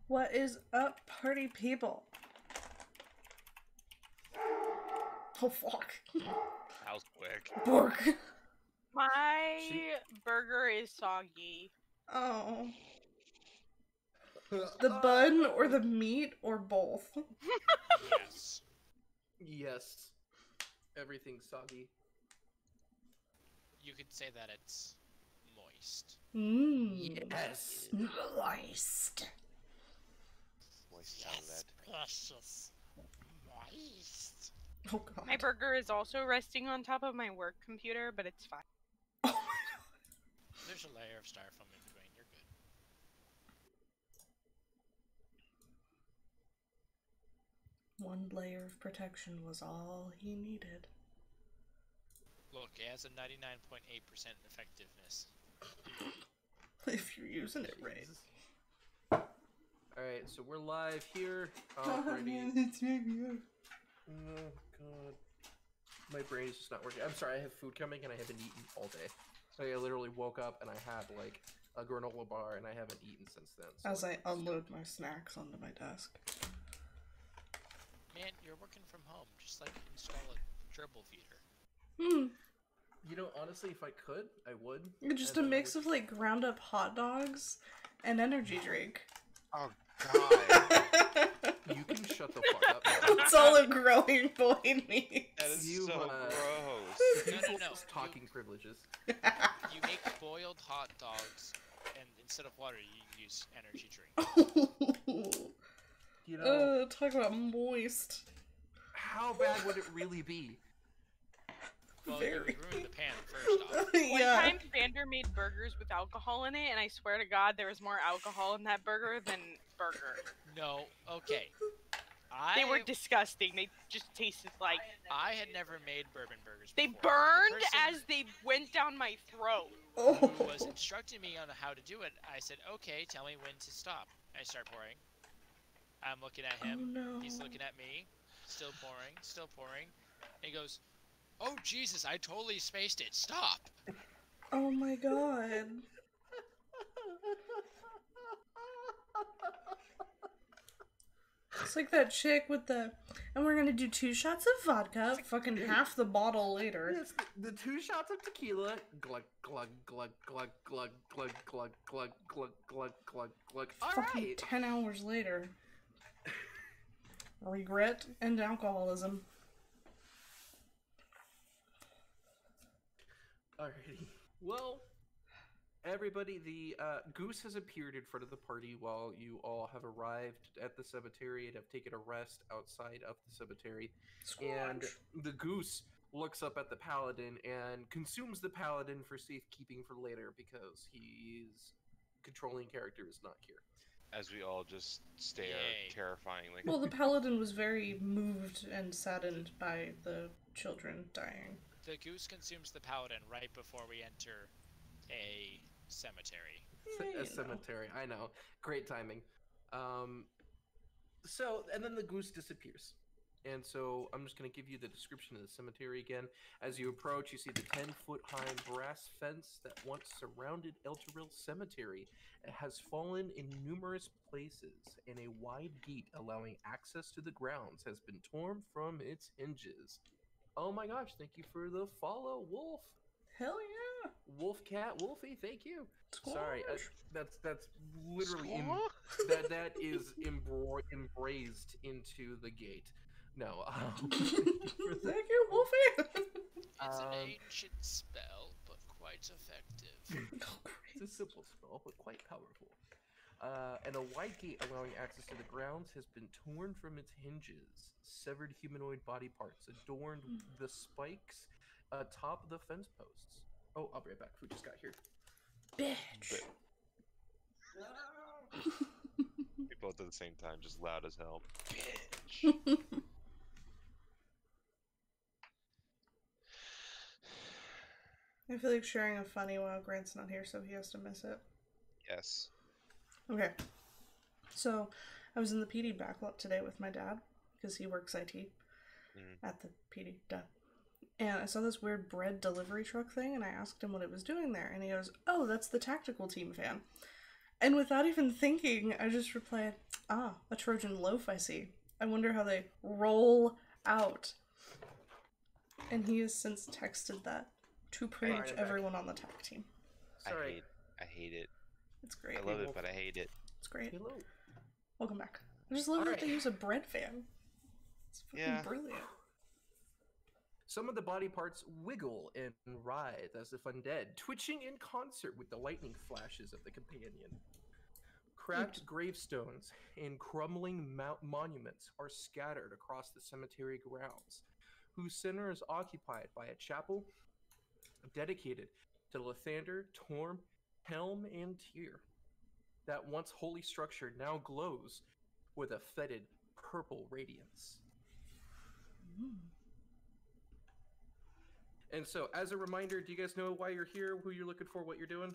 What is up, party people? Oh, fuck. That was quick. Bork. My burger is soggy. Oh. The bun or the meat or both? Yes. Yes. Everything's soggy. You could say that it's moist. Mmm. Yes. Moist. Moist Yes, salad. precious. Moist. Oh, God. My burger is also resting on top of my work computer, but it's fine. Oh, my God. There's a layer of styrofoam in between. You're good. One layer of protection was all he needed. Look, it has a 99.8% effectiveness. If you're using it right. Alright, so we're live here. Oh, Already. man, it's me. Oh, God. My brain is just not working. I'm sorry, I have food coming and I haven't eaten all day. Like, I literally woke up and I had, like, a granola bar and I haven't eaten since then. So As I unload my snacks onto my desk. Man, you're working from home. Just like install a gerbil feeder. Hmm. You know, honestly, if I could, I would. Just a mix of, like, ground up hot dogs and energy drink. Oh, God. You can shut the fuck up now. That's all a growing boy needs. That is You, so uh, gross. No. Talking privileges. You make boiled hot dogs, and instead of water, you use energy drink. You know, Talk about moist. how bad would it really be? Well, Very. you would ruin the pan first off. One Yeah. time, Vander made burgers with alcohol in it, and I swear to God, there was more alcohol in that burger than burger. No, okay. They were disgusting. They just tasted like... I had never made bourbon burgers They before. burned The person as they went down my throat. Oh. who was instructing me on how to do it, I said, okay, tell me when to stop. I start pouring. I'm looking at him. Oh, no. He's looking at me. Still pouring, still pouring. And he goes, oh, Jesus, I totally spaced it. Stop. Oh my God. It's like that chick with the, and we're gonna do 2 shots of vodka, fucking half the bottle later. Yes, the 2 shots of tequila. Glug, glug, glug, glug, glug, glug, glug, glug, glug, glug, glug, glug. Fucking Alright! 10 hours later. Regret and alcoholism. Alrighty. Well, everybody, the goose has appeared in front of the party while you all have arrived at the cemetery and have taken a rest outside of the cemetery. And the goose looks up at the paladin and consumes the paladin for safekeeping for later because his controlling character is not here. As we all just stare Yay. terrifyingly. Well, the paladin was very moved and saddened by the children dying. The goose consumes the paladin right before we enter a cemetery. A cemetery, I know. Great timing. So, and then the goose disappears. And so I'm just going to give you the description of the cemetery again. As you approach, you see the 10-foot-high brass fence that once surrounded Elturil Cemetery. It has fallen in numerous places, and a wide gate allowing access to the grounds has been torn from its hinges. Oh my gosh, thank you for the follow, Wolf. Hell yeah! Wolf Cat Wolfie, thank you. Sorry, Squash. that's literally that is embraced into the gate. No, Thank you, Wolfie! It's an ancient spell, but quite effective. it's a simple spell, but quite powerful. And a wide gate allowing access to the grounds has been torn from its hinges. Severed humanoid body parts adorned the spikes atop the fence posts. Oh, I'll be right back. Food just got here. Bitch! We both at the same time, just loud as hell. Bitch. I feel like sharing a funny while Grant's not here, so he has to miss it. Yes. Okay. So, I was in the PD backlot today with my dad, because he works IT at the PD. Duh. And I saw this weird bread delivery truck thing, and I asked him what it was doing there, and he goes, oh, that's the tactical team van. And without even thinking, I just replied, "Ah, a Trojan loaf, I see. I wonder how they roll out." And he has since texted that to pretty Alright, much I'm back. everyone on the tech team. Sorry. I hate it. It's great. I love it, but I hate it. It's great. Hello. Welcome back. I just love that Alright. they use a bread fan. It's fucking brilliant. Some of the body parts wiggle and writhe as if undead, twitching in concert with the lightning flashes of the companion. Cracked gravestones and crumbling monuments are scattered across the cemetery grounds, whose center is occupied by a chapel dedicated to Lathander, Torm, Helm, and Tyr. That once holy structure now glows with a fetid purple radiance. And so, as a reminder, do you guys know why you're here, who you're looking for, what you're doing?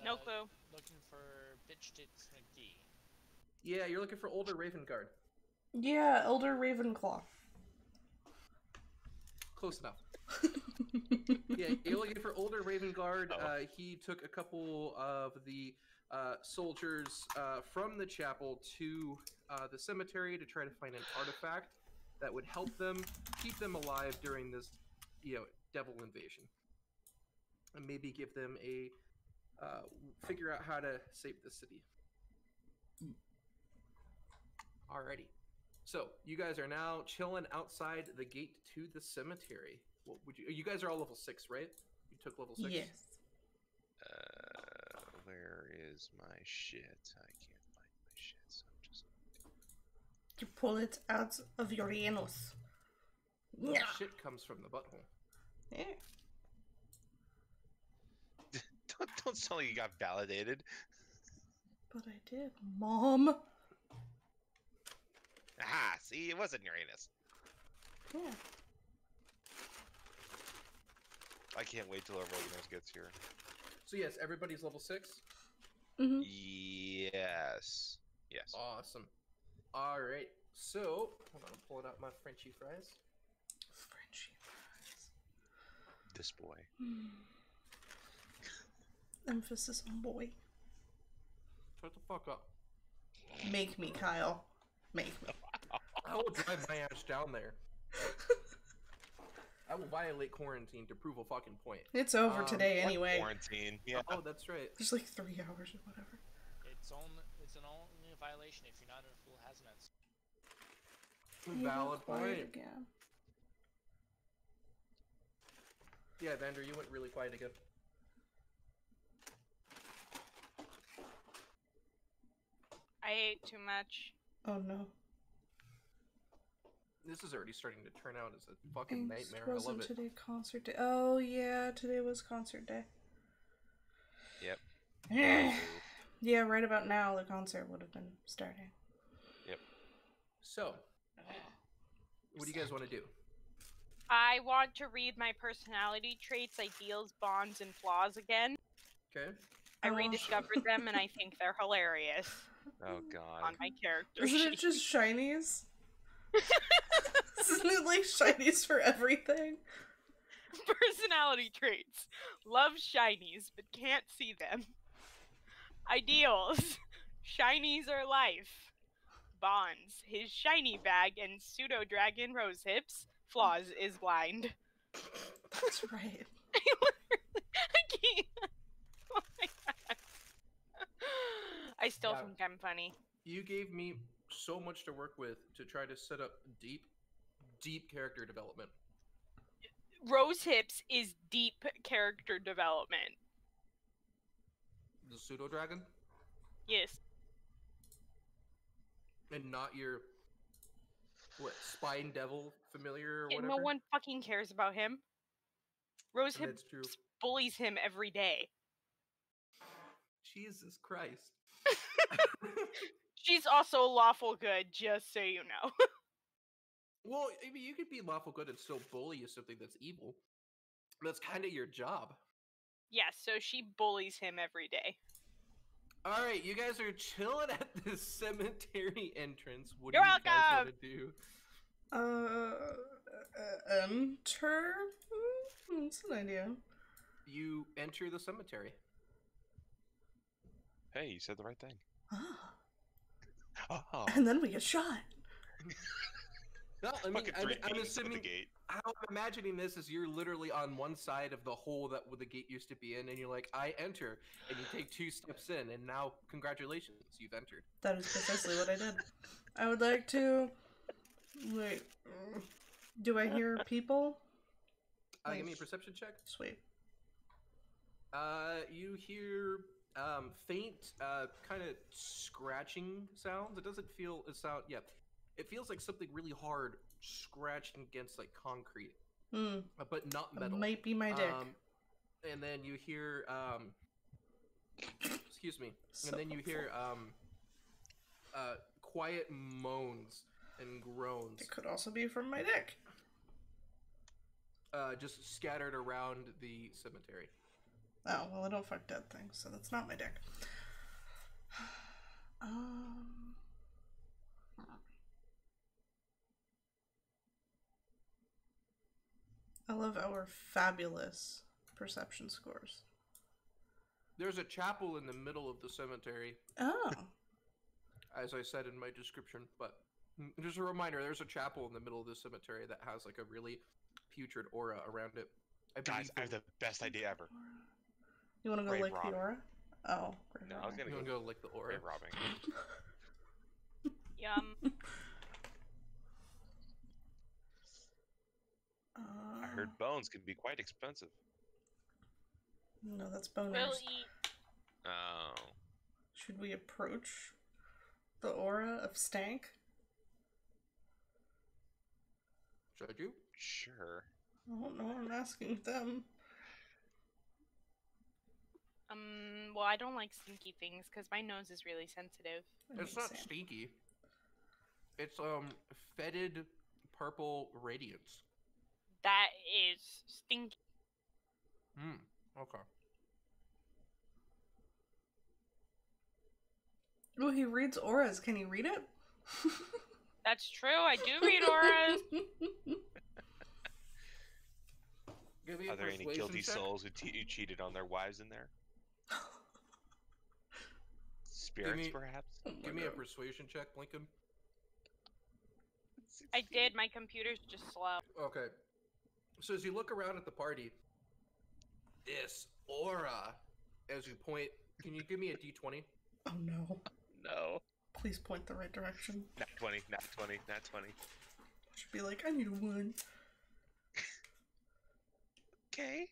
No clue. Looking for Bitch Tits McGee. Yeah, you're looking for older Ravengard. Yeah, Elder Ravenclaw. Close enough. Yeah, you're looking for older Ravengard. He took a couple of the soldiers from the chapel to the cemetery to try to find an artifact that would help them keep them alive during this, devil invasion, and maybe give them a figure out how to save the city. Alrighty. So, you guys are now chilling outside the gate to the cemetery. What would you guys are all level 6, right? You took level 6? Yes. Where is my shit? I can't find my shit, so I'm just... You pull it out of your anus. Well, shit comes from the butthole. Yeah. don't sound like you got validated. But I did, Mom. Aha! See, it wasn't Uranus. Yeah. I can't wait till Uranus gets here. So yes, everybody's level 6? Mm-hmm. Yes. Yes. Awesome. Alright, so, hold on, I'm pulling out my Frenchy fries. Frenchy fries. This boy. Emphasis on boy. Shut the fuck up. Make me, Kyle. Make me. I will drive my ass down there. I will violate quarantine to prove a fucking point. It's over today What anyway. quarantine. Yeah. Oh, that's right. There's like 3 hours or whatever. It's an only violation if you're not in a full hazmat suit. Valid point. Again. Yeah, Vander, you went really quiet again. I ate too much. Oh no. This is already starting to turn out as a fucking nightmare. I Wasn't love it. today concert day? Oh yeah, today was concert day. Yep. Yeah, right about now the concert would have been starting. Yep. So, what do you guys want to do? I want to read my personality traits, ideals, bonds, and flaws again. Okay. I Oh. rediscovered them and I think they're hilarious Oh god. on my character Isn't sheet. it just shinies? Isn't it like shinies for everything? Personality traits. Love shinies, but can't see them. Ideals. Shinies are life. Bonds. His shiny bag and pseudo-dragon rose hips. Flaws is blind. That's right. I can't. Oh my god. I still Yeah. think I'm funny. You gave me so much to work with to try to set up deep character development. Rose hips is deep character development. The pseudo dragon, Yes. and not your spine devil familiar or Yeah, whatever. no one fucking cares about him. Rose And hips that's true. bullies him every day. Jesus Christ. She's also lawful good, just so you know. Well, I mean, you could be lawful good and still bully something that's evil. That's kind of your job. Yes, so she bullies him every day. All right, you guys are chilling at this cemetery entrance. What do You're you guys welcome! want to do? Enter? That's an idea. You enter the cemetery. Hey, you said the right thing. Ah. Oh. And then we get shot. No, I mean, Fucking three I'm beams with the assuming gate. how I'm imagining this is you're literally on one side of the hole that the gate used to be in, and you're like, I enter, and you take 2 steps in, and now congratulations, you've entered. That is precisely what I did. I would like to... Wait. Do I hear people? Give me a perception check. Sweet. You hear faint, kind of scratching sounds. It doesn't feel a sound. Yeah, it feels like something really hard scratching against like concrete, but not It metal. might be my dick. And then you hear excuse me. So And then you hear quiet moans and groans, It could also be from my dick. just scattered around the cemetery. Oh, well, I don't fuck dead things, so that's not my dick. I love our fabulous perception scores. There's a chapel in the middle of the cemetery, Oh. as I said in my description, but just a reminder, there's a chapel in the middle of the cemetery that has like a really putrid aura around it. Guys, I have the best idea ever. You want to go Grave lick the robbing. aura? Oh. grave No, I was robbing. gonna You want to go lick the aura? grave robbing. Yum. I heard bones can be quite expensive. No, that's boners. We'll eat. Oh. Should we approach the aura of stank? Should you? Sure. I don't know, I'm asking them. Well, I don't like stinky things because my nose is really sensitive. It's not stinky. It's fetid purple radiance. That is stinky. Okay. Oh, he reads auras. Can he read it? That's true. I do read auras. Give me a Are there any persuasion guilty check. souls who cheated on their wives in there? Spirits, perhaps? Oh my Give me a God. persuasion check, Lincoln. I did. My computer's just slow. Okay. So as you look around at the party, this aura, as you point, can you give me a d20? Oh no. No. Please point the right direction. Nat 20, nat 20, nat 20. Should be like, I need a 1. Okay.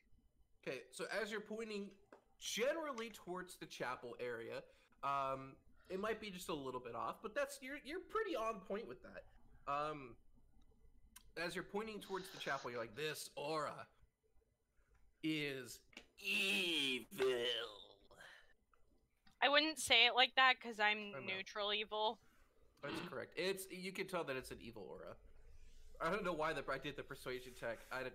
Okay, so as you're pointing generally towards the chapel area, it might be just a little bit off, but that's you're pretty on point with that. As you're pointing towards the chapel, you're like, this aura is evil. I wouldn't say it like that because I'm I know. neutral evil. That's correct. You can tell that it's an evil aura. I don't know why I did the persuasion check. I'm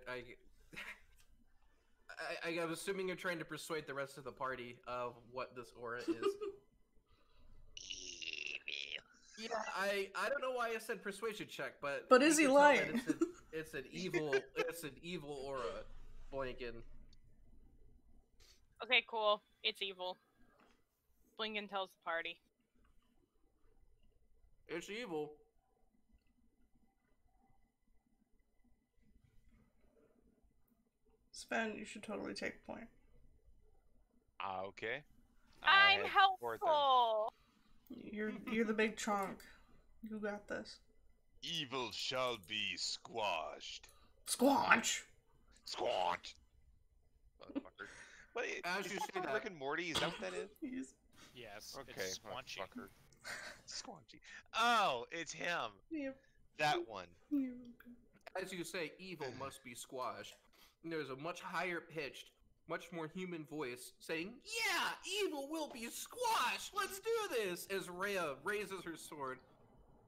assuming you're trying to persuade the rest of the party of what this aura is. Yeah, I don't know why I said persuasion check, but is you he can tell that lying? It's an evil aura, Blinken. Okay, cool. It's evil. Blinken tells the party. It's evil. Sven, you should totally take point. Okay. I'm I had 4 then. helpful. You're the big chonk. You got this. Evil shall be squashed. Squanch! Squash! Motherfucker. What, As is you that say from that- Rick and Morty? Is that what that is? He's... Yes. Okay, It's squanchy. motherfucker. Squanchy. Oh, it's him. Yep. That one. Yep. As you say, evil must be squashed. And there's a much higher pitched, much more human voice saying, "Yeah, evil will be squashed. Let's do this." As Rhea raises her sword,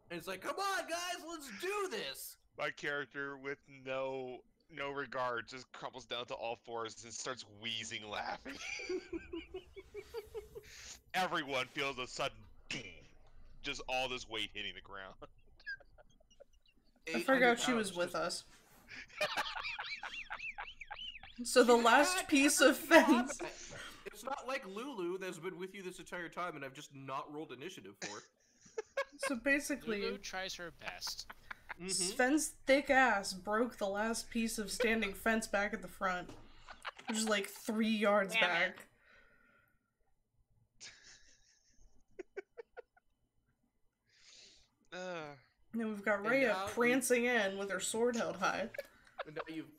and it's like, "Come on, guys, let's do this." My character, with no regard, just crumples down to all fours and starts wheezing, laughing. Everyone feels a sudden boom, just all this weight hitting the ground. I forgot she was with us. So the last piece of fence... It's it's not like Lulu that's been with you this entire time and I've just not rolled initiative for. So basically, Lulu tries her best. Sven's thick ass broke the last piece of standing fence back at the front, which is like 3 yards Damn it. back. And then we've got And Rhea now prancing in with her sword held high. And now you've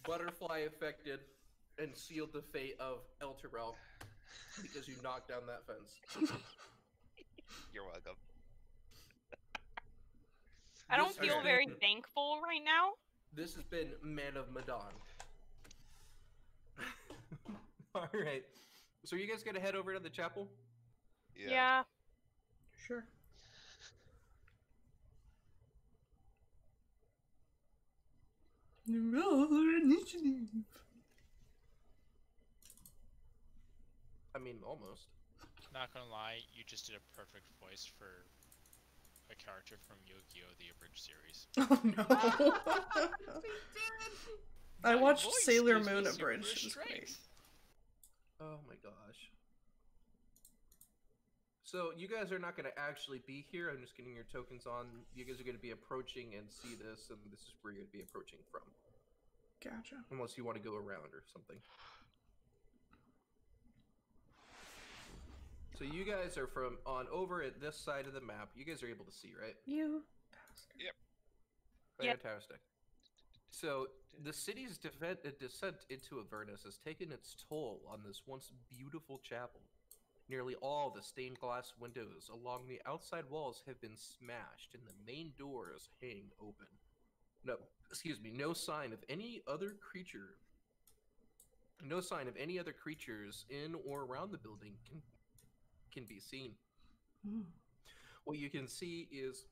butterfly affected and sealed the fate of El Terrell because you knocked down that fence. You're welcome. I don't This feel has very been- thankful right now. This has been Man of Medan. Alright. So are you guys gonna head over to the chapel? Yeah. Sure. Roll initiative. I mean, almost. Not gonna lie, you just did a perfect voice for a character from Yu-Gi-Oh! The Abridged series. Oh no. I My watched voice Sailor gives me Moon super Abridged. It was great. strength. Oh my gosh. So you guys are not going to actually be here. I'm just getting your tokens on. You guys are going to be approaching and see this, and this is where you're going to be approaching from. Gotcha. Unless you want to go around or something. So you guys are from on over at this side of the map. You guys are able to see, right? You bastard. Yep. Fantastic. So the city's descent into Avernus has taken its toll on this once beautiful chapel. Nearly all the stained glass windows along the outside walls have been smashed and the main doors hang open. No sign of any other creature. No sign of any other creatures in or around the building can be seen. Mm. What you can see is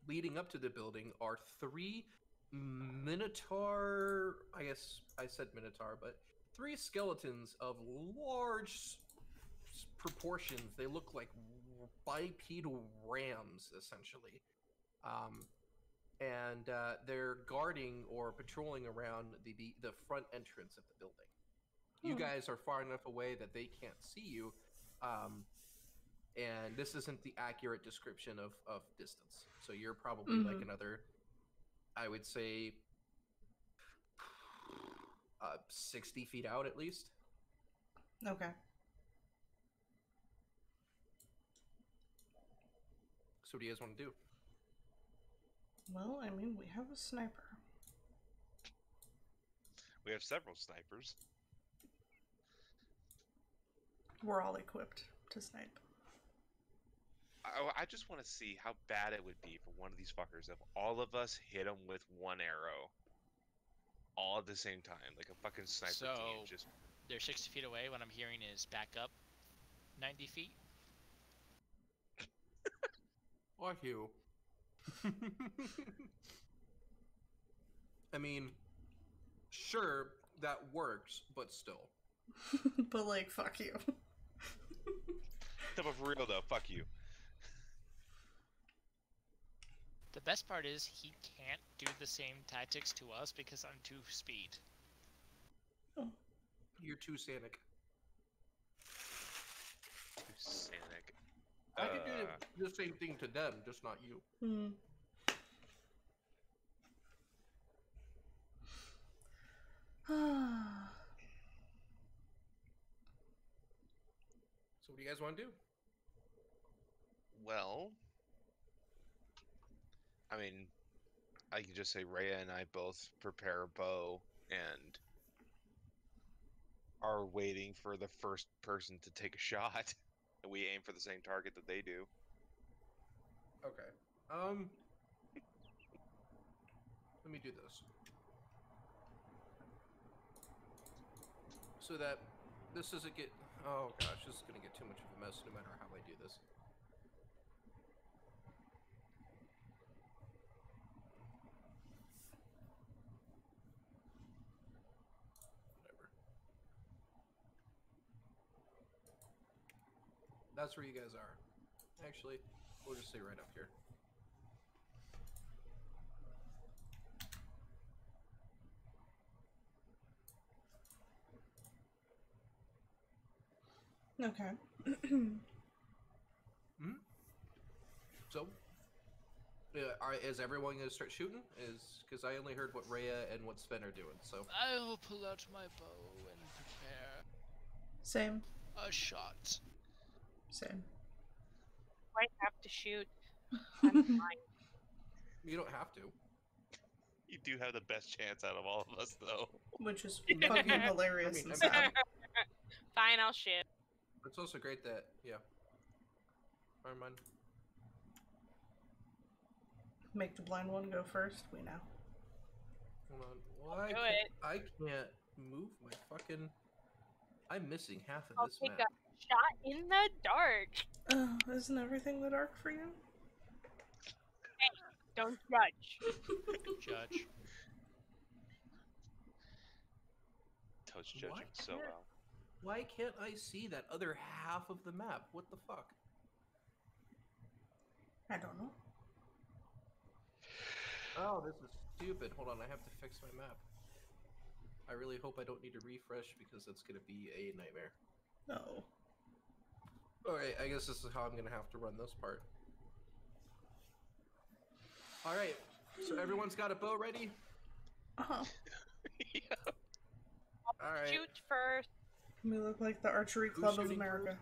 leading up to the building are 3 minotaur, I guess I said minotaur, but 3 skeletons of large proportions. They look like bipedal rams, essentially. And they're guarding or patrolling around the front entrance of the building. You guys are far enough away that they can't see you, and this isn't the accurate description of distance. So you're probably like another, I would say, 60 feet out at least. Okay. So what do you guys want to do? Well, I mean, we have a sniper. We have several snipers. We're all equipped to snipe. I just want to see how bad it would be for one of these fuckers if all of us hit him with one arrow. All at the same time, like a fucking sniper So- team. Just They're 60 feet away. What I'm hearing is back up 90 feet. Fuck you. I mean, sure, that works, but still. But, like, fuck you. stuff of real though. Fuck you. The best part is he can't do the same tactics to us because I'm 2 speed. You're too Sanic. Sanic. I can do the same thing to them, just not you. Hmm. So what do you guys want to do? Well, I mean, I could just say Rhea and I both prepare a bow and are waiting for the first person to take a shot. And we aim for the same target that they do. Okay. Let me do this. So that this doesn't get... Oh gosh, this is going to get too much of a mess no matter how I do this. Whatever. That's where you guys are. Actually, we'll just say right up here. Okay. So, is everyone gonna start shooting? Because I only heard what Rhea and what Sven are doing. So, I will pull out my bow and prepare Same. a shot. Same. I have to shoot. I'm fine. you don't have to. You do have the best chance out of all of us, though. Which is No, fucking I hilarious mean, and I'm- sad. Fine, I'll shoot. It's also great that Never mind. Make the blind one go first. We know. Hold on. Why Do can't it. I can't move my fucking? I'm missing half of I'll this take map. a shot in the dark. Isn't everything the dark for you? Don't judge. Judge. Toad's Why judging so can't- well. Why can't I see that other half of the map? What the fuck? I don't know. Oh, this is stupid. Hold on, I have to fix my map. I really hope I don't need to refresh because that's gonna be a nightmare. No. Alright, I guess this is how I'm gonna have to run this part. Alright, so everyone's got a bow ready? Uh-huh. Alright. Shoot first. We look like the Archery Who's Club of shooting America.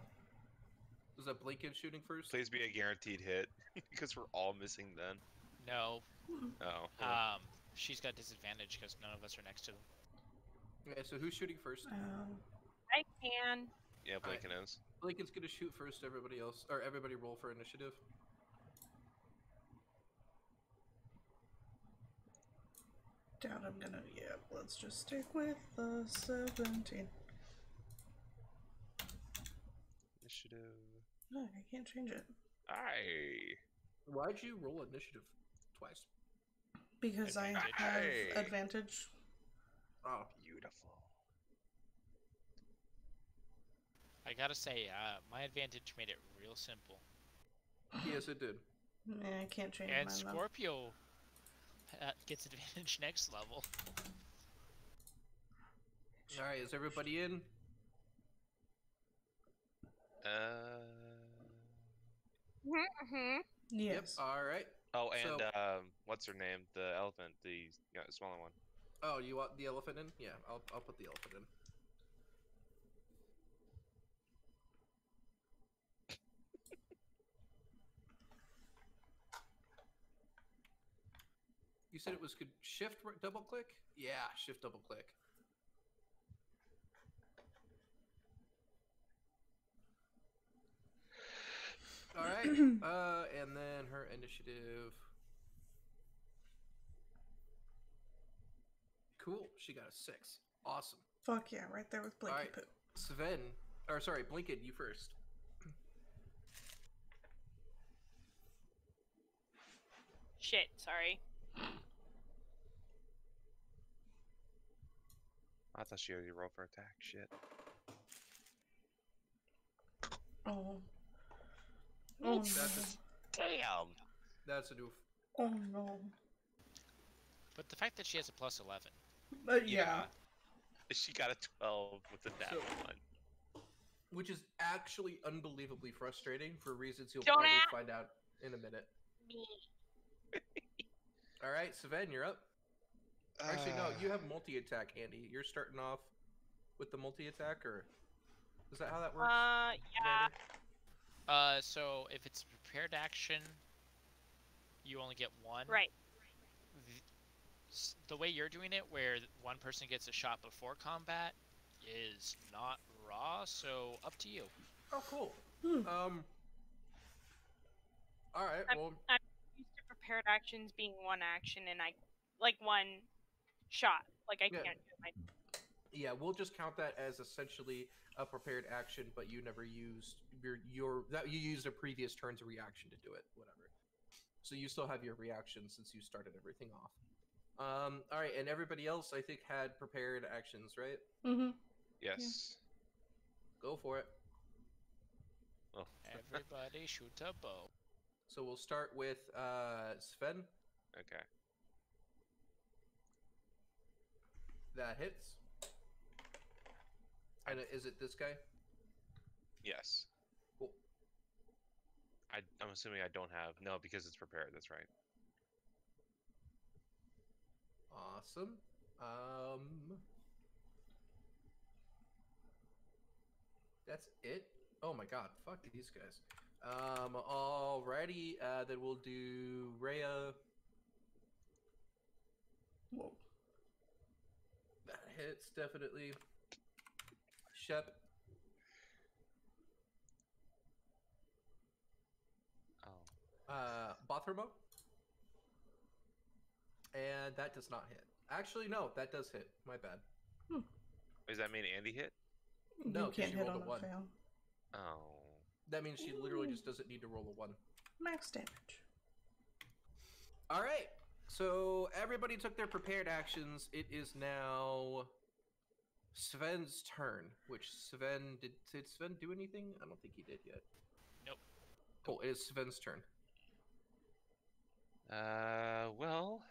Is that Blinken shooting first? Please be a guaranteed hit, because we're all missing then. No. Oh. She's got disadvantage because none of us are next to them. Okay, so who's shooting first? I can. Yeah, Blinken is. Blinken's gonna shoot first, everybody else, or everybody roll for initiative. Doubt I'm gonna. Yeah, let's just stick with the 17. Initiative. No, I can't change it. Aye. Why'd you roll initiative twice? Because I Advantage. have Hey. advantage. Oh, Beautiful. I gotta say, my advantage made it real simple. yes, it did. I can't change And mine though. Scorpio gets advantage next level. Alright, is everybody in? Mm-hmm. Yes. Yep, alright. Oh, and So- what's her name? The elephant, the smaller one. Oh, you want the elephant in? Yeah, I'll put the elephant in. You said it was could shift double click? Yeah, shift double click. All right. And then her initiative. Cool. She got a 6. Awesome. Fuck yeah, right there with Blinky Alright. Poo. Sven, or sorry, Blinken, you first. Shit, sorry. I thought she already rolled for attack. Shit. Oh. Oh no. That's Damn. That's a doof. Oh no. But the fact that she has a plus 11. But yeah. She got a 12 with the nat So- 1. Which is actually unbelievably frustrating for reasons you'll Don't probably ask. find out in a minute. Me. All right, Sven, you're up. Actually, no, you have multi-attack, Andy. You're starting off with the multi-attack, or is that how that works? Yeah. Amanda? So if it's a prepared action, you only get one. Right. The way you're doing it, where one person gets a shot before combat, is not raw. So up to you. Oh, cool. Hmm. All right. Well, I'm used to prepared actions being one action and like one shot. Like I Yeah. can't do my. yeah, we'll just count that as essentially a prepared action, but you never used your that you used a previous turn's reaction to do it. Whatever. So you still have your reaction since you started everything off. All right, and everybody else I think had prepared actions, right? Mm-hmm. Yes. Go for it. Oh. Everybody shoot a bow. So we'll start with Sven. Okay. That hits. And is it this guy? Yes. Cool. I'm assuming I don't have no because it's prepared. That's right. Awesome. That's it. Oh my god, fuck these guys. Alrighty, then we'll do Rhea. Whoa. That hits, definitely. Shep. Oh. Bothermo. And that does not hit. Actually, no, that does hit. My bad. Does that mean Andy hit? No, You 'cause can't she hit rolled on a a 1. fail. Oh. That means she literally just doesn't need to roll a 1. Max damage. Alright. So everybody took their prepared actions. It is now Sven's turn. Which Sven did Sven do anything? I don't think he did yet. Nope. Cool, it is Sven's turn. Well,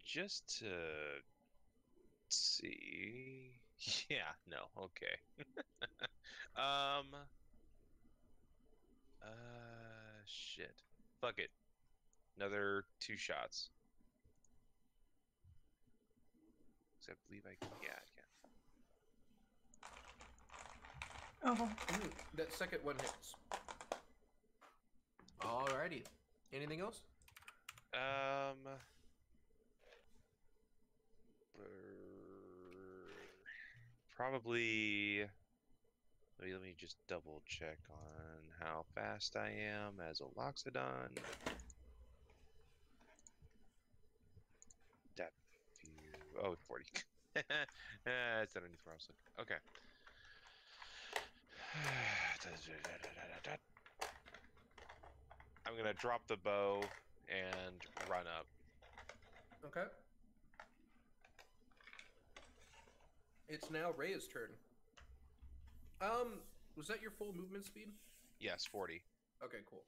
just to see. Yeah, no, okay. Shit. Fuck it. Another 2 shots. 'Cause I believe I can. Yeah, I can. Oh. That second one hits. Alrighty. Anything else? Probably. Let me just double check on how fast I am as a Loxodon. Depth view. Oh, 40. That's underneath where I was looking. Okay. I'm gonna drop the bow and run up. Okay. It's now Rhea's turn. Was that your full movement speed? Yes, 40. Okay, cool.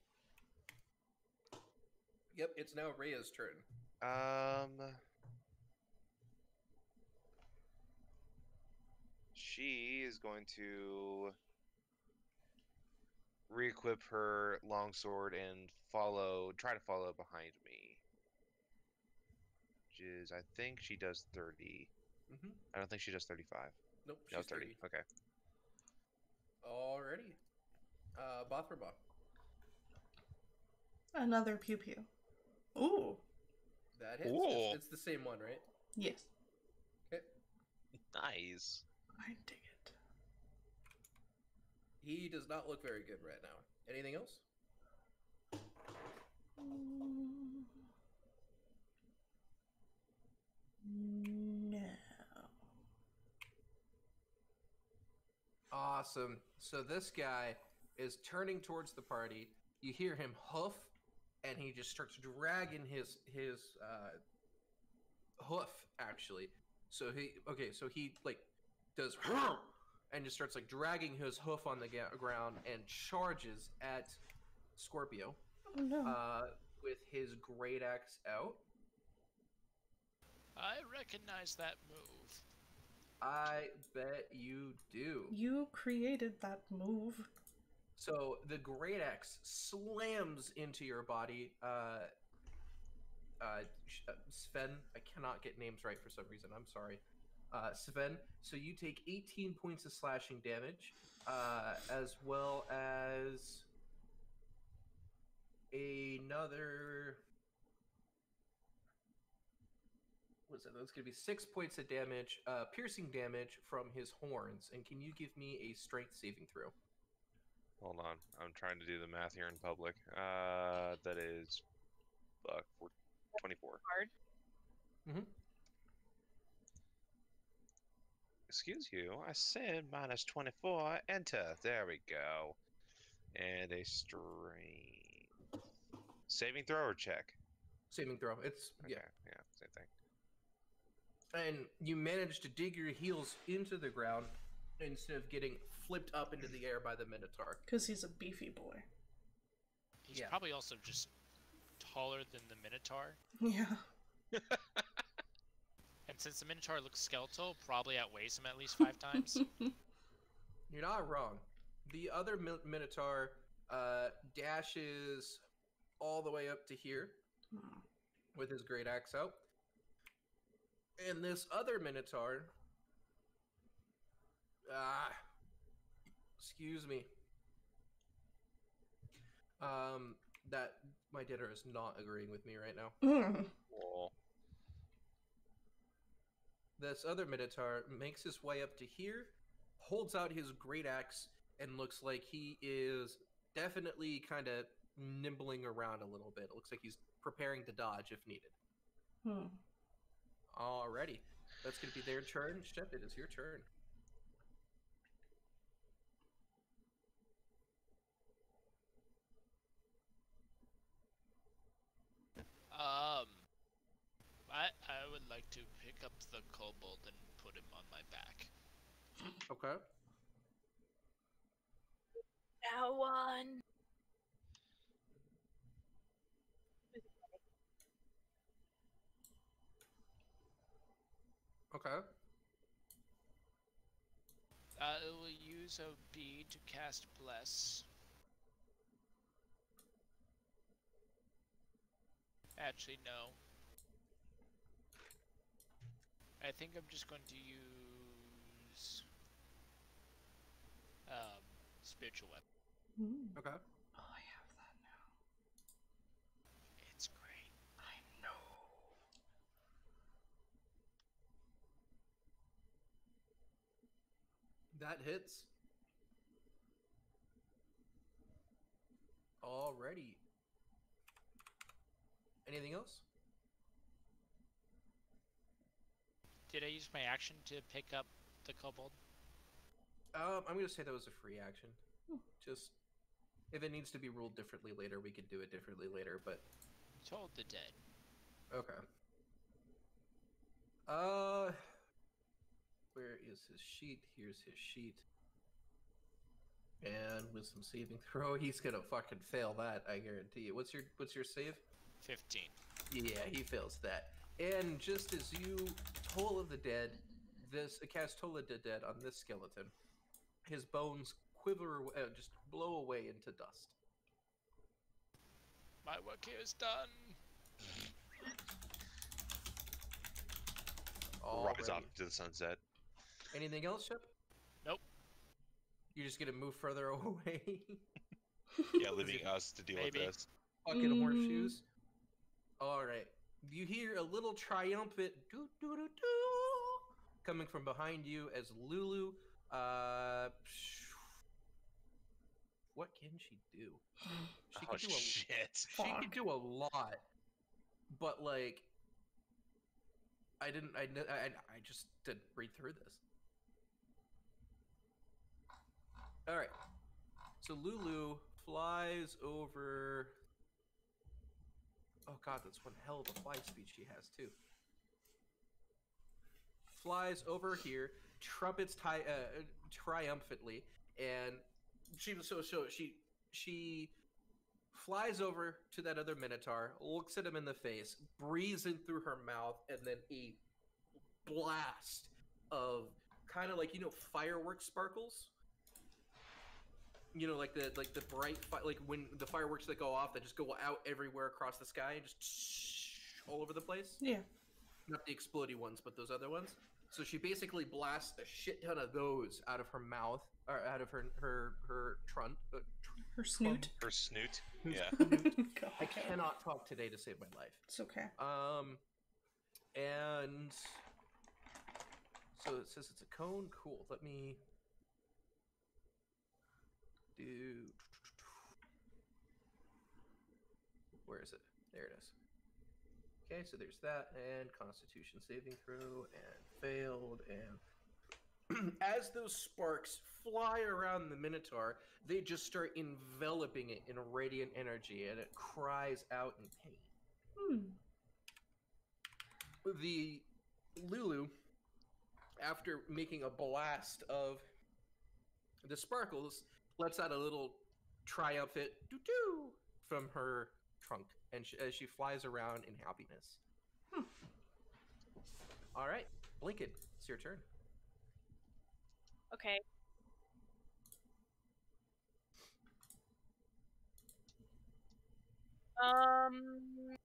Yep, it's now Rhea's turn. She is going to re-equip her longsword and try to follow behind me. Which is, I think she does 30. Mm-hmm. I don't think she does 35. Nope, No, she's 30. Okay. Alrighty. Bothrobot. Another pew pew. Ooh. That hits. Ooh. It's the same one, right? Yes. Okay. Nice. I dig it. He does not look very good right now. Anything else? No. Awesome. So this guy is turning towards the party. You hear him hoof, and he just starts dragging his hoof, actually. So he like does and just starts like dragging his hoof on the ground and charges at Scorpio Oh no. with his great axe out. I recognize that move. I bet you do. You created that move. So the great axe slams into your body. Sven, I cannot get names right for some reason. I'm sorry. Sven, so you take 18 points of slashing damage, as well as another. What's that? That's going to be 6 points of damage, piercing damage from his horns. And can you give me a strength saving throw? Hold on. I'm trying to do the math here in public. That is 24. Hard. Mm-hmm. Excuse you. I said minus 24. Enter. There we go. And a strength. Saving throw or check? Saving throw. It's Okay. yeah. Yeah, same thing. And you manage to dig your heels into the ground instead of getting flipped up into the air by the Minotaur. Because he's a beefy boy. He's Yeah. probably also just taller than the Minotaur. Yeah. And since the Minotaur looks skeletal, probably outweighs him at least 5 times. You're not wrong. The other Minotaur dashes all the way up to here with his great axe out. And this other Minotaur, excuse me. That my dinner is not agreeing with me right now. Well, This other Minotaur makes his way up to here, holds out his great axe, and looks like he is definitely kind of nibbling around a little bit. It looks like he's preparing to dodge if needed. Alrighty. That's going to be their turn. Shep, it is your turn. I would like to pick up the kobold and put him on my back. Okay. That one. Okay. I will use a bead to cast Bless. Actually, no. I think I'm just going to use spiritual weapon. Okay. Oh, I have that now. It's great. I know. That hits. Alrighty. Anything else? Did I use my action to pick up the kobold? I'm gonna say that was a free action. Just if it needs to be ruled differently later, we could do it differently later. But Told the dead. okay. Where is his sheet? Here's his sheet. And with some saving throw, he's gonna fucking fail that. I guarantee you. What's your save? 15. Yeah, he fails that. And just as you Toll of the Dead, cast Toll of the Dead on this skeleton, his bones quiver, just blow away into dust. My work here is done. rise Alrighty. off to the sunset. Anything else, Shep? Nope. You're just gonna move further away? Yeah, leaving us to deal Maybe. with this. Fucking horseshoes. Alright. You hear a little triumphant doo-doo-doo-doo coming from behind you as Lulu, what can she do? She Oh can do shit! she can do a lot, but like, I just didn't read through this. All right, so Lulu flies over. Oh god, that's one hell of a fly speed she has too. Flies over here, trumpets triumphantly, and she flies over to that other Minotaur, looks at him in the face, breathes in through her mouth, and then a blast of kind of like, fireworks sparkles. Like the bright like when the fireworks that go off that just go out everywhere across the sky and just all over the place. Yeah. Not the explodey ones, but those other ones. So she basically blasts a shit ton of those out of her mouth, or out of her trunk. Her snoot. Her snoot. Her Yeah. God. I cannot talk today to save my life. It's okay. And so it says it's a cone. Cool. Let me do. Where is it? There it is. Okay, so there's that, and Constitution saving throw, and failed, and as those sparks fly around the Minotaur, they just start enveloping it in radiant energy, and it cries out in pain. The Lulu, after making a blast of the sparkles, lets out a little triumphant doo-doo from her trunk, and as she flies around in happiness. All right, Blinken, it's your turn. Okay. Um,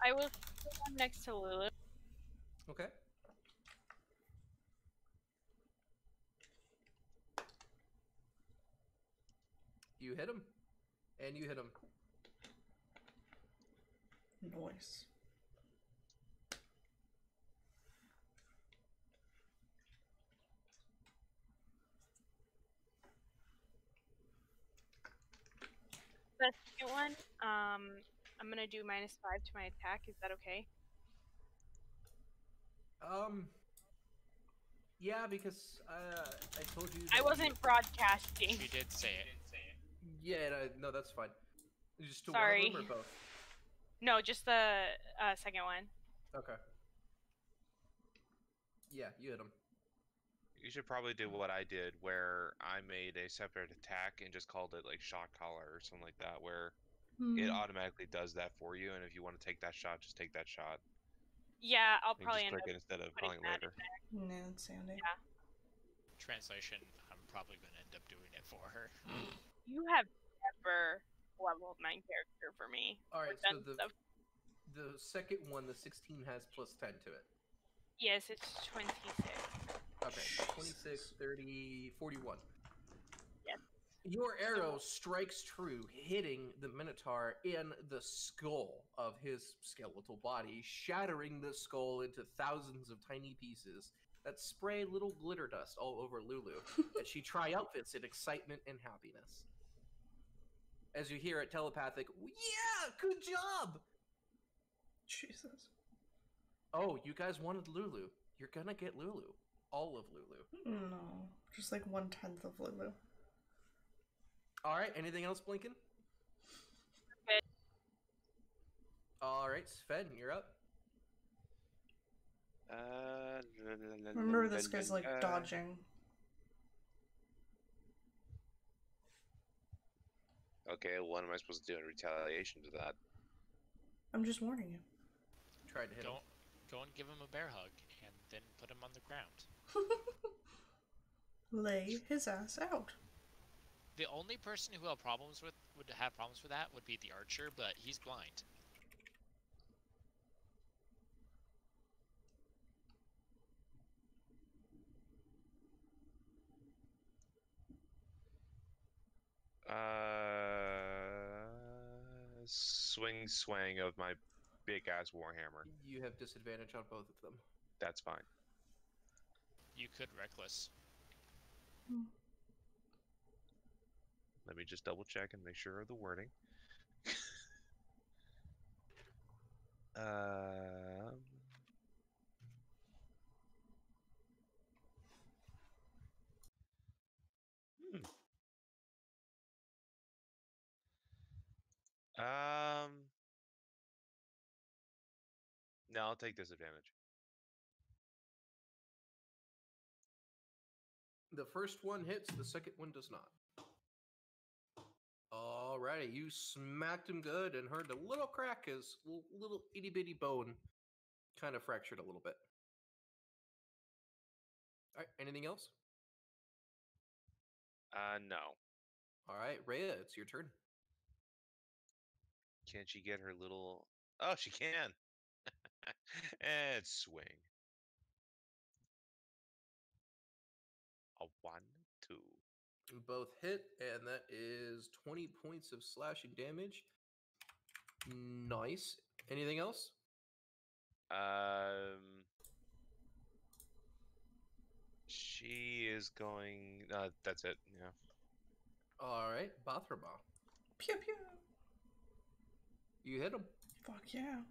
I will stand next to Lulu. Okay. You hit him, and you hit him. Noise. The second one, I'm gonna do -5 to my attack. Is that okay? Yeah, because I told you. I that wasn't broadcasting. She did say it. Yeah, no, that's fine. Just to Sorry. one of them or both? No, just the second one. Okay. Yeah, you hit him. You should probably do what I did, where I made a separate attack and just called it like shot caller or something like that, where it automatically does that for you, and if you want to take that shot, just take that shot. Yeah, I'll You can probably just end click up it instead of putting calling that later. in there. No, it's Sandy. Yeah. Translation, I'm probably going to end up doing it for her. You have never leveled my character for me. All right, or so done stuff. the second one, the 16 has +10 to it. Yes, it's 26. Okay, 26, 30, 41. Yes. Your arrow strikes true, hitting the Minotaur in the skull of his skeletal body, shattering the skull into thousands of tiny pieces that spray little glitter dust all over Lulu as she triumphs in excitement and happiness. As you hear it telepathic, yeah, good job! Jesus. Oh, you guys wanted Lulu. You're gonna get Lulu. All of Lulu. No, just like 1/10 of Lulu. All right, anything else, Blinken? Good. All right, Sven, you're up. Remember, this guy's like dodging. Okay, what am I supposed to do in retaliation to that? I'm just warning you. Tried to hit him. Go and give him a bear hug, and then put him on the ground. Lay his ass out. The only person who would have problems with that would be the archer, but he's blind. Swing of my big ass warhammer. You have disadvantage on both of them. That's fine. You could reckless. Let me just double check and make sure of the wording. No, I'll take disadvantage. The first one hits, the second one does not. Alrighty, you smacked him good and heard a little crack as little itty bitty bone kind of fractured a little bit. Alright, anything else? No. Alright, Rhea, it's your turn. Can she get her little... Oh, she can! And swing. A 1, 2. Both hit, and that is 20 points of slashing damage. Nice. Anything else? She is going... that's it, yeah. Alright, Bathraba. Pew pew. You hit him. Fuck yeah.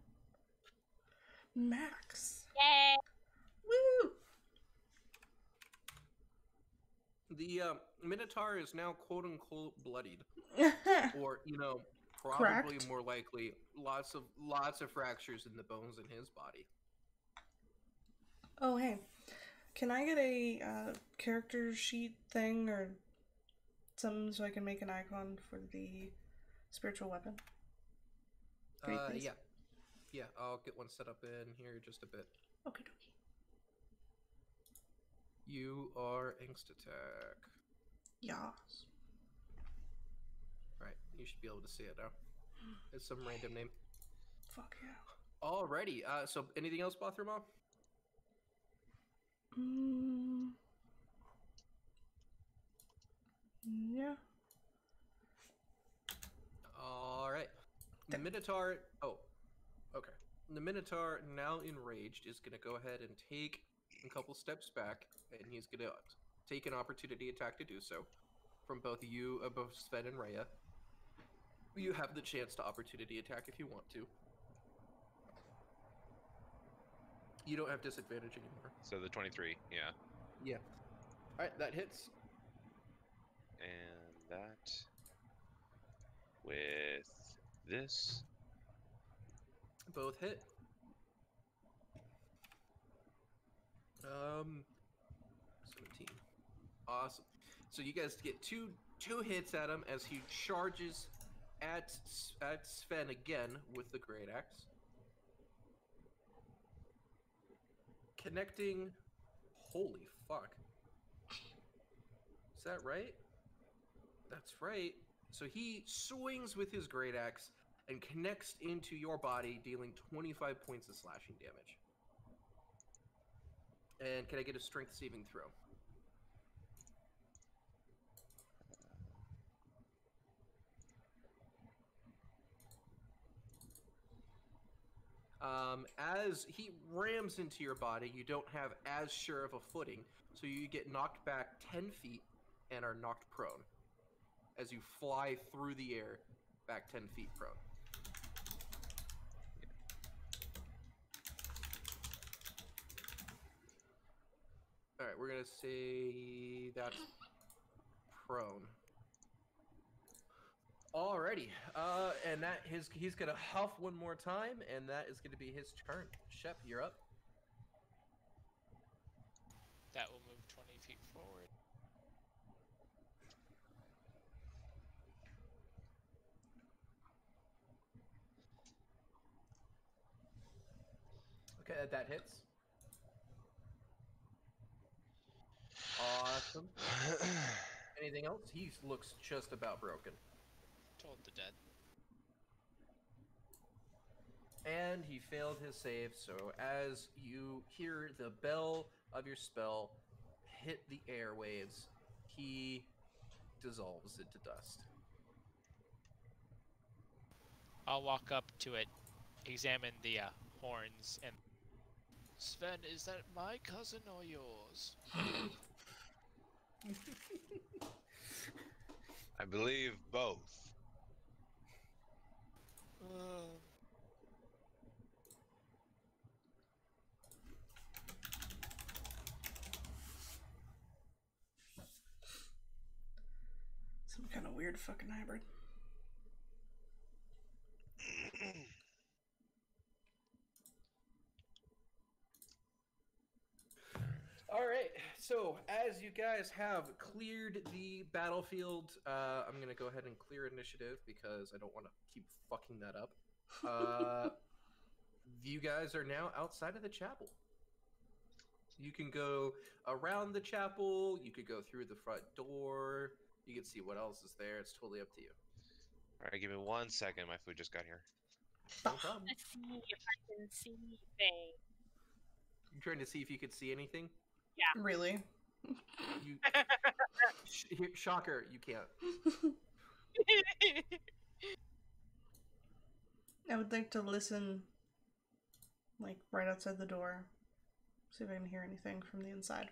Max. Yay! Woo! The Minotaur is now quote-unquote bloodied. Or, probably Cracked. more likely lots of fractures in the bones in his body. Oh, hey. Can I get a character sheet thing or something so I can make an icon for the spiritual weapon? Great, please. Yeah, I'll get one set up in here just a bit. Okay, dokie. You are angst attack. Yes. Alright, you should be able to see it now. It's some random name. Fuck yeah. Alrighty, so anything else, Bothroma? Yeah. Alright. The Minotaur... Oh, okay. The Minotaur, now enraged, is going to go ahead and take a couple steps back, and he's going to take an opportunity attack to do so. From both Sven and Rhea. You have the chance to opportunity attack if you want to. You don't have disadvantage anymore. So the 23, yeah. Yeah. Alright, that hits. And that with this. Both hit. 17. Awesome. So you guys get two hits at him as he charges at Sven again with the great axe. Connecting. Holy fuck. Is that right? That's right. So he swings with his great axe and connects into your body, dealing 25 points of slashing damage. And can I get a strength saving throw? As he rams into your body, you don't have as sure of a footing, so you get knocked back 10 feet and are knocked prone as you fly through the air back 10 feet prone. Alright, we're gonna say that's prone. Alrighty, and he's gonna huff one more time, and that is gonna be his turn. Shep, you're up. That will move 20 feet forward. Okay, that hits. Awesome. Anything else? He looks just about broken. Told the dead. And he failed his save, so as you hear the bell of your spell hit the airwaves, he dissolves into dust. I'll walk up to it, examine the horns, and Sven, is that my cousin or yours? I believe both. Some kind of weird fucking hybrid. Alright, so as you guys have cleared the battlefield, I'm going to go ahead and clear initiative because I don't want to keep fucking that up. You guys are now outside of the chapel. You can go around the chapel, you could go through the front door, you can see what else is there, it's totally up to you. Alright, give me 1 second, my food just got here. No problem. Let's see if I can see anything. You trying to see if you could see anything? Really? You shocker, you can't. I would like to listen, like, right outside the door. See if I can hear anything from the inside.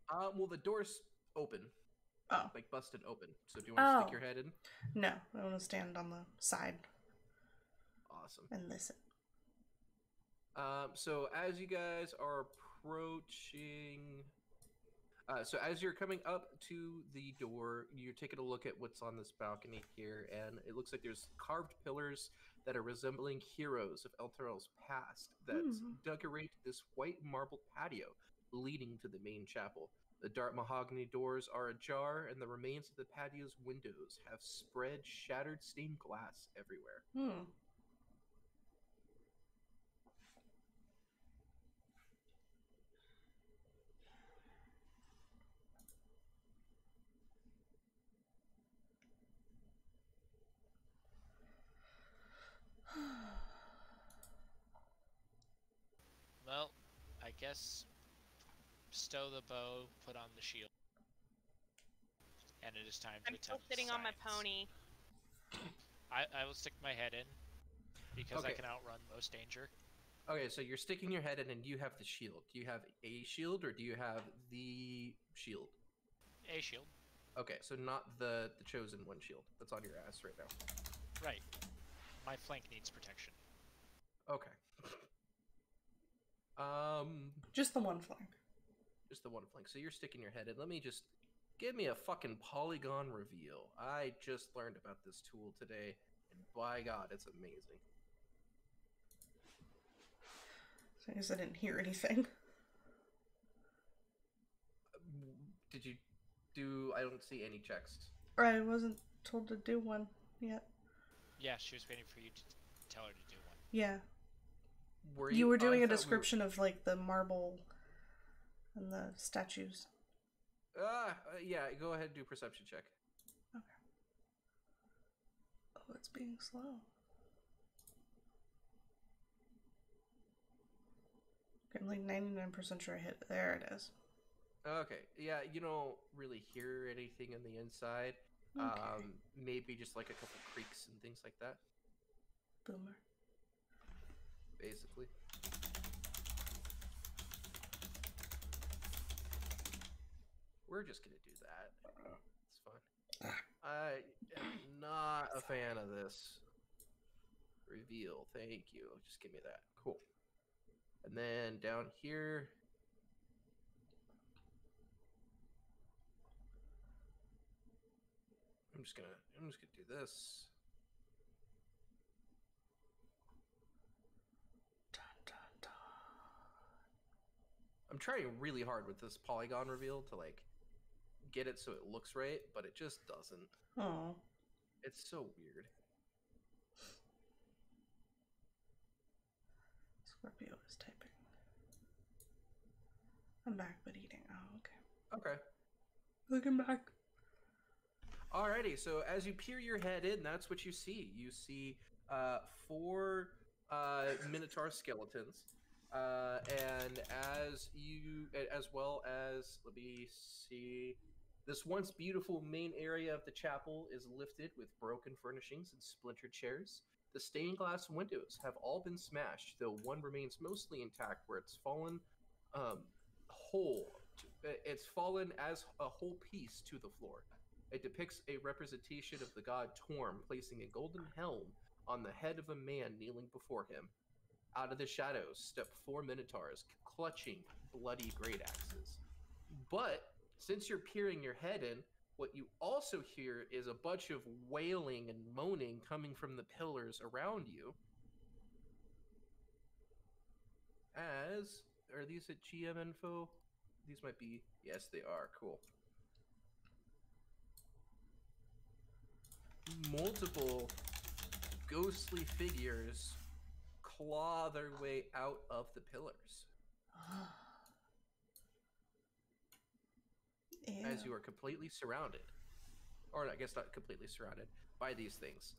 Well, the door's open. Oh. Like, busted open. So do you want to stick your head in? No, I want to stand on the side. Awesome. And listen. So as you guys are approaching... so as you're coming up to the door, you're taking a look at what's on this balcony here, and it looks like there's carved pillars that are resembling heroes of Elturel's past that decorate this white marble patio leading to the main chapel. The dark mahogany doors are ajar, and the remains of the patio's windows have spread shattered stained glass everywhere. guess stow the bow, put on the shield, and it is time to I'm still attempt sitting on my science. pony. I will stick my head in because I Okay. can outrun most danger. Okay, so you're sticking your head in and you have the shield. Do you have a shield or do you have the shield? A shield. Okay, so not the chosen one shield that's on your ass right now. Right. My flank needs protection. Okay. Just the one flank. Just the one flank. So you're sticking your head in. Let me just give me a fucking polygon reveal. I just learned about this tool today, and by God, it's amazing. So I guess I didn't hear anything. Did you do? I don't see any checks. Or I wasn't told to do one yet. Yeah, she was waiting for you to tell her to do one. Yeah. Were You were doing I a thought we description of like the marble and the statues. Yeah. Go ahead and do a perception check. Okay. Oh, it's being slow. I'm like 99% sure I hit it. There it is. Okay. Yeah, you don't really hear anything in the inside. Okay. Maybe just like a couple creaks and things like that. Boomer. Basically. We're just gonna do that. It's fine. I am not a fan of this reveal. Thank you. Just give me that. Cool. And then down here. I'm just gonna do this. Dun, dun, dun. I'm trying really hard with this polygon reveal to like get it so it looks right, but it just doesn't. Oh. It's so weird. Scorpio is typing. I'm back, but eating. Oh, okay. Okay. Looking back. Alrighty, so as you peer your head in, that's what you see. You see 4 Minotaur skeletons, and as well as, let me see, this once beautiful main area of the chapel is lifted with broken furnishings and splintered chairs. The stained glass windows have all been smashed, though one remains mostly intact, where it's fallen whole. It's fallen as a whole piece to the floor. It depicts a representation of the god Torm placing a golden helm on the head of a man kneeling before him. Out of the shadows step 4 minotaurs, clutching bloody great axes. But since you're peering your head in, what you also hear is a bunch of wailing and moaning coming from the pillars around you. Are these at GM info? These might be, yes, they are. Cool. Multiple ghostly figures claw their way out of the pillars as you are completely surrounded, or I guess not completely surrounded, by these things.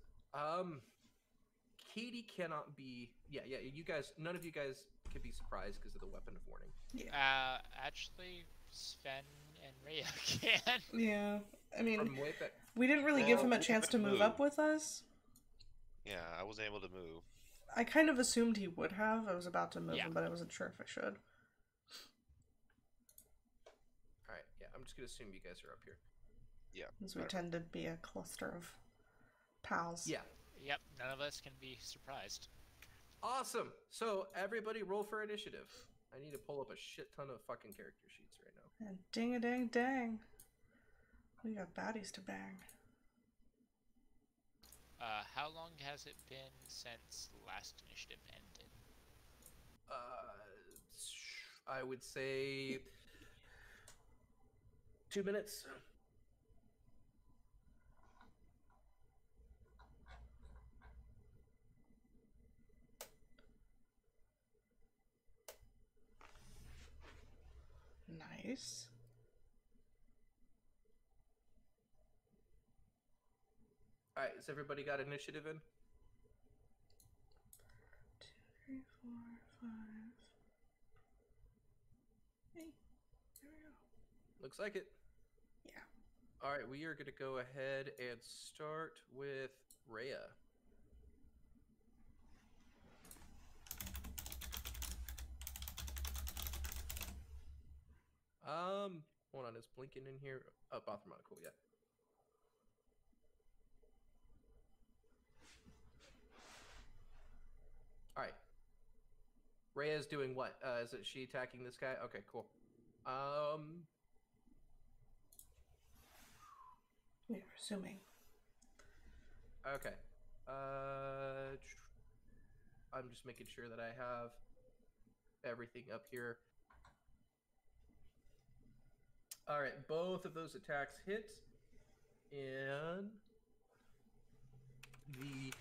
Katie cannot be. Yeah. You guys, none of you guys can be surprised because of the weapon of warning. Yeah. Actually, Sven and Rhea can. Yeah. I mean, From way back, we didn't really give him a chance to move up with us. Yeah, I wasn't able to move. I kind of assumed he would have. I was about to move Yeah. him, but I wasn't sure if I should. all right. Yeah, I'm just gonna assume you guys are up here. Yeah. Since we tend to be a cluster of pals. Yeah. Yep, none of us can be surprised. Awesome. So everybody, roll for initiative. I need to pull up a shit ton of fucking character sheets right now. And ding-a-dang-dang. We got baddies to bang. How long has it been since last initiative ended? I would say 2 minutes. Nice. All right, has everybody got initiative in? 2, 3, 4, 5. Looks like it. Yeah. All right, we are going to go ahead and start with Rhea. Hold on, is blinking in here? Oh, bathroom, cool, yeah. All right. Rhea's doing what? Is it she attacking this guy? Okay, cool. We are assuming. Okay. I'm just making sure that I have everything up here. All right, both of those attacks hit, and the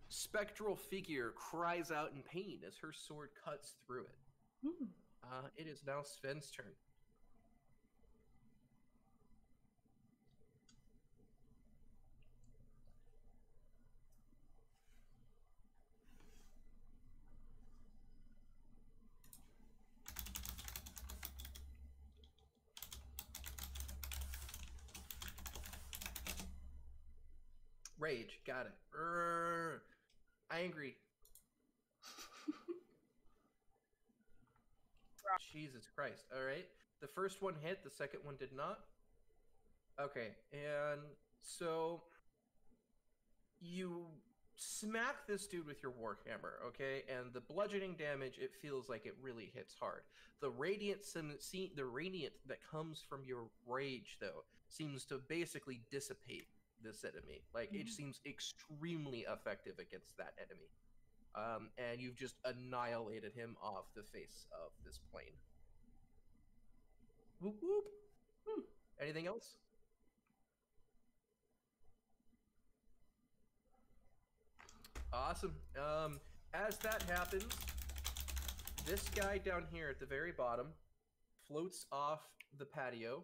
spectral figure cries out in pain as her sword cuts through it. Hmm. It is now Sven's turn. Rage, got it. Angry. Jesus Christ. All right. The first one hit, the second one did not. Okay, and so you smack this dude with your warhammer, okay? And the bludgeoning damage, it feels like it really hits hard. The radiant that comes from your rage, though, seems to basically dissipate this enemy. Like, it seems extremely effective against that enemy. And you've just annihilated him off the face of this plane. Whoop whoop. Anything else? Awesome. As that happens, this guy down here at the very bottom floats off the patio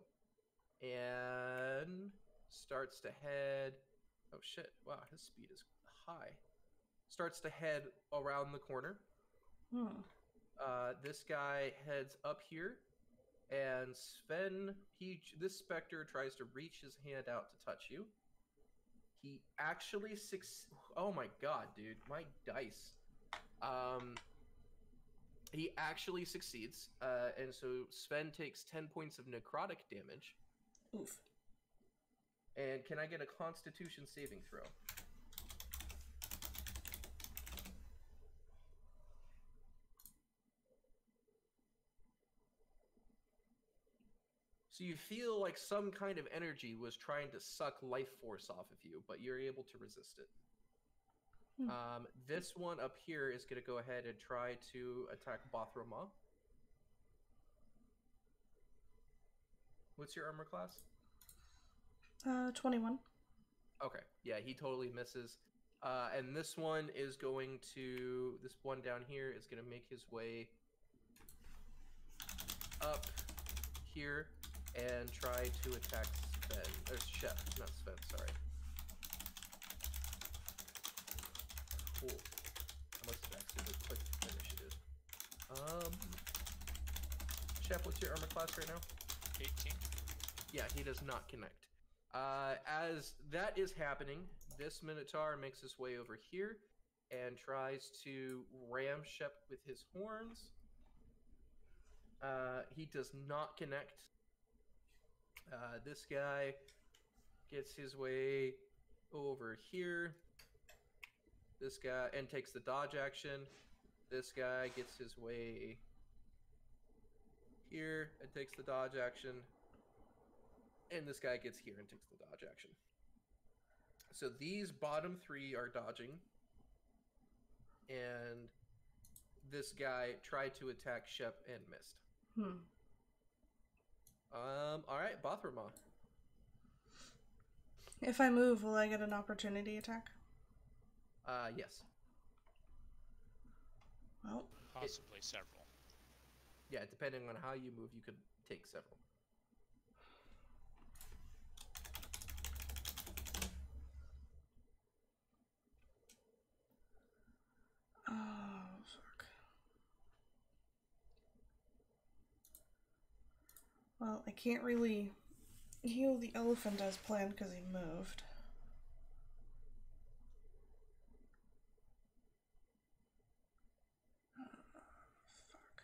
and starts to head. Oh shit! Wow, his speed is high. Starts to head around the corner. This guy heads up here, and Sven, this specter tries to reach his hand out to touch you. He actually Oh my god, dude, my dice. He actually succeeds, and so Sven takes 10 points of necrotic damage. Oof. And can I get a Constitution saving throw? So you feel like some kind of energy was trying to suck life force off of you, but you're able to resist it. This one up here is going to go ahead and try to attack Bothroma. What's your armor class? 21. Okay, yeah, he totally misses. And this one is going to... This one down here is going to make his way up here and try to attack Sven. Or Shep, not Sven, sorry. Cool. Let's actually do a quick initiative. Shep, what's your armor class right now? 18. Yeah, he does not connect. As that is happening, this Minotaur makes his way over here and tries to ram Shep with his horns. He does not connect. This guy gets his way over here. This guy, and takes the dodge action. This guy gets his way here and takes the dodge action. And this guy gets here and takes the dodge action. So these bottom three are dodging. And this guy tried to attack Shep and missed. Alright, Bothroma. If I move, will I get an opportunity attack? Yes. Well, Possibly several. Yeah, depending on how you move, you could take several. oh, fuck. Well, Well, I can't really heal the elephant as planned because he moved. Fuck.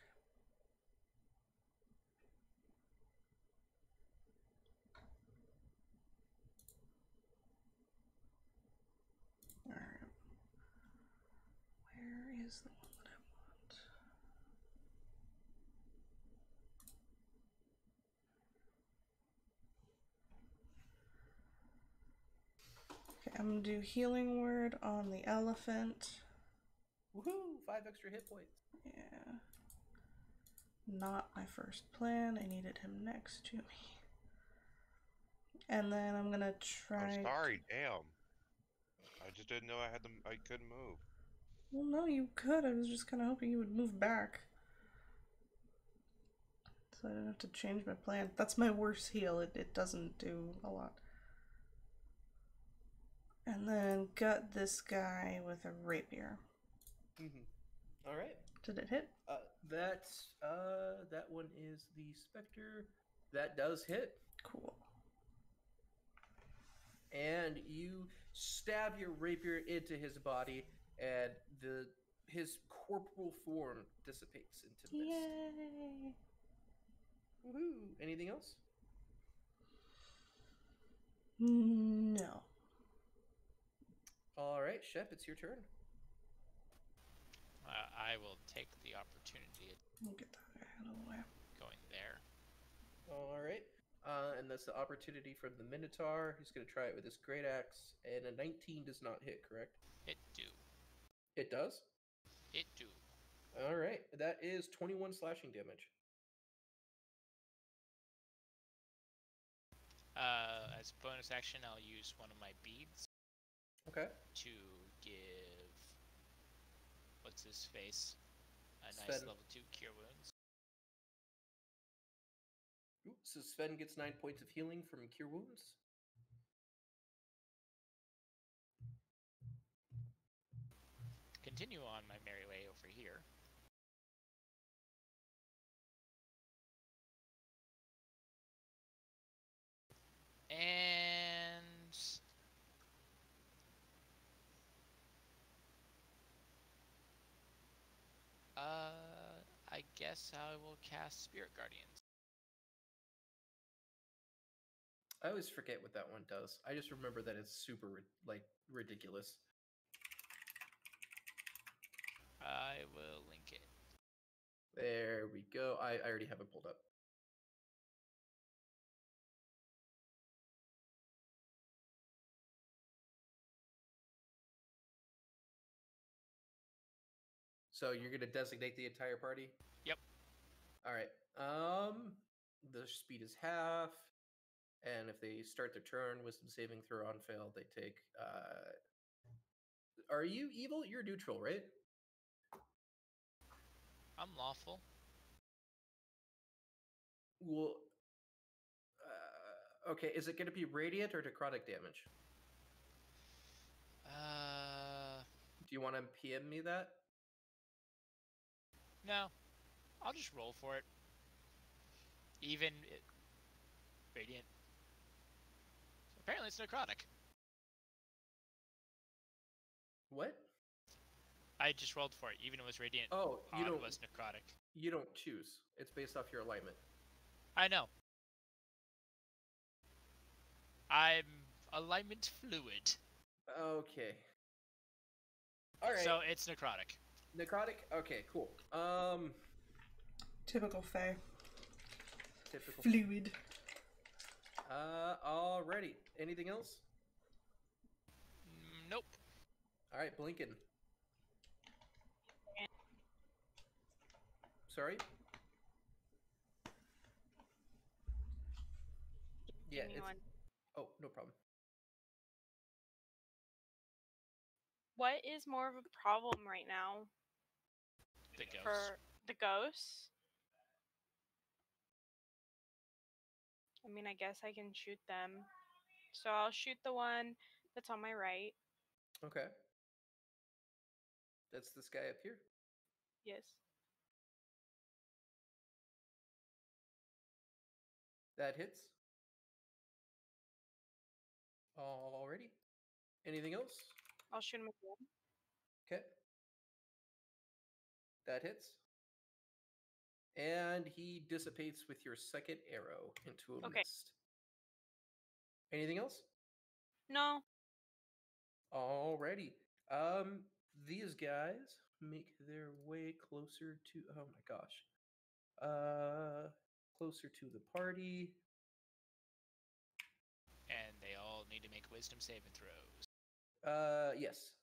Alright. Where is the one that I want? Okay, I'm gonna do healing word on the elephant. Woohoo! 5 extra hit points. Yeah. Not my first plan. I needed him next to me. And then I'm gonna try. I'm sorry, damn. I just didn't know I couldn't move. Well, no, you could. I was just kind of hoping you would move back. So I didn't have to change my plan. That's my worst heal. It doesn't do a lot. And then gut this guy with a rapier. Mm-hmm. All right. Did it hit? That one is the Spectre. That does hit. Cool. And you stab your rapier into his body, and his corporal form dissipates into mist. Yay! Woohoo! Anything else? No. All right, Shep, it's your turn. I will take the opportunity of We'll get that guy out of the way. going there. All right. And that's the opportunity from the Minotaur. He's going to try it with his great axe, and a 19 does not hit, correct? It do. It does? It do. All right. That is 21 slashing damage. As bonus action, I'll use one of my beads Okay. to give what's his face a Sven. nice level 2 cure wounds. Ooh, so Sven gets 9 points of healing from Cure Wounds. Continue on my merry way over here. And I guess I will cast Spirit Guardians. I always forget what that one does. I just remember that it's super, ridiculous. I will link it. There we go. I already have it pulled up. So you're going to designate the entire party? Yep. All right. The speed is half, and if they start their turn, wisdom saving throw on fail, they take. Are you evil? You're neutral, right? I'm lawful. Well, okay. Is it going to be radiant or necrotic damage? Do you want to PM me that? No. I'll just roll for it. Radiant. Apparently it's necrotic. What? I just rolled for it. Even if it was radiant, Oh, you don't. was necrotic. You don't choose. It's based off your alignment. I know. I'm alignment fluid. Okay. All right. So it's necrotic. Necrotic? Okay, cool. Typical Fae. Typical. Fluid. Alrighty. Anything else? Nope. All right, Blinken. Sorry? Yeah, Give me one. Oh, no problem. What is more of a problem right now The ghost. for the ghosts? I mean, I guess I can shoot them. So I'll shoot the one that's on my right. Okay. That's this guy up here. Yes. That hits. Alrighty. Anything else? I'll shoot him again. Okay. That hits. And he dissipates with your second arrow into a Okay. mist. Anything else? No. Alrighty. These guys make their way closer to. Oh my gosh. Closer to the party. And they all need to make wisdom saving throws. Yes.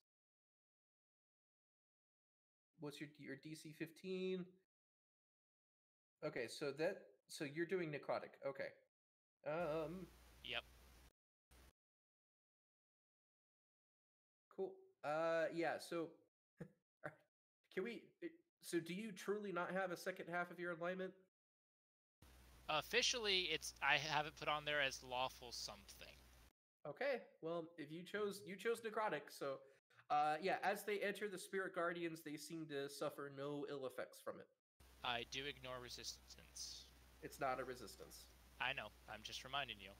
What's your DC 15? Okay, so you're doing necrotic. Okay. Yep. Cool. Yeah, so can we so do you truly not have a second half of your alignment? Officially, I have it put on there as lawful something. Okay. Well, if you chose necrotic, so yeah, as they enter the spirit guardians, they seem to suffer no ill effects from it. I do ignore resistance. It's not a resistance. I know. I'm just reminding you.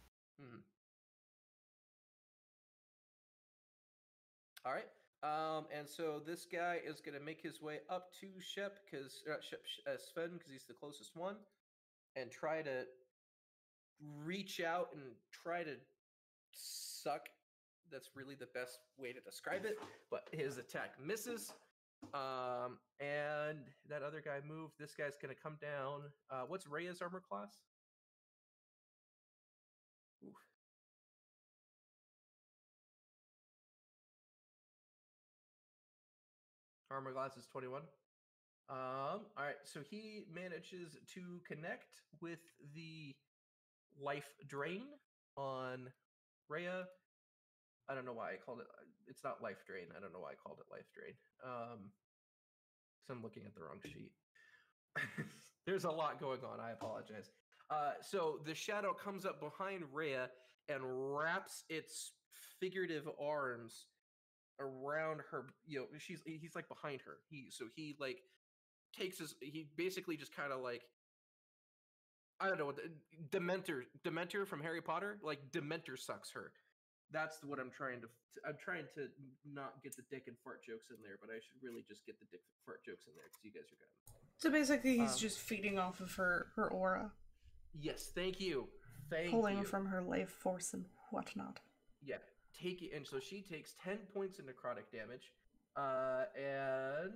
Mm-hmm. All right. And so this guy is going to make his way up to Sven, because he's the closest one, and try to reach out and try to suck. That's really the best way to describe it. But his attack misses. And that other guy moved. This guy's going to come down. What's Rhea's armor class? Oof. Armor class is 21. All right, so he manages to connect with the life drain on Rhea. I don't know why I called it. It's not life drain. I don't know why I called it life drain. Because I'm looking at the wrong sheet. There's a lot going on. I apologize. So the shadow comes up behind Rhea and wraps its figurative arms around her. He's like behind her. He like he basically just kind of like, I don't know, Dementor from Harry Potter, like Dementor sucks her. That's what I'm trying to not get the dick and fart jokes in there, but I should really just get the dick and fart jokes in there because you guys are good. So basically, he's just feeding off of her aura. Yes, thank you. Pulling from her life force and whatnot. Yeah, take it, and so she takes 10 points of necrotic damage, and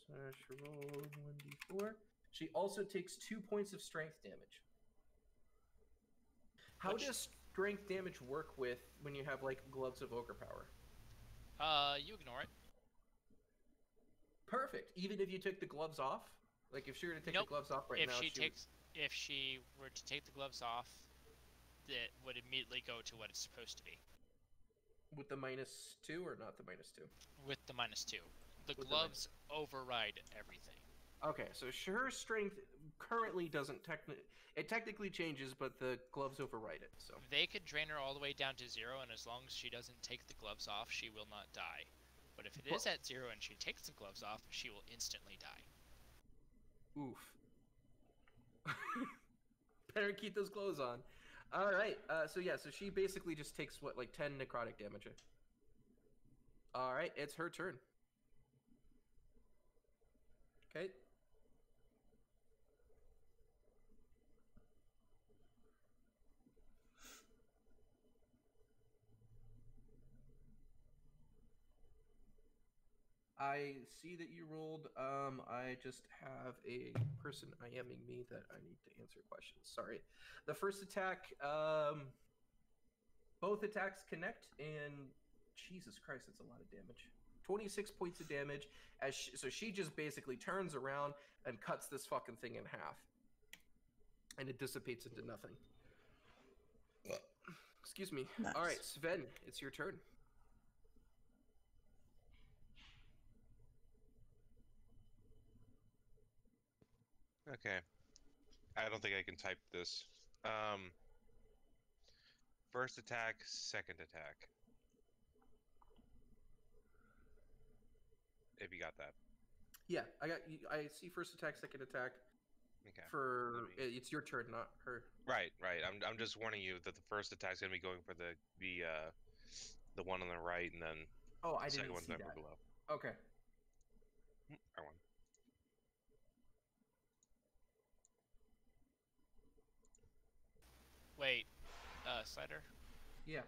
slash roll 1d4. She also takes 2 points of strength damage. How does strength damage work when you have like gloves of ogre power? You ignore it. Perfect. Even if you took the gloves off, like if she were to take the gloves off right now, if she were to take the gloves off, it would immediately go to what it's supposed to be. With the -2 or not the -2? With the -2. The gloves override everything. Okay, so her strength currently doesn't technically changes, but the gloves override it. So they could drain her all the way down to 0, and as long as she doesn't take the gloves off, she will not die. But if it is at 0 and she takes the gloves off, she will instantly die. Oof. Better keep those clothes on. All right. So she basically just takes like 10 necrotic damage. All right, it's her turn. Okay. I see that you rolled. I just have a person IMing me that I need to answer questions. Sorry. The first attack, both attacks connect, and Jesus Christ, that's a lot of damage. 26 points of damage. So she just basically turns around and cuts this fucking thing in half, and it dissipates into nothing. Excuse me. Nice. All right, Sven, it's your turn. Okay. I don't think I can type this. First attack, second attack. If you got that. Yeah, I see first attack, second attack. Okay. It's your turn, not her. Right. I'm just warning you that the first attack's gonna be going for the one on the right, and then Oh, I the second didn't one's see going for that. below. Okay. Right one. Wait, Slider? Yeah.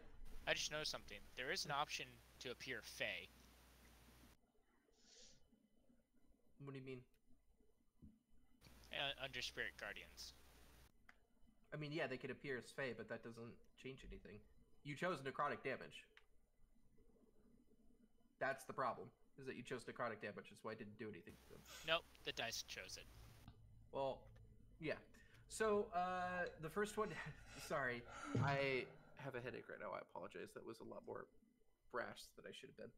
I just noticed something. There is an option to appear Fey. What do you mean? Under Spirit Guardians. I mean, yeah, they could appear as Fey, but that doesn't change anything. You chose necrotic damage. That's the problem, is that you chose necrotic damage. That's why I didn't do anything to them. Nope, the dice chose it. Well, yeah. So, the first one... Sorry, I have a headache right now. I apologize. That was a lot more brash than I should have been.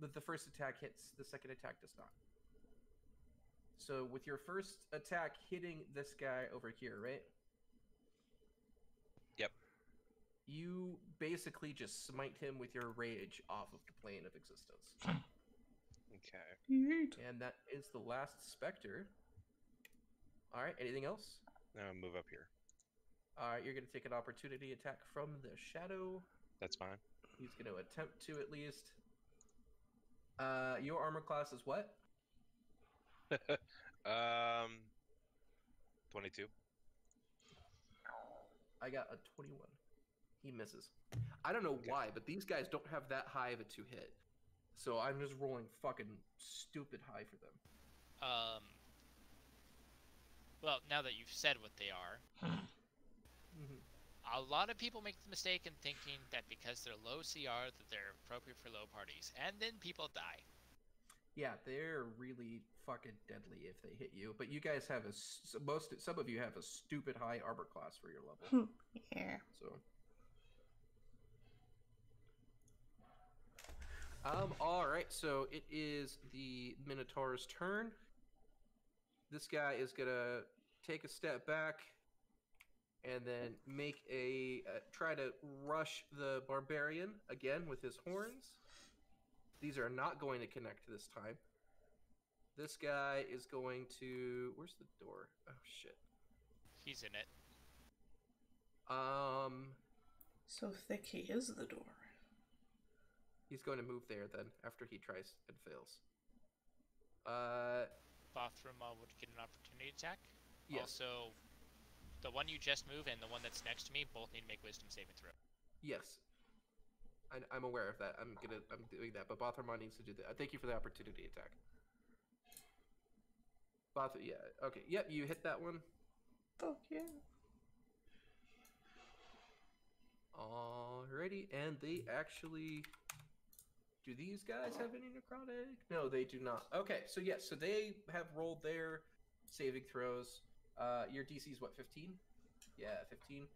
But the first attack hits. The second attack does not. So, with your first attack hitting this guy over here, right? Yep. You basically just smite him with your rage off of the plane of existence. Okay. Yeet. And that is the last specter. Alright, anything else? Now move up here. Alright, you're going to take an opportunity attack from the shadow. That's fine. He's going to attempt to at least. Your armor class is what? 22. I got a 21. He misses. I don't know Okay. why, but these guys don't have that high of a 2-hit. So I'm just rolling fucking stupid high for them. Well, now that you've said what they are, Mm-hmm. a lot of people make the mistake in thinking that because they're low CR that they're appropriate for low parties, and then people die. Yeah, they're really fucking deadly if they hit you. But you guys have some of you have a stupid high armor class for your level. Yeah. So. All right. So it is the Minotaur's turn. This guy is gonna take a step back, and then make try to rush the barbarian again with his horns. These are not going to connect this time. This guy is going to... Where's the door? Oh, shit. He's in it. So thick he is the door. He's going to move there then, after he tries and fails. Bathroom would get an opportunity attack. Yes. Also, the one you just moved and the one that's next to me both need to make wisdom saving throw. Yes. I'm aware of that. I'm doing that, but Bothromon needs to do that. Thank you for the opportunity attack. Yeah, okay. Yep, you hit that one. Fuck yeah. Alrighty, and they actually... Do these guys have any necrotic? No, they do not. Okay, so yes, so they have rolled their saving throws. Your DC is what, 15? Yeah, 15.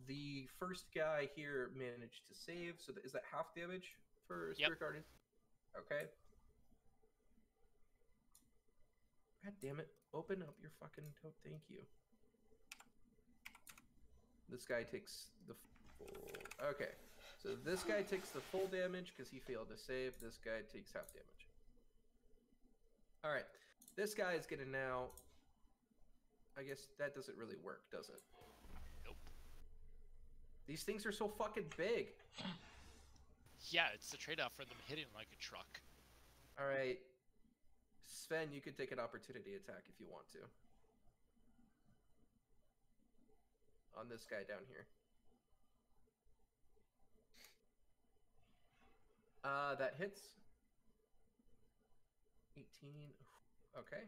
The first guy here managed to save, so is that half damage for Spirit Guardian? Okay. God damn it. Open up your fucking tote. Thank you. This guy takes the full... Okay. So this guy takes the full damage because he failed to save. This guy takes half damage. Alright. This guy is going to now... I guess that doesn't really work, does it? Nope. These things are so fucking big. Yeah, it's the trade-off for them hitting like a truck. Alright. Sven, you could take an opportunity attack if you want to. On this guy down here. That hits. 18. Okay.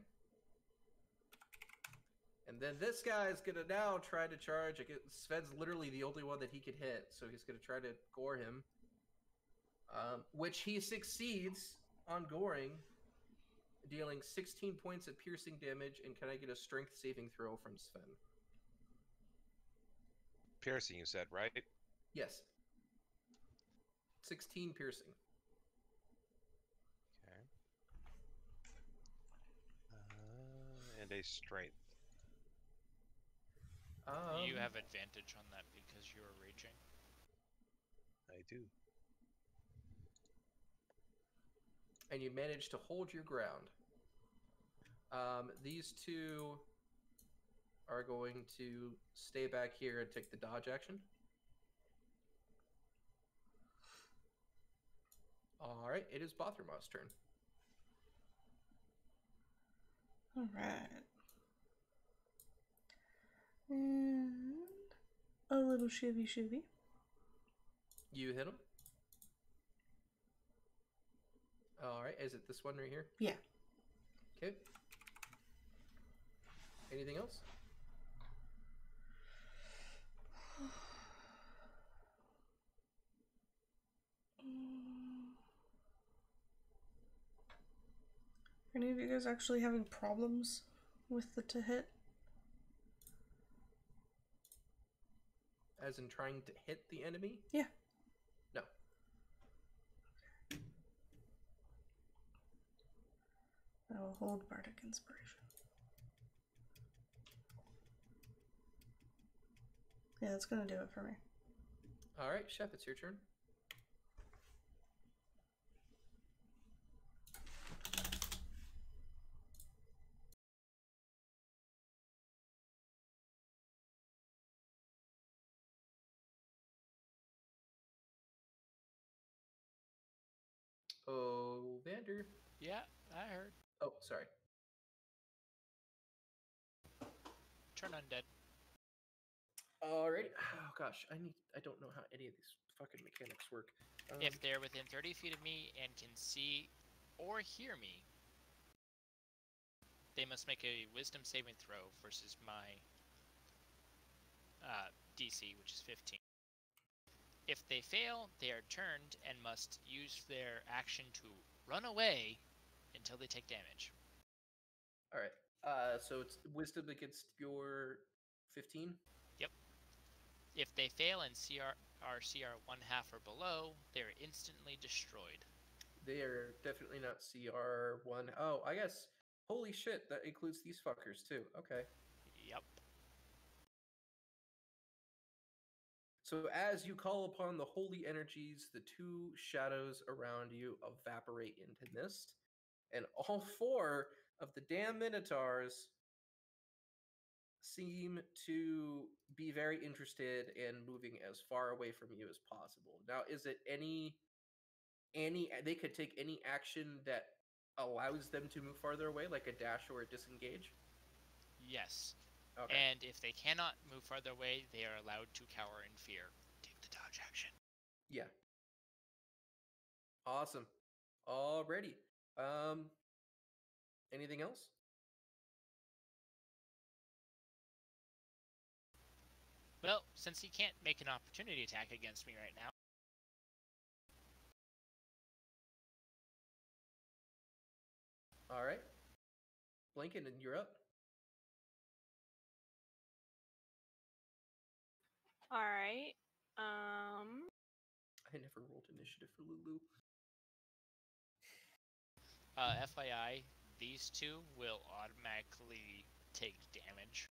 And then this guy is going to now try to charge. Sven's literally the only one that he could hit, so he's going to try to gore him. Which he succeeds on goring, dealing 16 points of piercing damage. And can I get a strength saving throw from Sven? Piercing, you said, right? Yes. 16 piercing. Okay. And a strength. You have advantage on that because you are raging. I do. And you manage to hold your ground. These two are going to stay back here and take the dodge action. All right, it is Bothermaw's turn. All right. And a little shivy. You hit him. All right, is it this one right here? Yeah. Okay. Anything else? Are any of you guys actually having problems with the to hit? As in trying to hit the enemy? Yeah. No. I will hold Bardic Inspiration. Yeah, that's gonna do it for me. All right, Chef, it's your turn. Oh, Vander. Yeah, I heard. Oh, sorry. Turn undead. Alrighty. Oh gosh, I don't know how any of these fucking mechanics work. If they're within 30 feet of me and can see or hear me, they must make a wisdom saving throw versus my DC, which is 15. If they fail, they are turned and must use their action to run away until they take damage. All right. So it's wisdom against your 15. Yep. If they fail and are CR 1/2 or below, they are instantly destroyed. They are definitely not CR1. Oh, I guess. Holy shit, that includes these fuckers too. Okay. Yep. So as you call upon the holy energies, the two shadows around you evaporate into mist, and all four of the damn minotaurs seem to be very interested in moving as far away from you as possible. Now, is it any they could take any action that allows them to move farther away, like a dash or a disengage? Yes. Okay. And if they cannot move farther away, they are allowed to cower in fear. Take the dodge action. Yeah. Awesome. Alrighty. Anything else? Well, since he can't make an opportunity attack against me right now, All right. Blinken, and you're up. All right. I never rolled initiative for Lulu. FYI, these two will automatically take damage.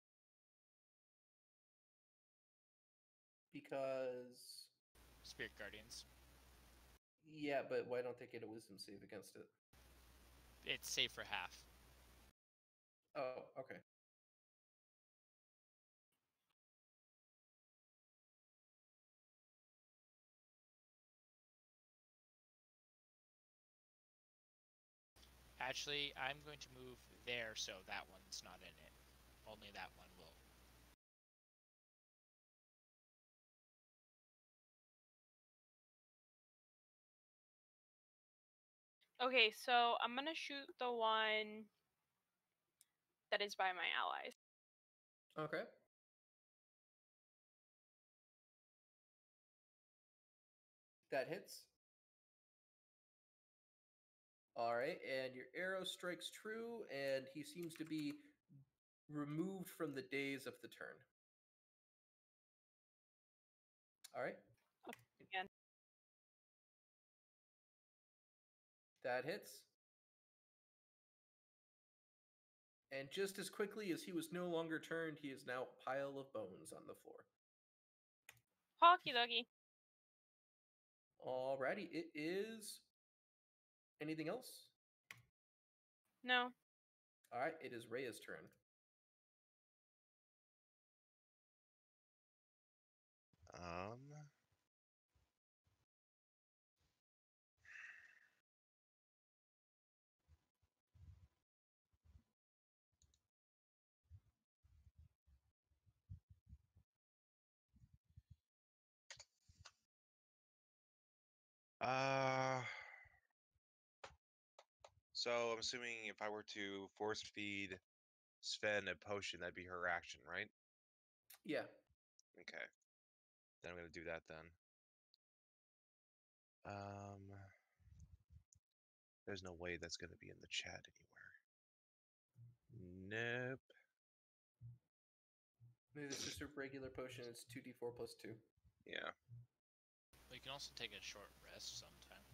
Because... Spirit Guardians. Yeah, but why don't they get a wisdom save against it? It's safe for half. Oh, okay. Actually, I'm going to move there so that one's not in it. Only that one will. Okay, so I'm gonna shoot the one that is by my allies. Okay. That hits. All right, and your arrow strikes true, and he seems to be removed from the daze of the turn. All right. Again. That hits. And just as quickly as he was no longer turned, he is now a pile of bones on the floor. Hockey doggy. Alrighty, it is... Anything else? No. All right, it is Rhea's turn. Uh, so I'm assuming if I were to force feed Sven a potion, that'd be her action, right? Yeah. Okay. Then I'm gonna do that then. There's no way that's gonna be in the chat anywhere. Nope. Maybe it's just a regular potion. It's 2d4 plus 2. Yeah. We can also take a short rest sometime.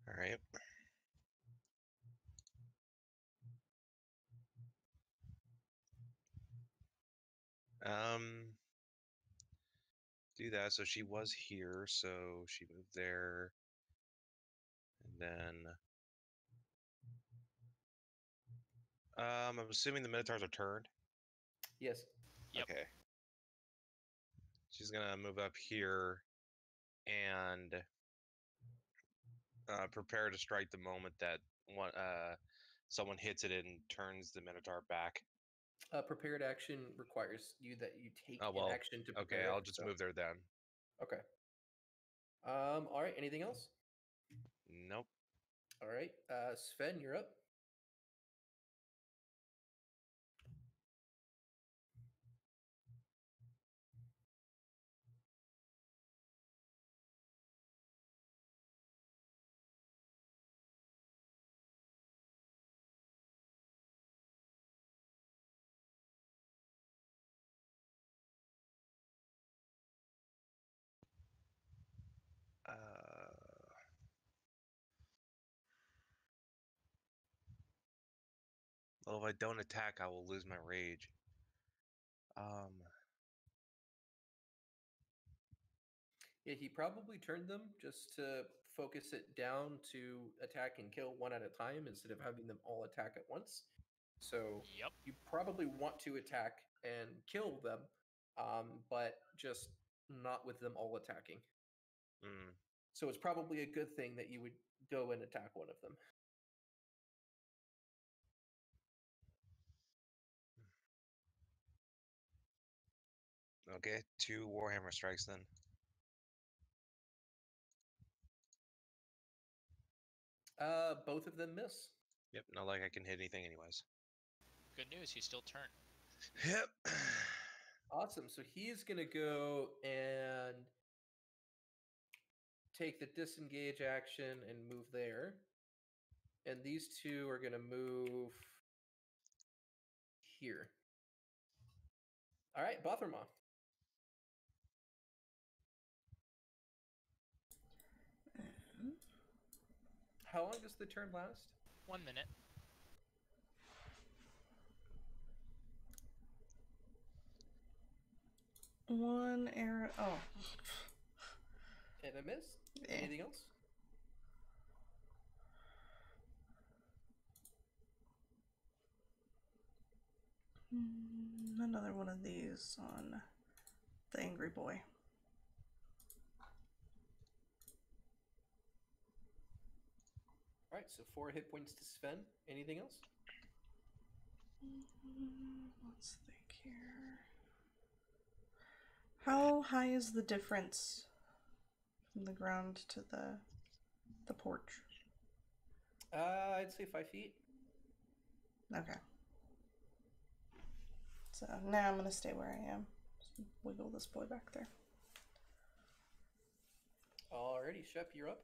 All right. Do that. So she was here, so she moved there, and then I'm assuming the Minotaurs are turned. Yes. Yep. Okay. She's gonna move up here and prepare to strike the moment that someone hits it and turns the Minotaur back. Prepared action requires that you take Oh an well. action to prepare Okay, it, I'll just so- move there then. Okay. All right. Anything else? Nope. All right. Sven, you're up. Well, if I don't attack, I will lose my rage. Yeah, he probably turned them just to focus it down to attack and kill one at a time instead of having them all attack at once. So Yep. you probably want to attack and kill them, but just not with them all attacking. Mm. So it's probably a good thing that you would go and attack one of them. Okay, 2 Warhammer strikes then. Both of them miss. Yep, not like I can hit anything anyways. Good news, he's still turned. Yep. Awesome. So he's going to go and take the disengage action and move there. And these two are going to move here. All right, Botherma. How long does the turn last? 1 minute. One arrow. Oh. And a miss? Eh. Anything else? Another one of these on the angry boy. All right, so 4 hit points to Sven. Anything else? Let's think here. How high is the difference from the ground to the porch? I'd say 5 feet. Okay. So now I'm gonna stay where I am. Just wiggle this boy back there. Alrighty, Shep, you're up.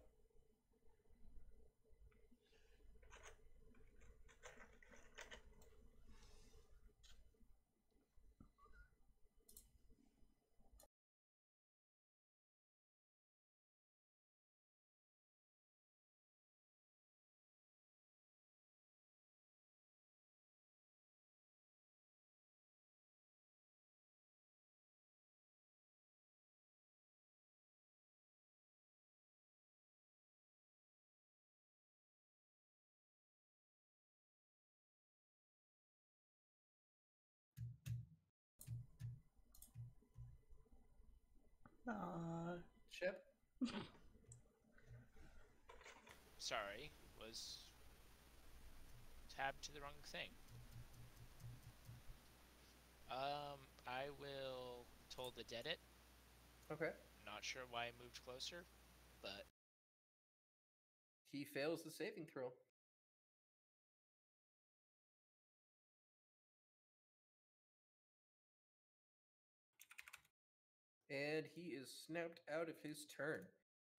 Shep? Sorry, was tabbed to the wrong thing. I will toll the dead it. Okay. Not sure why I moved closer, but He fails the saving throw. And he is snapped out of his turn.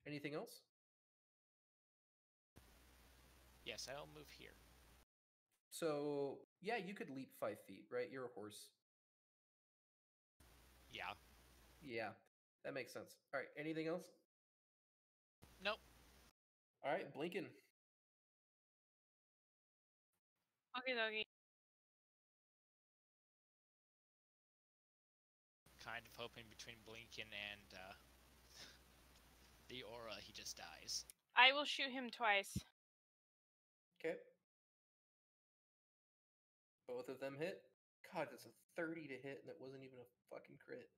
Anything else? yes, I'll move here. So, yeah, you could leap 5 feet, right? You're a horse. Yeah. Yeah, that makes sense. All right, anything else? Nope. All right, Blinken. Okay, doggy. Kind of hoping between Blinken and the aura, he just dies. I will shoot him twice. Okay. Both of them hit. God, it's a 30 to hit, and it wasn't even a fucking crit.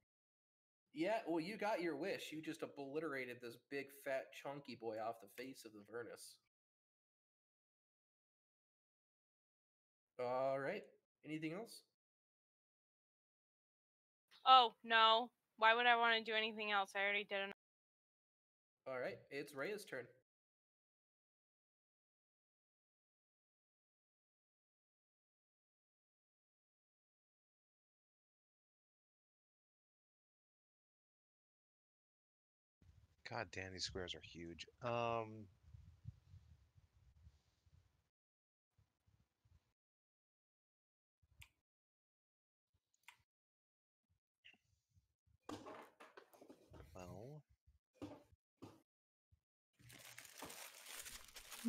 Yeah, well, you got your wish. You just obliterated this big, fat, chunky boy off the face of the Avernus. All right. Anything else? Oh, no. Why would I want to do anything else? I already did enough. All right. It's Rhea's turn. God damn, these squares are huge. Well,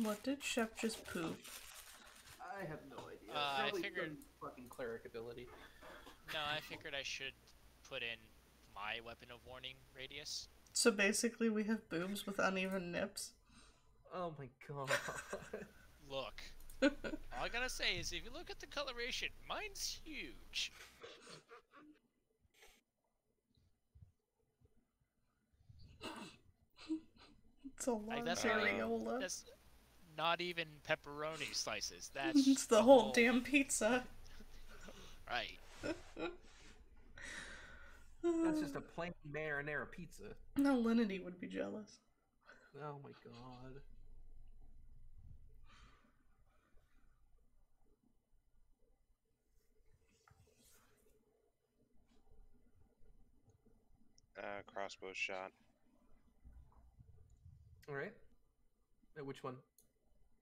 What did Shep just poop? I have no idea. I Probably figured- some fucking cleric ability. No, I figured I should put in my weapon of warning radius. So basically, we have boobs with uneven nips. Oh my god. Look, all I gotta say is if you look at the coloration, mine's huge. It's a lot Like, of that's not even, areola. that's not even pepperoni slices. That's It's the whole damn pizza. Right. That's just a plain marinara pizza. No, Linity would be jealous. Oh my god. crossbow shot. All right. Which one?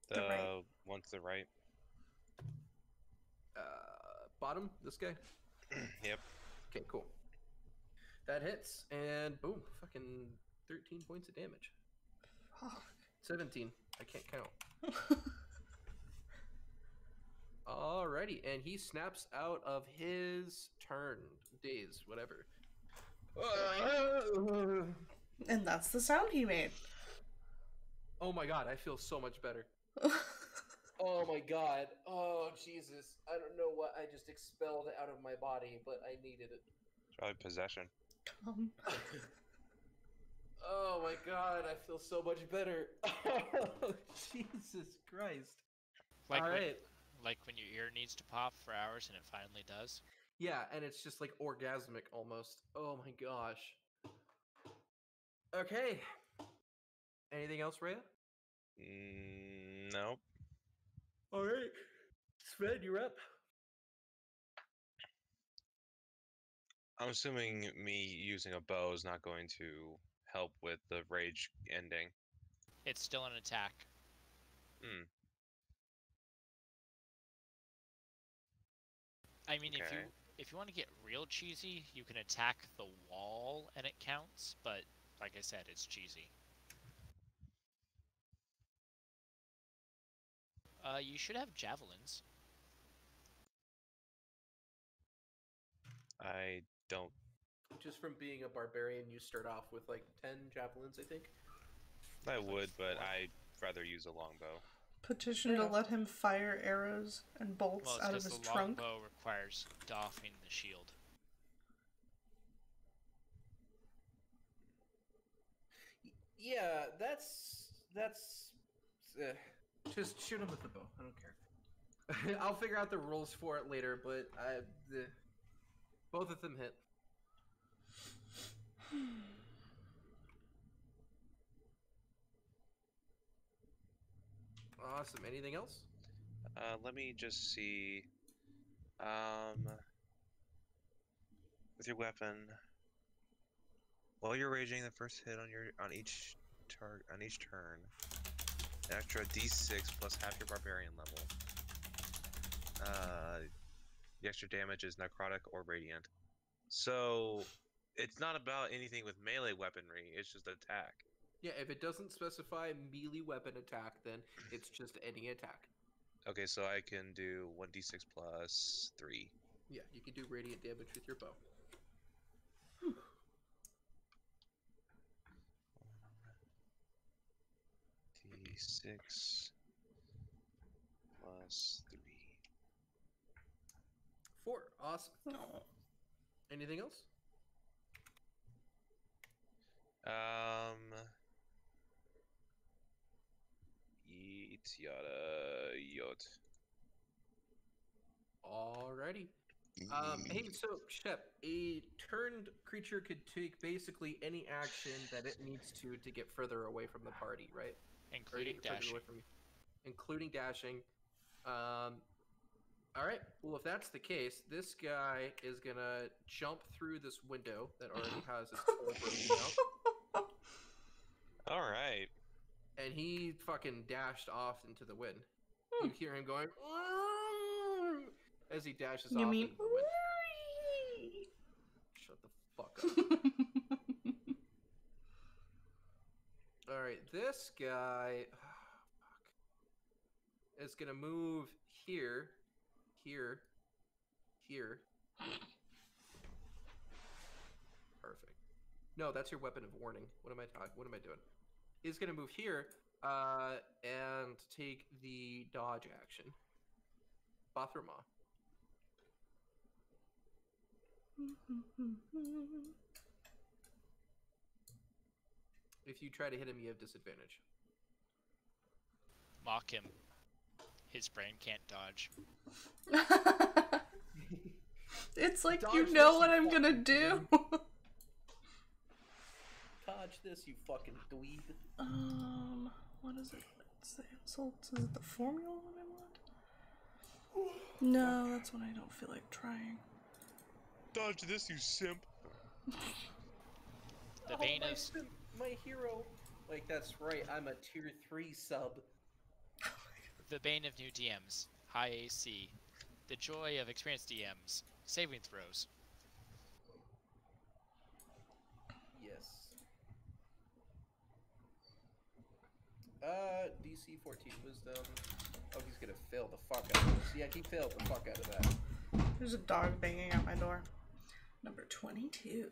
The right. One to the right. Bottom? This guy? Yep. Okay, cool. That hits, and boom, fucking 13 points of damage. Fuck. 17. I can't count. Alrighty, and he snaps out of his turn. Daze, whatever. And that's the sound he made. Oh my god, I feel so much better. Oh my god. Oh, Jesus. I don't know what I just expelled out of my body, but I needed it. It's probably possession. Oh my god, I feel so much better. Oh, Jesus Christ. Like All when, right. like when your ear needs to pop for hours and it finally does. Yeah, and it's just like orgasmic almost. Oh my gosh. Okay. Anything else, Rhea? Nope. All right. Sven, you're up. I'm assuming me using a bow is not going to help with the rage ending. It's still an attack. Hmm. I mean, Okay. if you want to get real cheesy, you can attack the wall and it counts, but like I said, it's cheesy. You should have javelins. I don't. Just from being a barbarian, you start off with like 10 javelins, I think. I would, but I'd rather use a longbow. Petition to let him fire arrows and bolts Well, it's out of because his the trunk. longbow requires doffing the shield. Yeah, that's just shoot him with the bow. I don't care. I'll figure out the rules for it later, but both of them hit. Awesome. Anything else? Let me just see. With your weapon, while you're raging the first hit on each turn, an extra D6 plus half your barbarian level. The extra damage is necrotic or radiant. So it's not about anything with melee weaponry. It's just attack. Yeah, if it doesn't specify melee weapon attack, then it's just any attack. Okay, so I can do 1d6 plus 3. Yeah, you can do radiant damage with your bow. D6 plus 3. 4. Awesome. No. Anything else? Yeet yada yot. Alrighty. Hey, so Shep, a turned creature could take basically any action that it needs to get further away from the party, right? Including Further dashing. away from you. Including dashing. Alright, well if that's the case, this guy is gonna jump through this window that already has his hole broken out. Alright. And he fucking dashed off into the wind. You hear him going as he dashes You off mean into the wind. Shut the fuck up. Alright, this guy is gonna move here, here, here. Perfect. No, that's your weapon of warning. What am I doing? He's gonna move here, and take the dodge action. Bathrama. If you try to hit him, you have disadvantage. Mock him. His brain can't dodge. It's like Dodge you know this, what you I'm gonna fucking do. Dodge this, you fucking dweeb. What is it? It's the insult. Is it the formula one I want? No, that's one I don't feel like trying. Dodge this, you simp. The Bane of my hero. Like, that's right, I'm a tier 3 sub. the Bane of new DMs. High AC. The joy of experienced DMs. Saving throws. Yes. DC 14 wisdom. Oh, he's gonna fail the fuck out of this. Yeah, he failed the fuck out of that. There's a dog banging at my door. Number 22.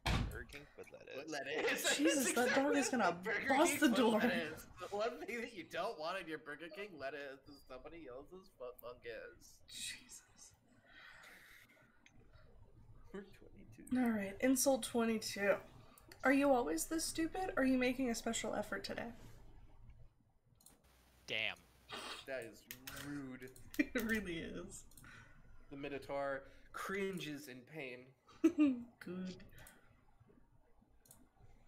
Burger King with lettuce. Jesus, that dog is gonna Burger bust King the foot door. lettuce. The one thing that you don't want in your Burger King lettuce is somebody else's foot fungus. Jesus. We're 22. Alright, insult 22. Are you always this stupid? Or are you making a special effort today? Damn. That is rude. It really is. The Minotaur cringes in pain. Good.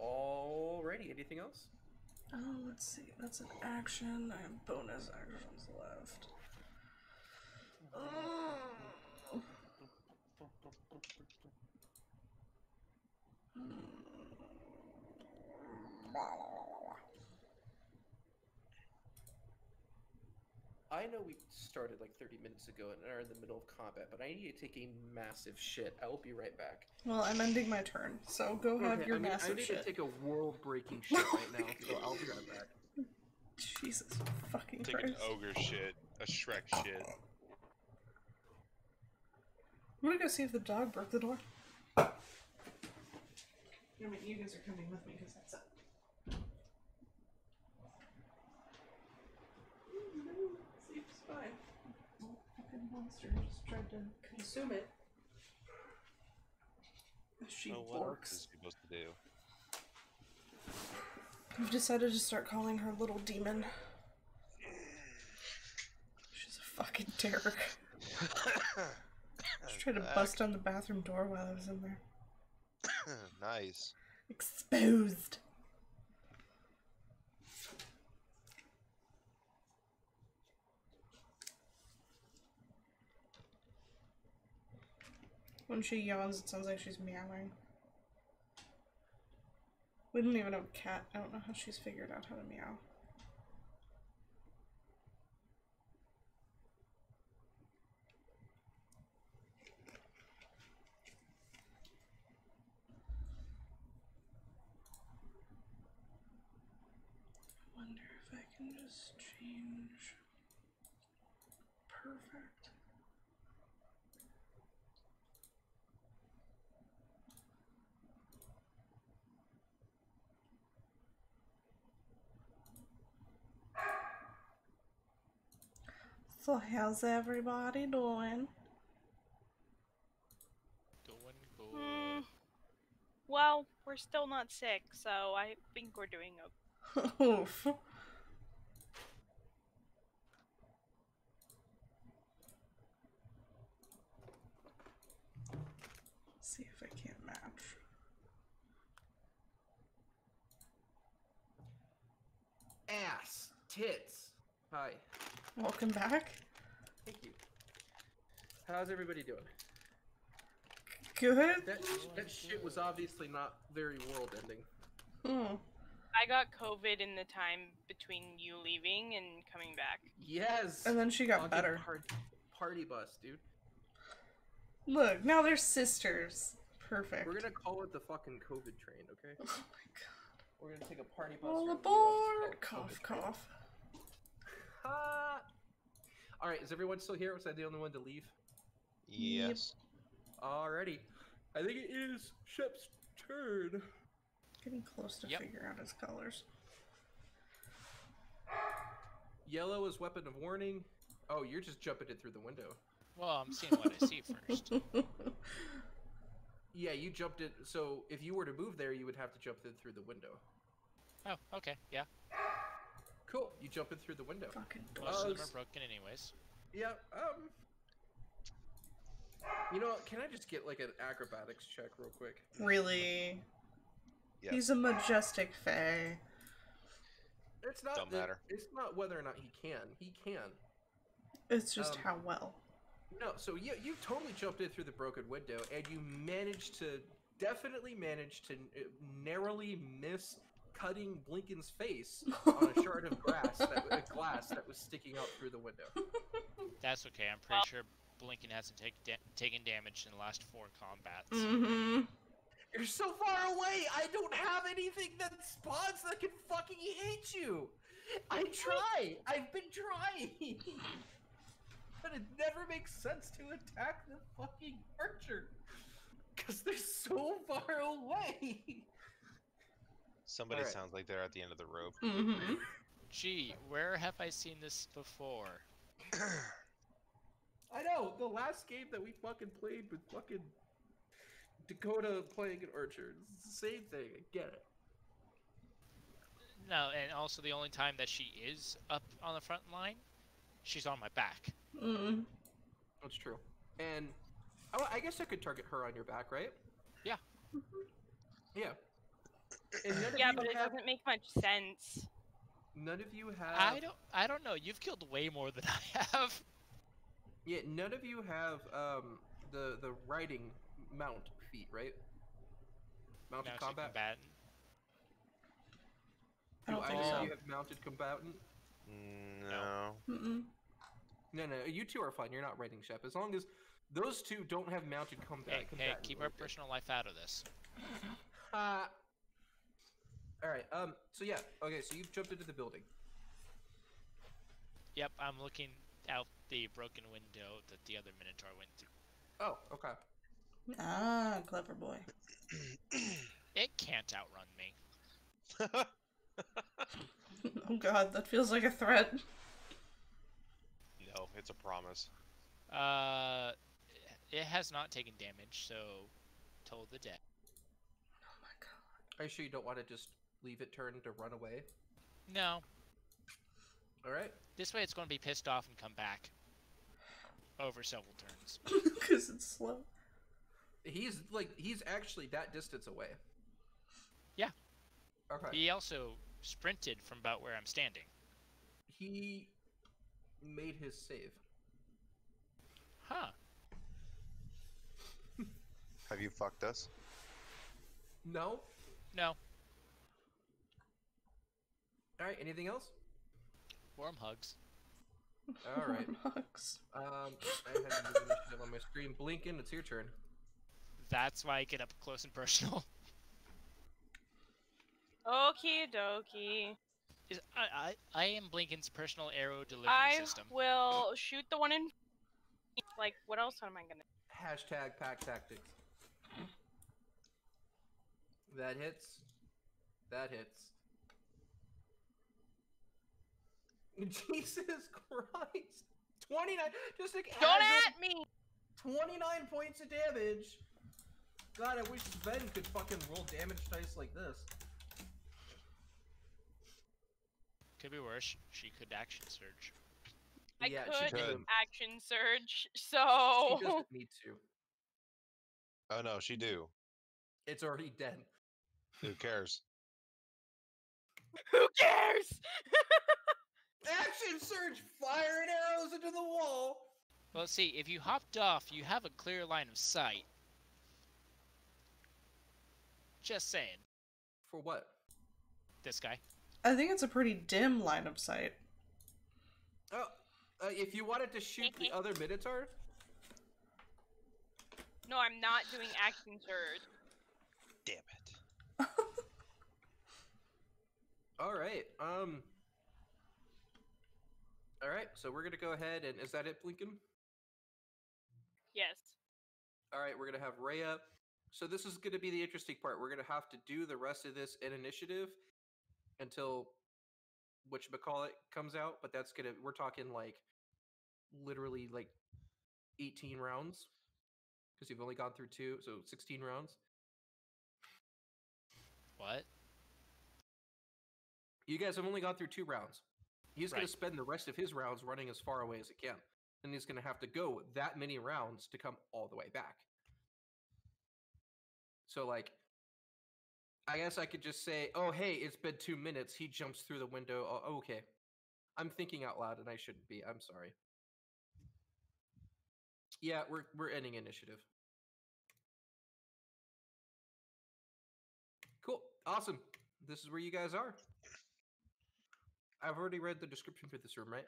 Alrighty, anything else? Oh, let's see. That's an action. I have bonus actions left. I know we started like 30 minutes ago and are in the middle of combat, but I need to take a massive shit. I will be right back. Well, I'm ending my turn, so go have your I massive need shit. to take a world-breaking shit right now, so I'll be right back. Jesus fucking Take Christ. an ogre shit, a Shrek shit. I'm gonna go see if the dog broke the door. You guys are coming with me because that's it. Seems fine. Fucking monster just tried to consume it. She So what else borks. is she supposed to do? I've decided to start calling her little demon. She's a fucking terror. She tried to bust down the bathroom door while I was in there. Nice. Exposed. When she yawns, it sounds like she's meowing. We don't even have a cat. I don't know how she's figured out how to meow. I wonder if I can just change. Perfect. So how's everybody doing? Doing good. Well, we're still not sick, so I think we're doing okay. Oof. See if I can't match. Ass. Tits. Hi. Welcome back. Thank you. How's everybody doing? Good. That shit was obviously not very world-ending. Hmm. I got COVID in the time between you leaving and coming back. Yes. And then she got Fucking better. Party bus, dude. Look, now they're sisters. Perfect. We're gonna call it the fucking COVID train, okay? Oh my god. We're gonna take a party bus. All from aboard! US Cough, called COVID cough. train. Alright, is everyone still here? Was I the only one to leave? Yes. Alrighty. I think it is Shep's turn. Getting close to Yep. figure out his colors. Yellow is weapon of warning. Oh, you're just jumping it through the window. Well, I'm seeing what I see first. Yeah, you jumped it. So if you were to move there, you would have to jump it through the window. Oh, okay, yeah. Cool. You jump it through the window. Fucking Most of them dogs. are broken anyways. Yeah. You know, can I just get like an acrobatics check real quick? Really? Yes. He's a majestic fae. It's not. Don't matter. It's not whether or not he can. He can. It's just how Um, well. No. So you totally jumped in through the broken window, and you definitely managed to narrowly miss cutting Blinken's face on a shard of glass that was sticking out through the window. That's okay, I'm pretty sure Blinken hasn't taken damage in the last 4 combats. Mm-hmm. You're so far away! I don't have anything that spawns that can fucking hit you! I try! I've been trying! But it never makes sense to attack the fucking archer! Because they're so far away! Somebody Alright. sounds like they're at the end of the rope. Mm-hmm. Gee, where have I seen this before? I know, the last game that we fucking played with fucking Dakota playing an archer. It's the same thing, I get it. No, and also the only time that she is up on the front line, she's on my back. Mm. That's true. And I guess I could target her on your back, right? Yeah. Yeah. And none of Yeah, you but it have, doesn't make much sense. none of you have. I don't know. You've killed way more than I have. Yeah, none of you have the riding mount feat, right? Mounted Mounted combat. combatant. I Do don't think either of so. you have mounted combatant? No. Mm-mm. No, you two are fine. You're not riding Shep. As long as those two don't have mounted combat. Hey, keep our personal life out of this. All right. So yeah. Okay. So you've jumped into the building. Yep, I'm looking out the broken window that the other Minotaur went through. Oh. Okay. Ah, clever boy. It can't outrun me. Oh god, that feels like a threat. No, it's a promise. It has not taken damage, so toll the dead. Are you sure you don't want to just leave it turned to run away? No. All right. This way it's going to be pissed off and come back. Over several turns. Because it's slow. He's actually that distance away. Yeah. Okay. He also sprinted from about where I'm standing. He made his save. Huh. Have you fucked us? No. No. All right. Anything else? Warm hugs. All right. Hugs. I had to move initiative on my screen. Blinken, it's your turn. That's why I get up close and personal. Okie dokie. I am Blinken's personal arrow delivery I system. will shoot the one in. Like, what else am I gonna? Hashtag pack tactics. That hits. That hits. Jesus Christ! 29. Just like Don't casual at me! 29 points of damage. God, I wish Sven could fucking roll damage dice like this. Could be worse. She could action surge. I Yeah, could she could. action surge, so She doesn't need to. Oh no, she do. It's already dead. Who cares? who cares? Action surge! Firing arrows into the wall! Well, see, if you hopped off, you have a clear line of sight. Just saying. For what? This guy. I think it's a pretty dim line of sight. Oh, if you wanted to shoot the other Minotaur, No, I'm not doing action surge. Damn it. all right. All right. So we're gonna go ahead and is that it, Blinken? Yes. All right. We're gonna have Rhea. So this is gonna be the interesting part. We're gonna have to do the rest of this in initiative until whatchamacallit comes out. But that's gonna. We're talking like literally like 18 rounds because you've only gone through 2, so 16 rounds. What? You guys have only gone through 2 rounds. He's going Right. to spend the rest of his rounds running as far away as he can. And he's going to have to go that many rounds to come all the way back. So, like, I guess I could just say, oh, hey, it's been 2 minutes. He jumps through the window. Oh, okay. I'm thinking out loud and I shouldn't be. I'm sorry. Yeah, we're ending initiative. Cool. Awesome. This is where you guys are. I've already read the description for this room, right?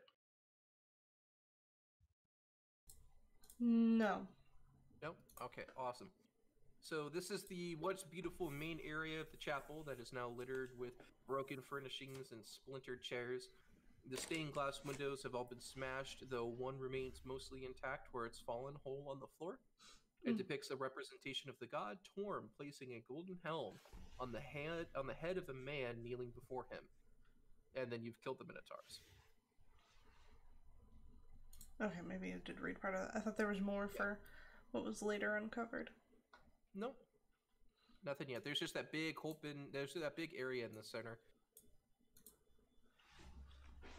No. No? Okay, awesome. So this is the once beautiful main area of the chapel that is now littered with broken furnishings and splintered chairs. The stained glass windows have all been smashed, though one remains mostly intact where it's fallen whole on the floor. It depicts a representation of the god Torm placing a golden helm on the head of a man kneeling before him. And then you've killed the Minotaurs. Okay, maybe I did read part of that. I thought there was more for what was later uncovered. Nope. Nothing yet. There's just that big open, there's that big area in the center.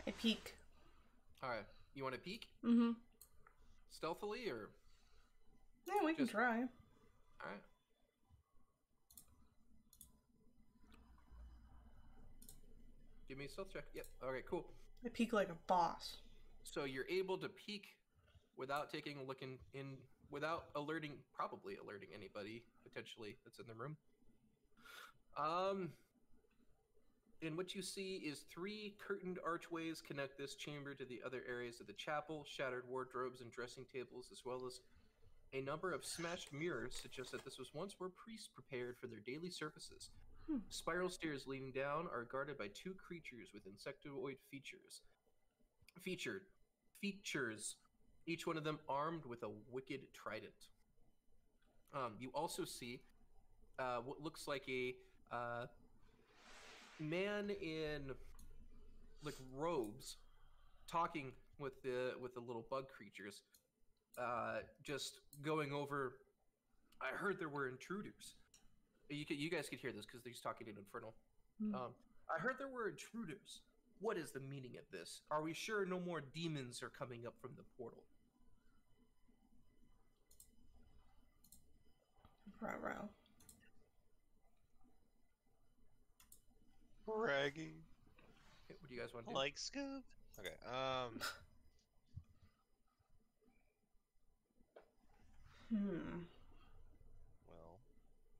I peek. Alright. You want to peek? Mm-hmm. Stealthily or? Yeah, we can Just- try. Alright. Give me a stealth check. Yep. Alright, cool. I peek like a boss. So you're able to peek without taking a look without probably alerting anybody potentially that's in the room. And what you see is 3 curtained archways connect this chamber to the other areas of the chapel. Shattered wardrobes and dressing tables, as well as a number of smashed mirrors, suggest that this was once where priests prepared for their daily services. Spiral stairs leading down are guarded by 2 creatures with insectoid features. Each one of them armed with a wicked trident. You also see what looks like a man in like robes talking with the little bug creatures, just going over. I heard there were intruders. You guys could hear this because he's talking in Infernal. Hmm. I heard there were intruders. What is the meaning of this? Are we sure no more demons are coming up from the portal? Ruh-roh. Braggy. Okay, what do you guys want to do? Like Scoob. Okay. Well,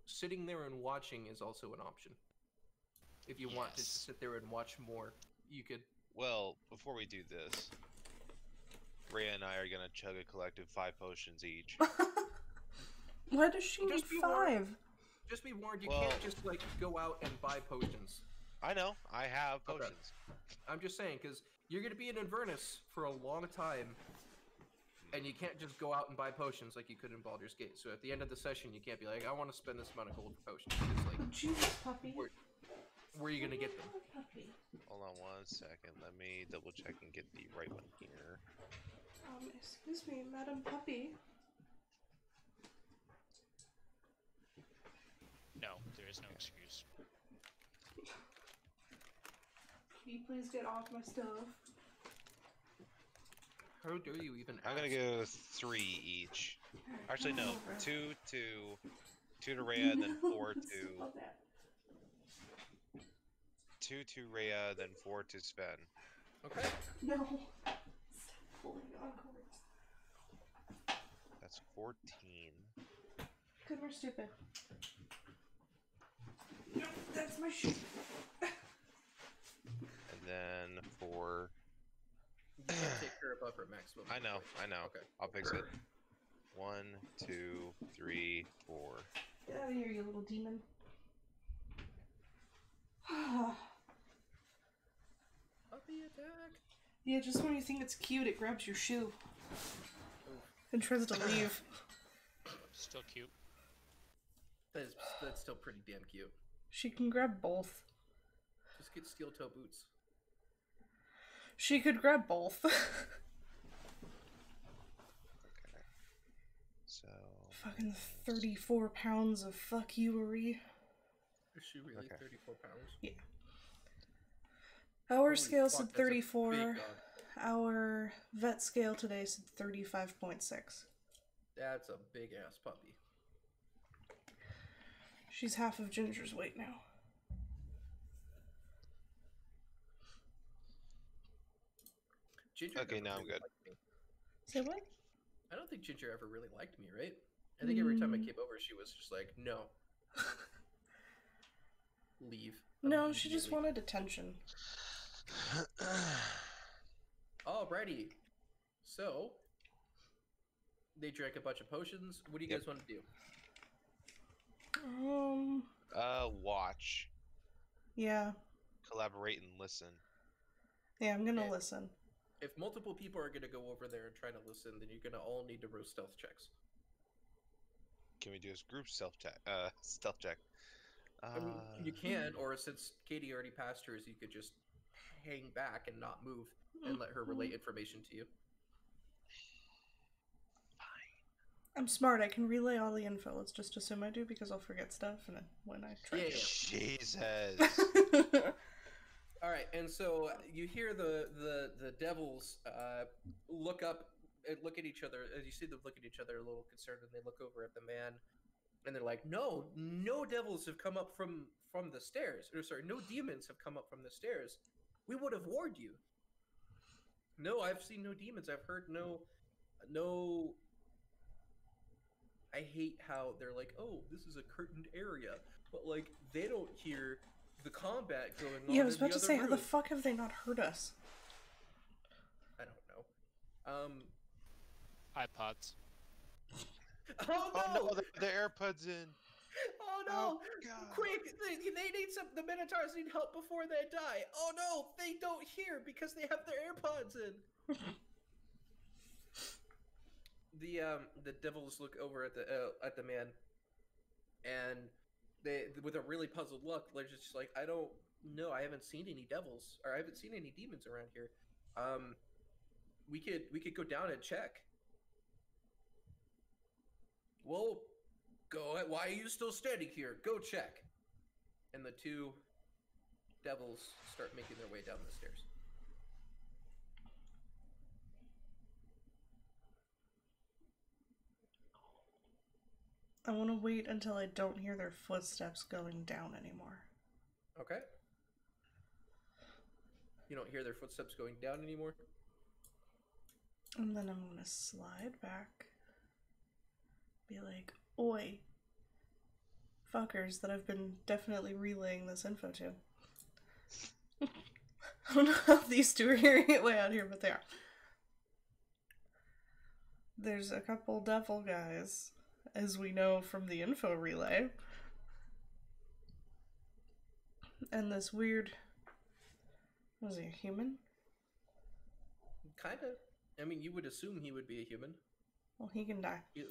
Sitting there and watching is also an option. If you want to Yes. just sit there and watch more, you could. well, before we do this, Rhea and I are gonna chug a collective 5 potions each. Why does she need Just be warned. 5? Just be warned, you Well- can't just like go out and buy potions. I know. I have Okay. potions. I'm just saying, because you're going to be in Avernus for a long time, and you can't just go out and buy potions like you could in Baldur's Gate. So at the end of the session, you can't be like, I want to spend this amount of gold for potions. It's like, Jesus, puppy. where are you going to get them? Puppy. Hold on 1 second. Let me double check and get the right one here. Excuse me, Madam Puppy. No, there is no excuse. Can you please get off my stuff? How dare you even I'm gonna ask? go 3 each. Actually, no. Over. 2 to Rhea, and then 4 to Stop that. 2 to Rhea, then 4 to Sven. Okay. No. Stop pulling on cords. That's 14. Because we're stupid. No, that's my shit. And then for You can't take her above her maximum. I know. Okay. I'll fix it. 1, 2, 3, 4. Get out of here, you little demon. Puppy attack. Yeah, just when you think it's cute, it grabs your shoe. And tries to leave. Still cute. That's still pretty damn cute. She can grab both. Just get steel toe boots. She could grab both. So Fucking 34 pounds of fuck youery. Is she really Okay. 34 pounds? Yeah. Our Holy scale fuck, said that's a big 34. dog. Our vet scale today said 35.6. That's a big ass puppy. She's half of Ginger's weight now. Ginger Okay, never now I'm really good. liked me. Say what? I don't think Ginger ever really liked me, right? I think every time I Mm. came over, she was just like, no. Leave. No, she just immediately. wanted attention. Alrighty. So, they drank a bunch of potions. What do you Yep. guys want to do? Watch, Yeah. collaborate, and listen. Yeah, I'm gonna Okay. listen. If multiple people are going to go over there and try to listen, then you're going to all need to roll stealth checks. Can we do a group stealth check? Stealth check. I mean, you can, or since Katie already passed hers, you could just hang back and not move and let her relay information to you. I'm smart. I can relay all the info. Let's just assume I do because I'll forget stuff and when I try. Yeah. Jesus. All right, and so you hear the devils look up and look at each other. As you see them look at each other, a little concerned, and they look over at the man, and they're like, "No, no devils have come up from the stairs. Or sorry, no demons have come up from the stairs. We would have warned you." No, I've seen no demons. I've heard no. I hate how they're like, "Oh, this is a curtained area," but like they don't hear the combat going on. Yeah, I was in the about to other say, how the room. fuck have they not heard us? I don't know. iPods. Oh no! Oh no, the AirPods in. Oh no! Oh, God. Quick! They need some. The Minotaurs need help before they die. Oh no! They don't hear because they have their AirPods in. The devils look over at the man, and they, with a really puzzled look, they're just like, I don't know. I haven't seen any devils, or I haven't seen any demons around here. We could go down and check. Well, Go ahead. Why are you still standing here? Go check. And the two devils start making their way down the stairs. I want to wait until I don't hear their footsteps going down anymore. Okay. You don't hear their footsteps going down anymore? And then I'm going to slide back. Be like, oi. Fuckers that I've been definitely relaying this info to. I don't know how these two are hearing it way out here, but they are. There's a couple devil guys, as we know from the info relay. And this weird... Was he a human? Kinda. I mean, you would assume he would be a human. Well, he can die. Yeah.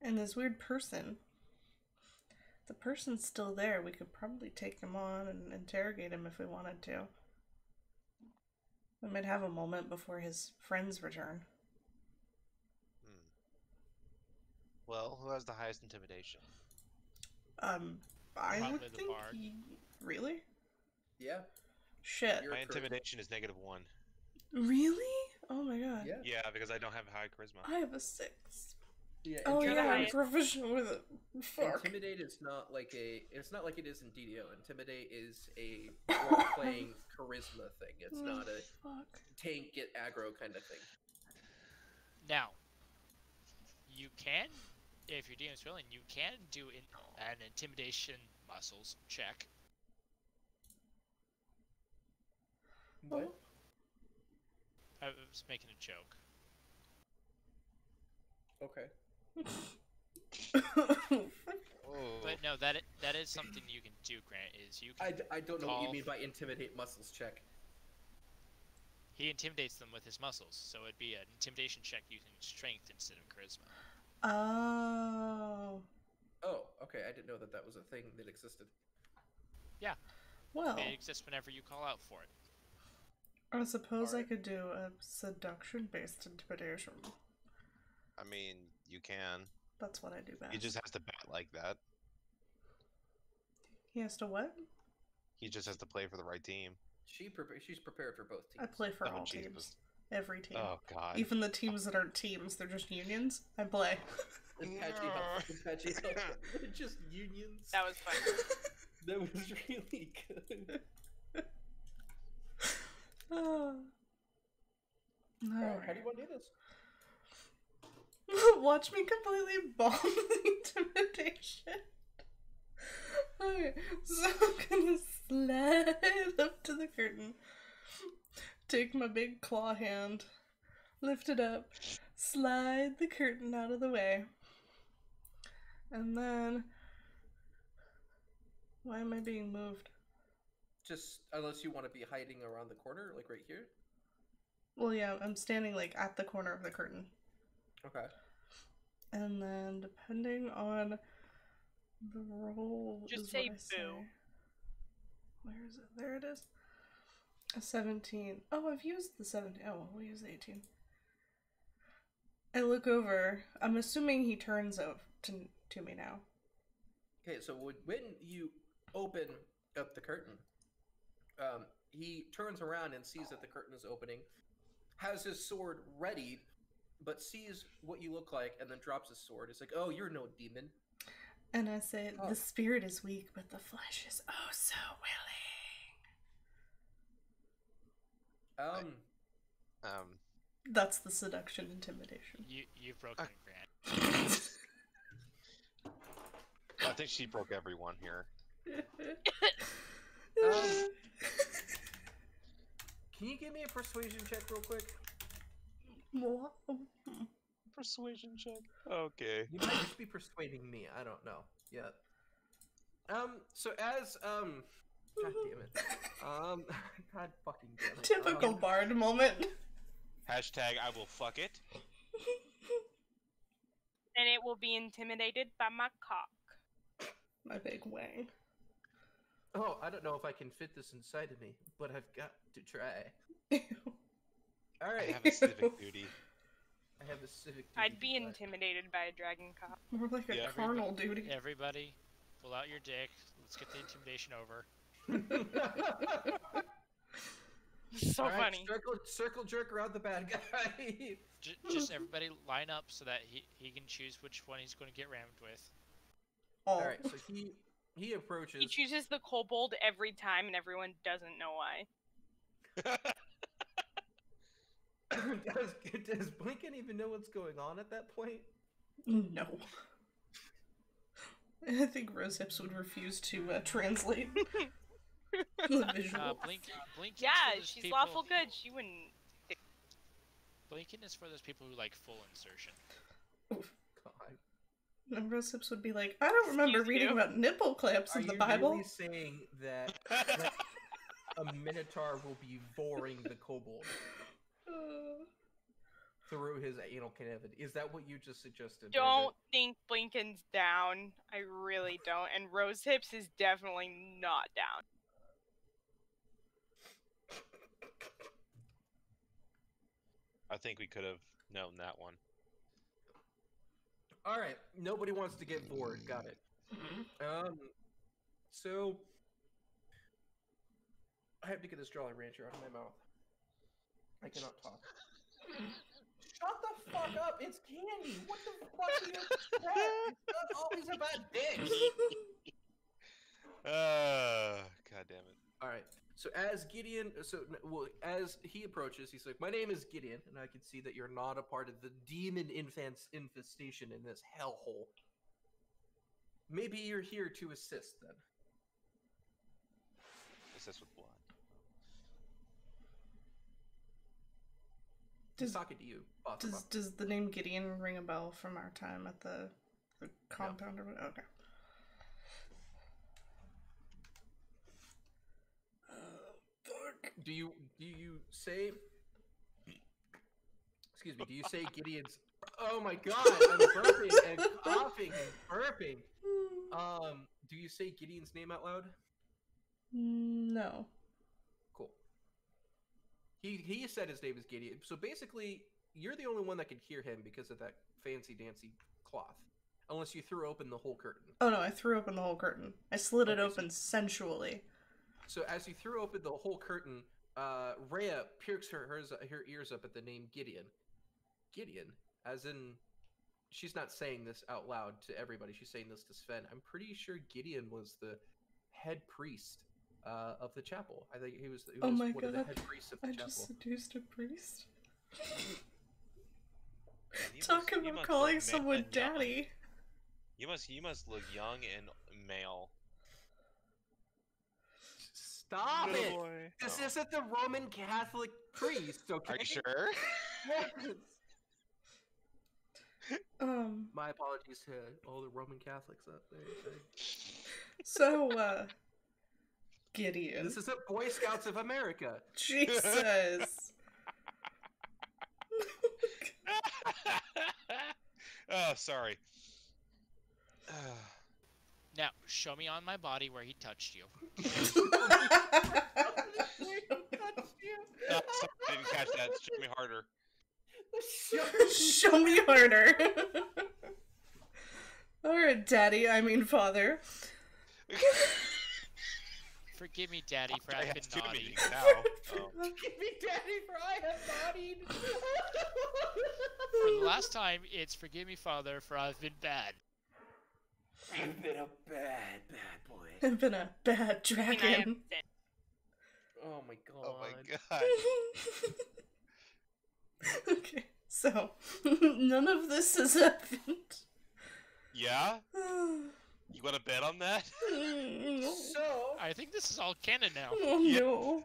And this weird person. The person's still there. We could probably take him on and interrogate him if we wanted to. We might have a moment before his friends return. Well, who has the highest intimidation? I Probably would the think bard. he... Really? Yeah. Shit. You're My correct. intimidation is -1. Really? Oh my god. Yeah. Yeah, because I don't have high charisma. I have a 6. Yeah. Oh yeah, I'm Intimidate. proficient with it. Fuck. Intimidate is not like it's not like it is in DDO. Intimidate is a role-playing charisma thing. It's not a Fuck. tank get aggro kind of thing. Now, you can, if your DM is willing, you can do an intimidation muscles check. What? I was making a joke. Okay. Oh. But no, that is something you can do, Grant, is you can I don't know what you call mean by intimidate muscles check. he intimidates them with his muscles, so it'd be an intimidation check using strength instead of charisma. Oh. Oh, okay. I didn't know that that was a thing that existed. Well, It exists whenever you call out for it. I suppose I Alright. could do a seduction-based intimidation. I mean, you can. That's what I do best. He just has to bat like that. He has to what? He just has to play for the right team. She's prepared for both teams. I play for Oh, all Jesus. teams. Every team. Oh God. Even the teams that aren't teams, they're just unions. I play. Apache Health. Apache Health. They're just unions. That was fun. That was really good. Oh. Alright, how do you want to do this? Watch me completely bomb the intimidation. Okay, so I'm gonna slide up to the curtain, take my big claw hand, lift it up, slide the curtain out of the way, and then... Why am I being moved? Just unless you want to be hiding around the corner, like right here. Well, yeah, I'm standing like at the corner of the curtain. Okay. And then, depending on the roll, Just is say what I say. boo. Where is it? There it is. A 17. Oh, I've used the 17. Oh, well, we'll use the 18. I look over. I'm assuming he turns over to me now. Okay, so when you open up the curtain, he turns around and sees that the curtain is opening, has his sword readied, but sees what you look like and then drops his sword. It's like, oh, you're no demon. And I say, Oh. the spirit is weak, but the flesh is oh so willing. That's the seduction intimidation. You've broken Grant. I think she broke everyone here. Can you give me a persuasion check real quick? What? Persuasion check. Okay. You might just be persuading me. I don't know yet. So as God damn it. God fucking damn it. Typical bard moment. Hashtag I will fuck it. And it will be intimidated by my cock. My big wang. Oh, I don't know if I can fit this inside of me, but I've got to try. Ew. All I right. have a civic duty. I have a civic duty. I'd be to die. intimidated by a dragon cop. More like a Yeah, carnal duty. Everybody, pull out your dick. Let's get the intimidation over. So All right, funny. circle jerk around the bad guy. Just everybody line up so that he can choose which one he's going to get rammed with. All All right, so he approaches. He chooses the kobold every time, and everyone doesn't know why. Does Blinken even know what's going on at that point? No. I think Rosehips would refuse to translate the visual. Blinken. Yeah, she's lawful good. She wouldn't. Blinken is for those people who like full insertion. God. And Rosehips would be like, I don't remember Excuse reading you? about nipple clamps Are in the you Bible. really saying that a minotaur will be voring the kobold through his anal cavity? Is that what you just suggested? Don't think Blinken's down. I really don't. And Rosehips is definitely not down. I think we could have known that one. All right, nobody wants to get bored. Got it. So I have to get this Jolly Rancher out of my mouth. I cannot talk. Shut the fuck up! It's candy. What the fuck do you expect? It's not always about dicks. God damn it. All right. So as Gideon, as he approaches, he's like, "My name is Gideon, and I can see that you're not a part of the demon infestation in this hellhole. Maybe you're here to assist, then." Assist with blood. He's talking to you. Does the name Gideon ring a bell from our time at the compound or whatever? Okay. Do you say? Excuse me. Do you say Gideon's? Oh my God! I'm burping and coughing and burping. Do you say Gideon's name out loud? No. Cool. He said his name is Gideon. So basically, you're the only one that could hear him because of that fancy dancy cloth. Unless you threw open the whole curtain. Oh no, I threw open the whole curtain. I slid it Okay, open sensually. So as you threw open the whole curtain, Rhea perks her ears up at the name Gideon. Gideon, as in, she's not saying this out loud to everybody. She's saying this to Sven. I'm pretty sure Gideon was the head priest of the chapel. I think he was Oh my one of the God. head priests of the I chapel. just seduced a priest. You Talk must- you about must calling look someone and young. daddy. You must look young and male. Stop it! boy. This Oh. isn't the Roman Catholic priest, okay? Are you sure? My apologies to all the Roman Catholics out there. So, Gideon. This isn't Boy Scouts of America. Jesus. Oh, sorry. Now, show me on my body where he touched you. Sorry, didn't catch that. Show me harder. Show me harder. Alright, daddy, I mean father. Forgive me, Daddy, for I I've have been two naughty. meanings now. Oh. Give me daddy for I have naughtied. For the last time, it's forgive me, Father, for I've been bad. I've been a bad boy. I've been a bad And I have dragon. sinned. Oh my god. Oh my god. Okay, so none of this has happened. Yeah? You want to bet on that? No. So, I think this is all canon now. Oh Yeah. no.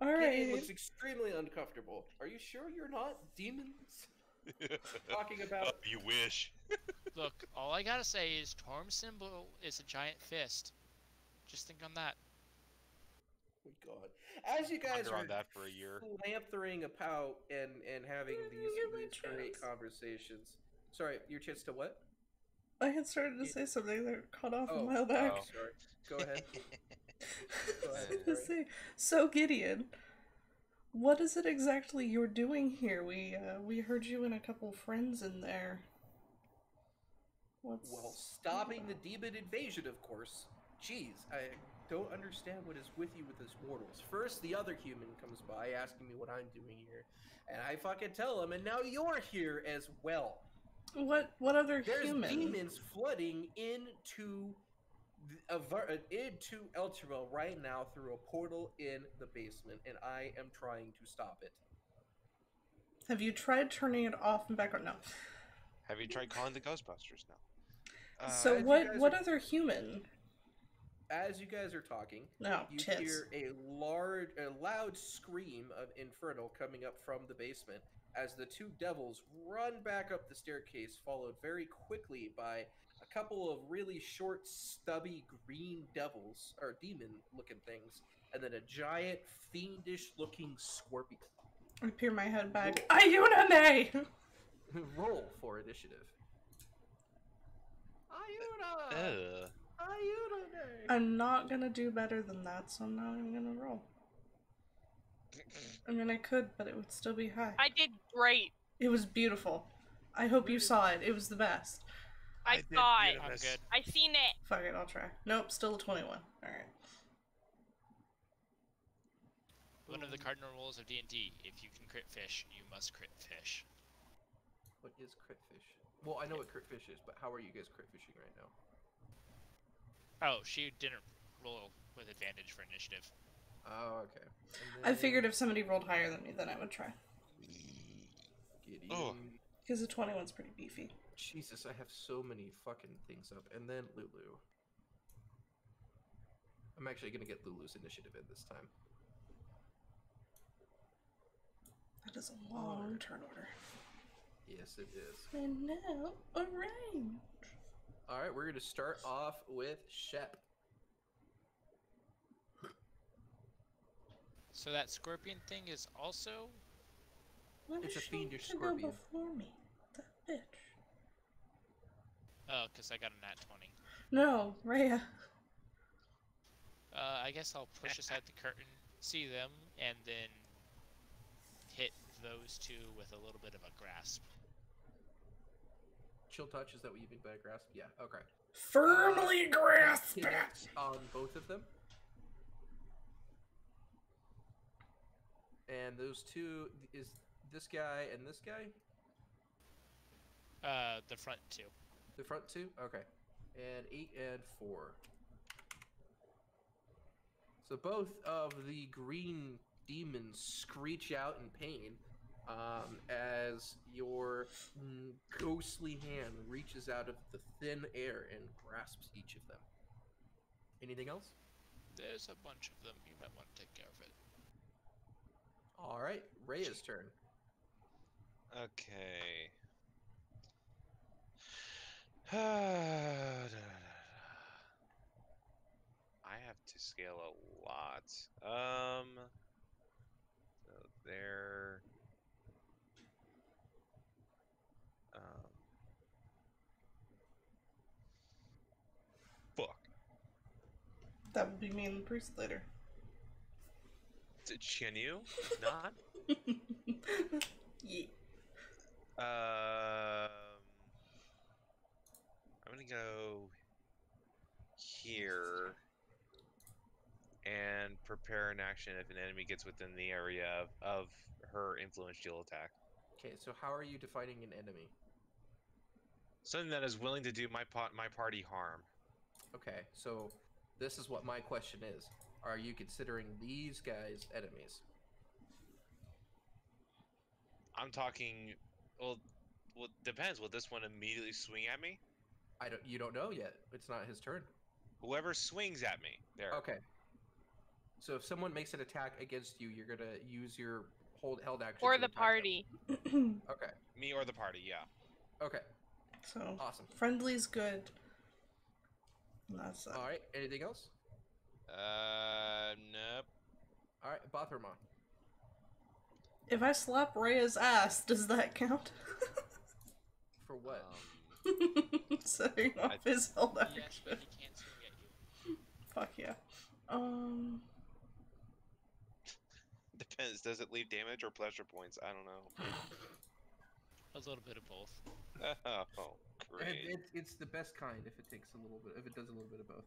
Gideon Alright. looks extremely uncomfortable. Are you sure you're not demons? Talking about. Oh, you wish. Look, all I gotta say is Torm's symbol is a giant fist. Just think on that. Oh my god. As you guys Ponder are on that for a year. lamp-throwing about and having Give me these great chance. conversations. Sorry, your chance to what? I had started to say something that cut off a Oh, while back. oh. Sorry. Go ahead. Go I was ahead. gonna Sorry. say, so Gideon, What is it exactly you're doing here? We heard you and a couple friends in there. What's... Well, stopping the demon invasion, of course. Jeez, I don't understand what is with you with this mortals. First, the other human comes by asking me what I'm doing here, and I fucking tell him, and now you're here as well. What other There's human? demons flooding into Elturel right now through a portal in the basement, and I am trying to stop it. Have you tried turning it off and back on? No. Have you tried calling the Ghostbusters now? So what other human? As you guys are talking, No, you tits. hear a loud scream of Infernal coming up from the basement as the two devils run back up the staircase, followed very quickly by a couple of really short, stubby green devils, or demon-looking things, and then a giant, fiendish-looking scorpion. I peer my head back. Ayúdame! Roll for initiative. Ayuda! Ugh. Ayúdame! I'm not gonna do better than that, so I'm not even gonna roll. I mean, I could, but it would still be high. I did great. It was beautiful. I hope you saw it. It was the best. I did saw it. I'm good. I seen it. Fuck it, I'll try. Nope, still a 21. Alright. One of the cardinal rules of D&D: if you can crit fish, you must crit fish. What is crit fish? Well, I know what crit fish is, but how are you guys crit fishing right now? Oh, she didn't roll with advantage for initiative. Oh, okay. I figured if somebody rolled higher than me, then I would try. Gideon. Oh. Because the 21's pretty beefy. Jesus, I have so many fucking things up. And then Lulu. I'm actually gonna get Lulu's initiative in this time. That is a long turn order. Yes, it is. And now, arrange. Alright, we're gonna start off with Shep. So that scorpion thing is also... Why It's does a she fiendish have to scorpion. go before me? That bitch. Oh, because I got a nat 20. No, Rhea. I guess I'll push aside the curtain, see them, and then hit those two with a little bit of a grasp. Chill touch, is that what you mean by grasp? Yeah, okay. Firmly grasp it. Hits on both of them. And those two, is this guy and this guy? The front two. The front two? Okay. And 8 and 4. So both of the green demons screech out in pain as your ghostly hand reaches out of the thin air and grasps each of them. Anything else? There's a bunch of them. You might want to take care of it. All right, Rhea's turn. Okay. I have to scale a lot. So there. Fuck. That would be me and the priest later. Can you not? Yeah. I'm gonna go here and prepare an action if an enemy gets within the area of her influential attack. Okay, so how are you defining an enemy? Something that is willing to do my party harm. Okay, so this is what my question is. Are you considering these guys enemies? I'm talking. Well, depends. Will this one immediately swing at me? You don't know yet. It's not his turn. Whoever swings at me. There. Okay. So if someone makes an attack against you, you're gonna use your held action. Or to the attack party. them. Okay. Me or the party. Yeah. Okay. So, Awesome. friendly's good. And that's All right. Anything else? Nope. All right, Botherma. If I slap Rhea's ass, does that count? For what? Setting off his held action. Yes, but he can't swing at you. Fuck yeah. depends. Does it leave damage or pleasure points? I don't know. A little bit of both. Oh, great. It's the best kind if it takes a little bit. If it does a little bit of both.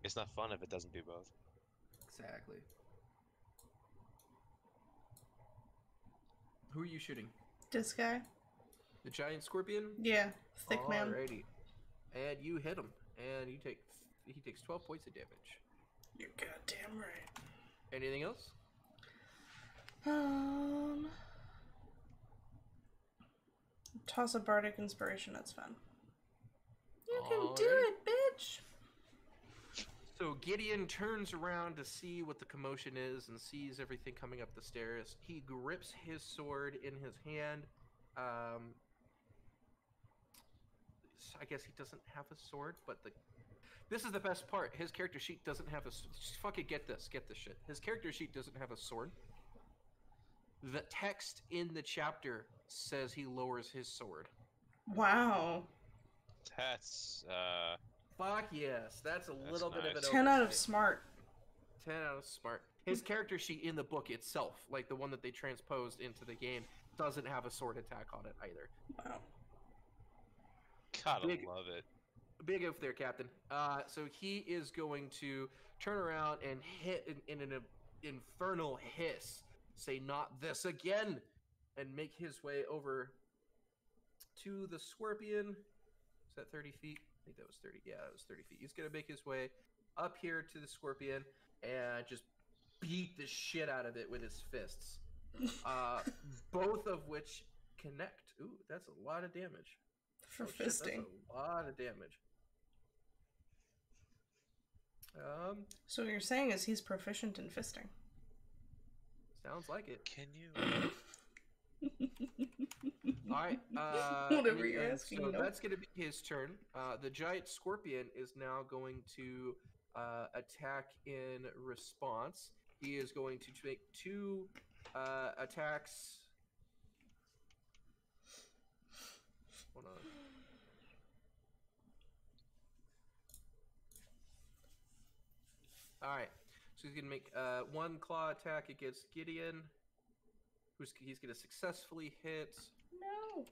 It's not fun if it doesn't do both. Exactly. Who are you shooting? This guy? The giant scorpion? Yeah, thick man. Alrighty. And you hit him, and he takes 12 points of damage. You're goddamn right. Anything else? Toss a bardic inspiration. That's fun. You can do Alrighty. it, bitch. So Gideon turns around to see what the commotion is and sees everything coming up the stairs. He grips his sword in his hand. I guess he doesn't have a sword, but this is the best part. His character sheet doesn't have a... Fucking get this shit. His character sheet doesn't have a sword. The text in the chapter says he lowers his sword. Wow. That's Fuck yes. That's a little bit of an 10 out of oversight. smart. 10 out of smart. His character sheet in the book itself, like the one that they transposed into the game, doesn't have a sword attack on it either. Wow. gotta Big- love it. Big oof there, Captain. So he is going to turn around and hit in an infernal hiss, say "not this again," and make his way over to the scorpion. Is that 30 feet? I think that was 30. Yeah, that was 30 feet. He's gonna make his way up here to the scorpion and just beat the shit out of it with his fists. Both of which connect. Ooh, that's a lot of damage. For Oh, shit, fisting. that's a lot of damage. So what you're saying is he's proficient in fisting. Sounds like it. Can you? All right. Whatever you're and asking, So you know. that's going to be his turn. The giant scorpion is now going to attack in response. He is going to make 2 attacks. Hold on. All right. So he's going to make 1 claw attack against Gideon. He's going to successfully hit. No.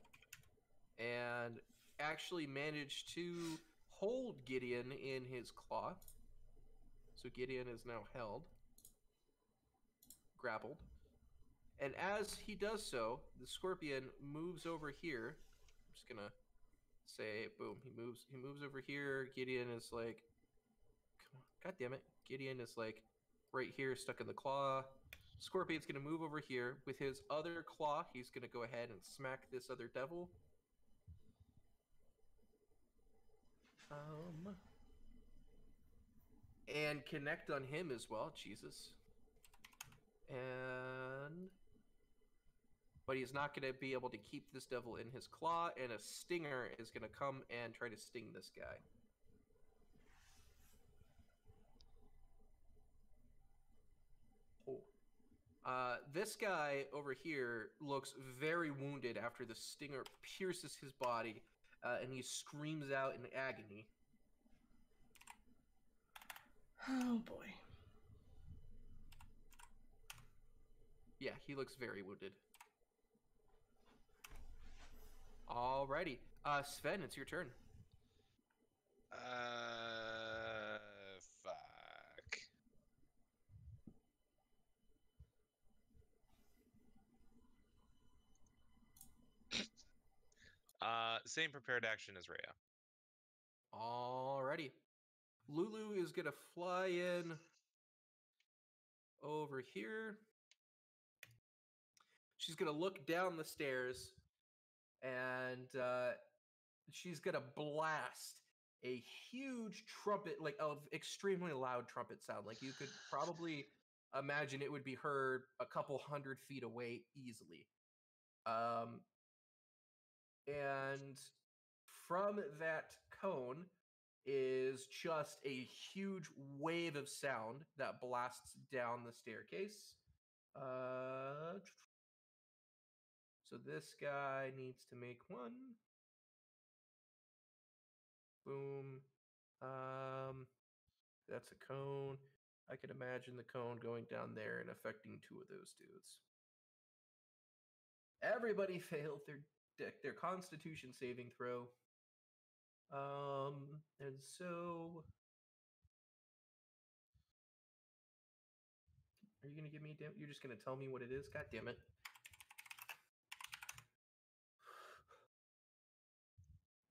And actually managed to hold Gideon in his claw. So Gideon is now held, grappled. And as he does so, the scorpion moves over here. I'm just gonna say, boom, he moves over here. Gideon is like, come on, god damn it. Gideon is like right here, stuck in the claw. Scorpion's gonna move over here. With his other claw, he's gonna go ahead and smack this other devil. And connect on him as well, Jesus. But he's not going to be able to keep this devil in his claw, and a stinger is going to come and try to sting this guy. This guy over here looks very wounded after the stinger pierces his body, and he screams out in agony. Oh boy. Yeah, he looks very wounded. Alrighty. Sven, it's your turn. Fuck. Same prepared action as Rhea. Alrighty. Lulu is gonna fly in over here. She's gonna look down the stairs, and she's gonna blast a huge trumpet, like of extremely loud trumpet sound. Like you could probably imagine it would be heard a couple 100 feet away easily. And from that cone is just a huge wave of sound that blasts down the staircase. So this guy needs to make 1. Boom. That's a cone. I I can imagine the cone going down there and affecting 2 of those dudes. Everybody failed their Constitution saving throw. And so, are you gonna give me? You're just gonna tell me what it is? God damn it!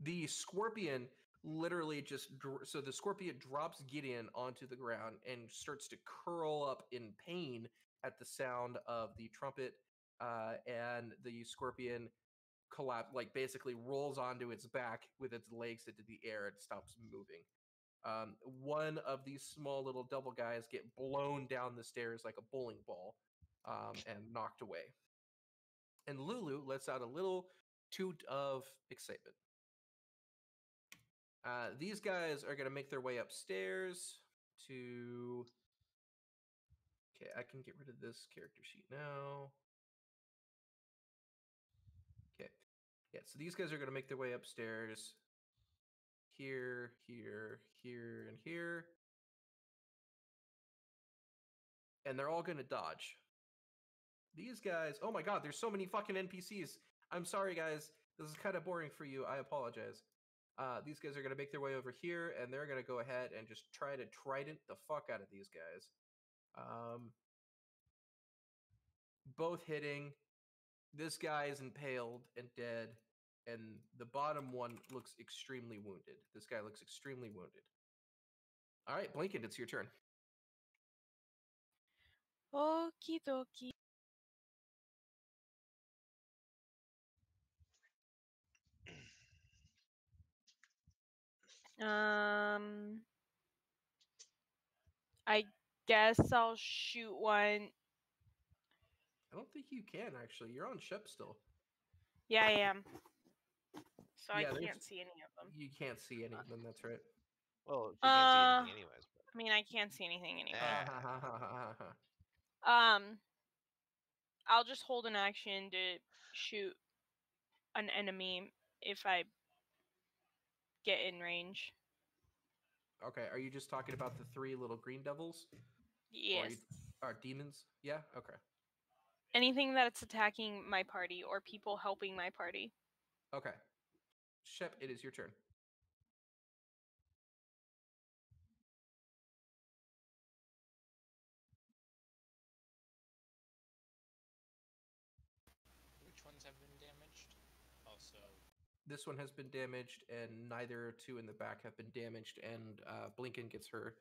The scorpion literally just so the scorpion drops Gideon onto the ground and starts to curl up in pain at the sound of the trumpet, and the scorpion like basically rolls onto its back with its legs into the air and stops moving. One of these small little double guys get blown down the stairs like a bowling ball, and knocked away. And Lulu lets out a little toot of excitement. These guys are going to make their way upstairs to... Okay, I can get rid of this character sheet now. Okay. Yeah, so these guys are going to make their way upstairs. Here, here, here, and here. And they're all going to dodge. These guys... Oh my god, there's so many fucking NPCs. I'm sorry, guys. This is kind of boring for you. I apologize. These guys are going to make their way over here, and they're going to go ahead and just try to trident the fuck out of these guys. Both hitting. This guy is impaled and dead, and the bottom one looks extremely wounded. This guy looks extremely wounded. All right, Blinken, it's your turn. Okie dokie. I guess I'll shoot one. I don't think you can, actually. You're on ship still. Yeah, I am. So Yeah, I can't see any of them. You can't see any of them, that's right. Well, she can't see anything anyways. But... I mean, I can't see anything anyway. Ah. I'll just hold an action to shoot an enemy if I get in range. Okay, are you just talking about the 3 little green devils? Yes. Or demons? Yeah? Okay. Anything that's attacking my party or people helping my party. Okay. Shep, it is your turn. Which ones have been damaged? Also, This one has been damaged, and neither 2 in the back have been damaged, and Blinken gets her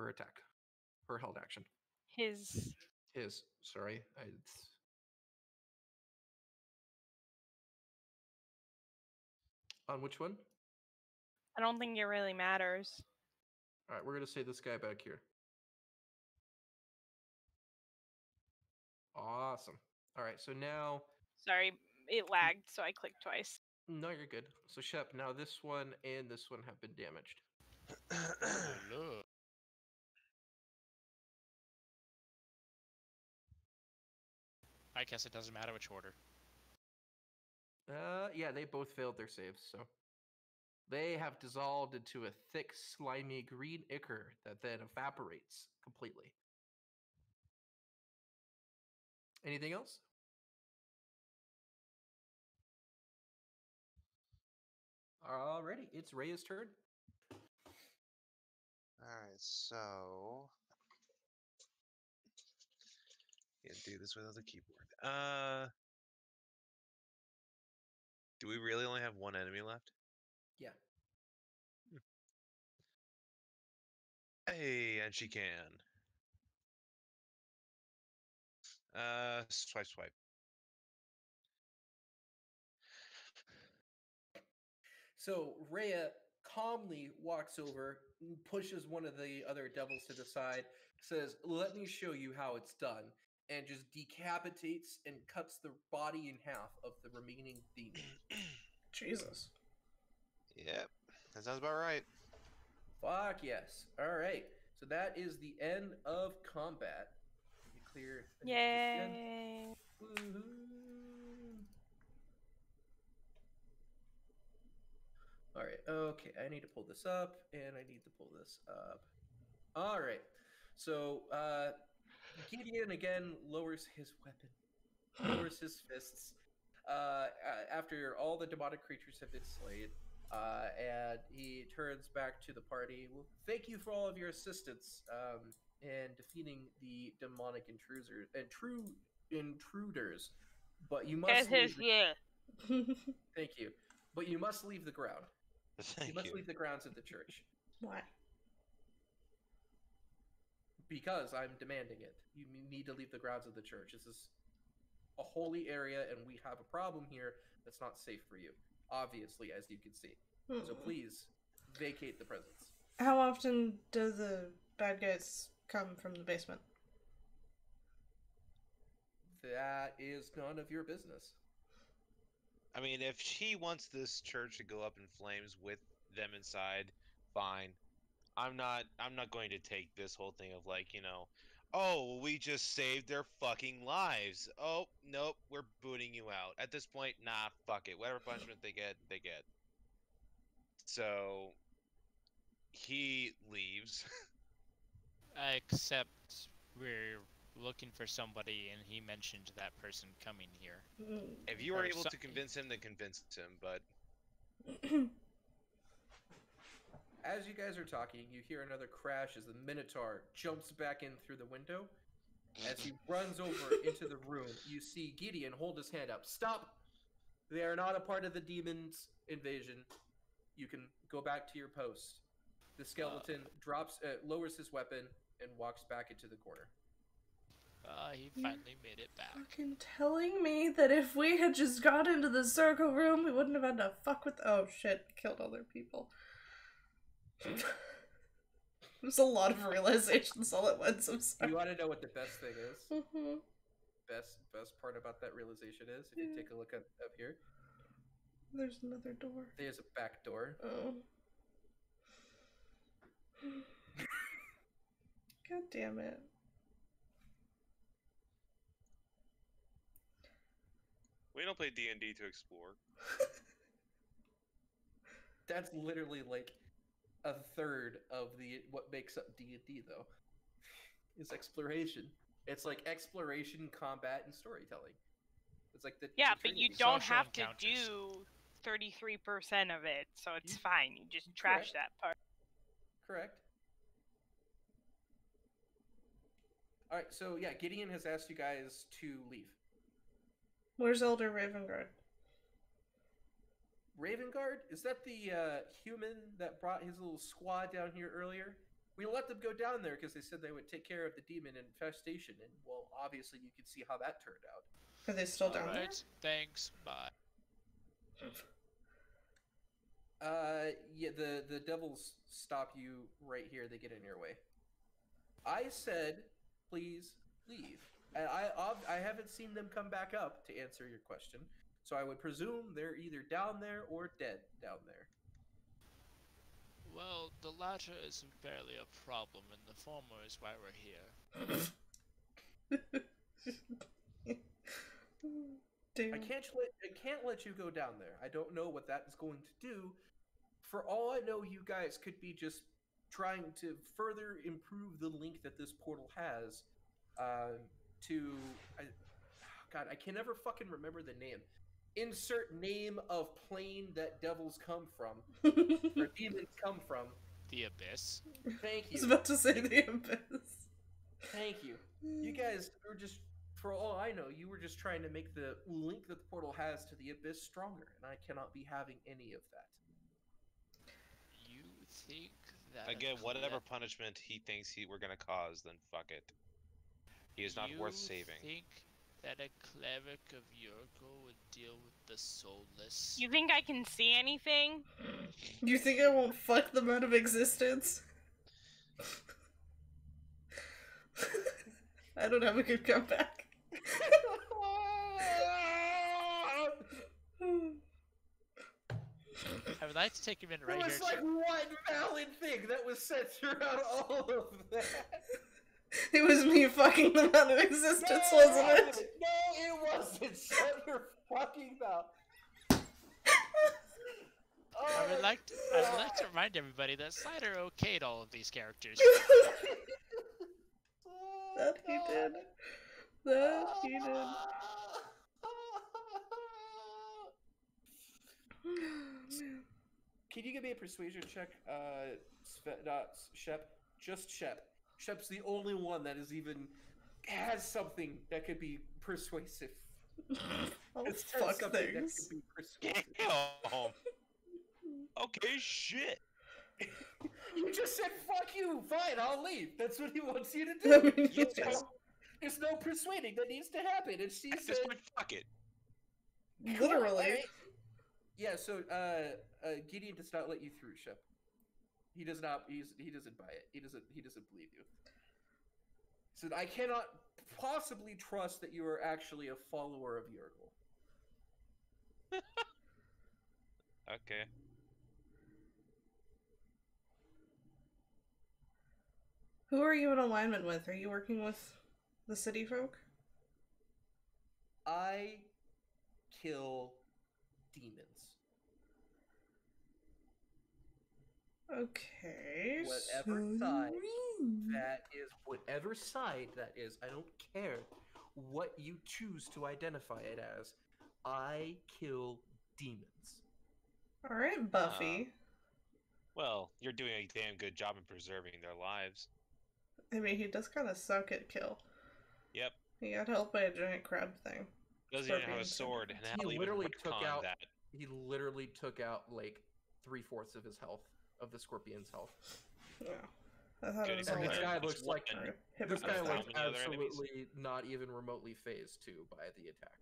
attack. Her held action. His. Sorry. On which one? I don't think it really matters. All right, we're going to say this guy back here. Awesome. All right, so now... Sorry, it lagged, so I clicked twice. No, you're good. So, Shep, now this one and this one have been damaged. look. I guess it doesn't matter which order. Yeah, they both failed their saves, so... They have dissolved into a thick, slimy green ichor that then evaporates completely. Anything else? Alrighty, it's Rhea's turn. Alright, so... Can't do this without the keyboard. Do we really only have one enemy left? Yeah. Hey, and she can. Swipe, swipe. So Rhea calmly walks over, pushes one of the other devils to the side, says, "Let me show you how it's done," and just decapitates and cuts the body in half of the remaining demon. Jesus. Yep, that sounds about right. Fuck yes. All right. So that is the end of combat. You clear. Yay. Woohoo. All right. Okay. I need to pull this up, and I need to pull this up. All right. So Gideon again lowers his weapon, lowers his fists. After all the demonic creatures have been slain, and he turns back to the party. Well, thank you for all of your assistance in defeating the demonic intruders. But you must leave. Thank you. But you must leave the ground. You Thank must you. leave the grounds of the church. Why? Because I'm demanding it. You need to leave the grounds of the church. This is a holy area, and we have a problem here that's not safe for you. Obviously, as you can see. So please, vacate the presence. How often do the bad guys come from the basement? That is none of your business. I mean, if she wants this church to go up in flames with them inside, fine. I'm not going to take this whole thing of like, oh, we just saved their fucking lives. Oh, nope, we're booting you out. At this point, nah, fuck it. Whatever punishment they get, they get. So he leaves. Except we're looking for somebody, and he mentioned that person coming here. If you were Or able so- to convince him, then convince him, but As you guys are talking, you hear another crash as the Minotaur jumps back in through the window. As he runs over into the room, you see Gideon hold his hand up. Stop! They are not a part of the demon's invasion. You can go back to your post. The skeleton lowers his weapon, and walks back into the corner. He finally made it back. Fucking telling me that if we had just got into the circle room, we wouldn't have had to fuck with. Oh shit! Killed other people. There's a lot of realizations all at once. I'm sorry. You want to know what the best thing is? Mhm. Best part about that realization is, if you take a look up here, There's another door. there's a back door. Oh. God damn it. We don't play D&D to explore. That's literally like a third of what makes up D&D, though, is exploration. It's like exploration, combat, and storytelling. It's like the Yeah, the but you Trinity. don't Social have to encounters. do 33% of it, so it's You- fine. You just trash Correct. that part. Correct. All right, so yeah, Gideon has asked you guys to leave. Where's Elder Ravengard? Ravengard, is that the human that brought his little squad down here earlier? We let them go down there because they said they would take care of the demon infestation, and well, obviously you can see how that turned out. Are they still down Alright, thanks, bye. Yeah, the devils stop you right here. They get in your way. I said, please leave. And I haven't seen them come back up to answer your question, so I would presume they're either down there or dead down there. Well, the latter isn't barely a problem, and the former is why we're here. Damn. I can't let you go down there. I don't know what that is going to do. For all I know, you guys could be just trying to further improve the link that this portal has God, I can never fucking remember the name. Insert name of plane that devils come from, or demons come from. The Abyss. Thank I was you. about to say the abyss. Thank you. You guys were just, for all I know, you were just trying to make the link that the portal has to the abyss stronger, and I cannot be having any of that. You think that... again, whatever punishment he thinks we're gonna cause, then fuck it. He is not worth saving. You think that a cleric of Yurko would deal with the soulless? You think I can see anything? You think I won't fuck them out of existence? I don't have a good comeback. I would like to take a minute There right was here like to... one valid thing that was said throughout all of that. It was me fucking them out of existence, wasn't it? No, it wasn't. Shut your fucking mouth. I'd like to remind everybody that Slider okayed all of these characters. That he did. That he did. Can you give me a persuasion check? Not Shep, just Shep. Shep's the only one that has something that could be persuasive. Oh, It's fuck something that things. could be persuasive. Damn. Okay, shit. You just said fuck you. Fine, I'll leave. That's what he wants you to I do. mean, Yes. yeah. There's no persuading that needs to happen. And she At this said, point, fuck it. Literally. Alright. Yeah, so Gideon does not let you through, Shep. He does not. He doesn't buy it. He doesn't believe you. So I cannot possibly trust that you are actually a follower of Yurgle. Okay. Who are you in alignment with? Are you working with the city folk? I kill demons. Okay. Whatever side that is, I don't care what you choose to identify it as. I kill demons. All right, Buffy. Well, you're doing a damn good job in preserving their lives. I mean, he does kind of suck at kill. Yep. He got helped by a giant crab thing. Doesn't even have a Scorpion. sword, and He hell, even literally took retconned out. that. He literally took out like 3/4 of his health, of the scorpion's health. Yeah. I thought Good it was example. all This like, guy looks like or this guy hypnotized. How looks many other enemies? absolutely not even remotely phased too by the attack.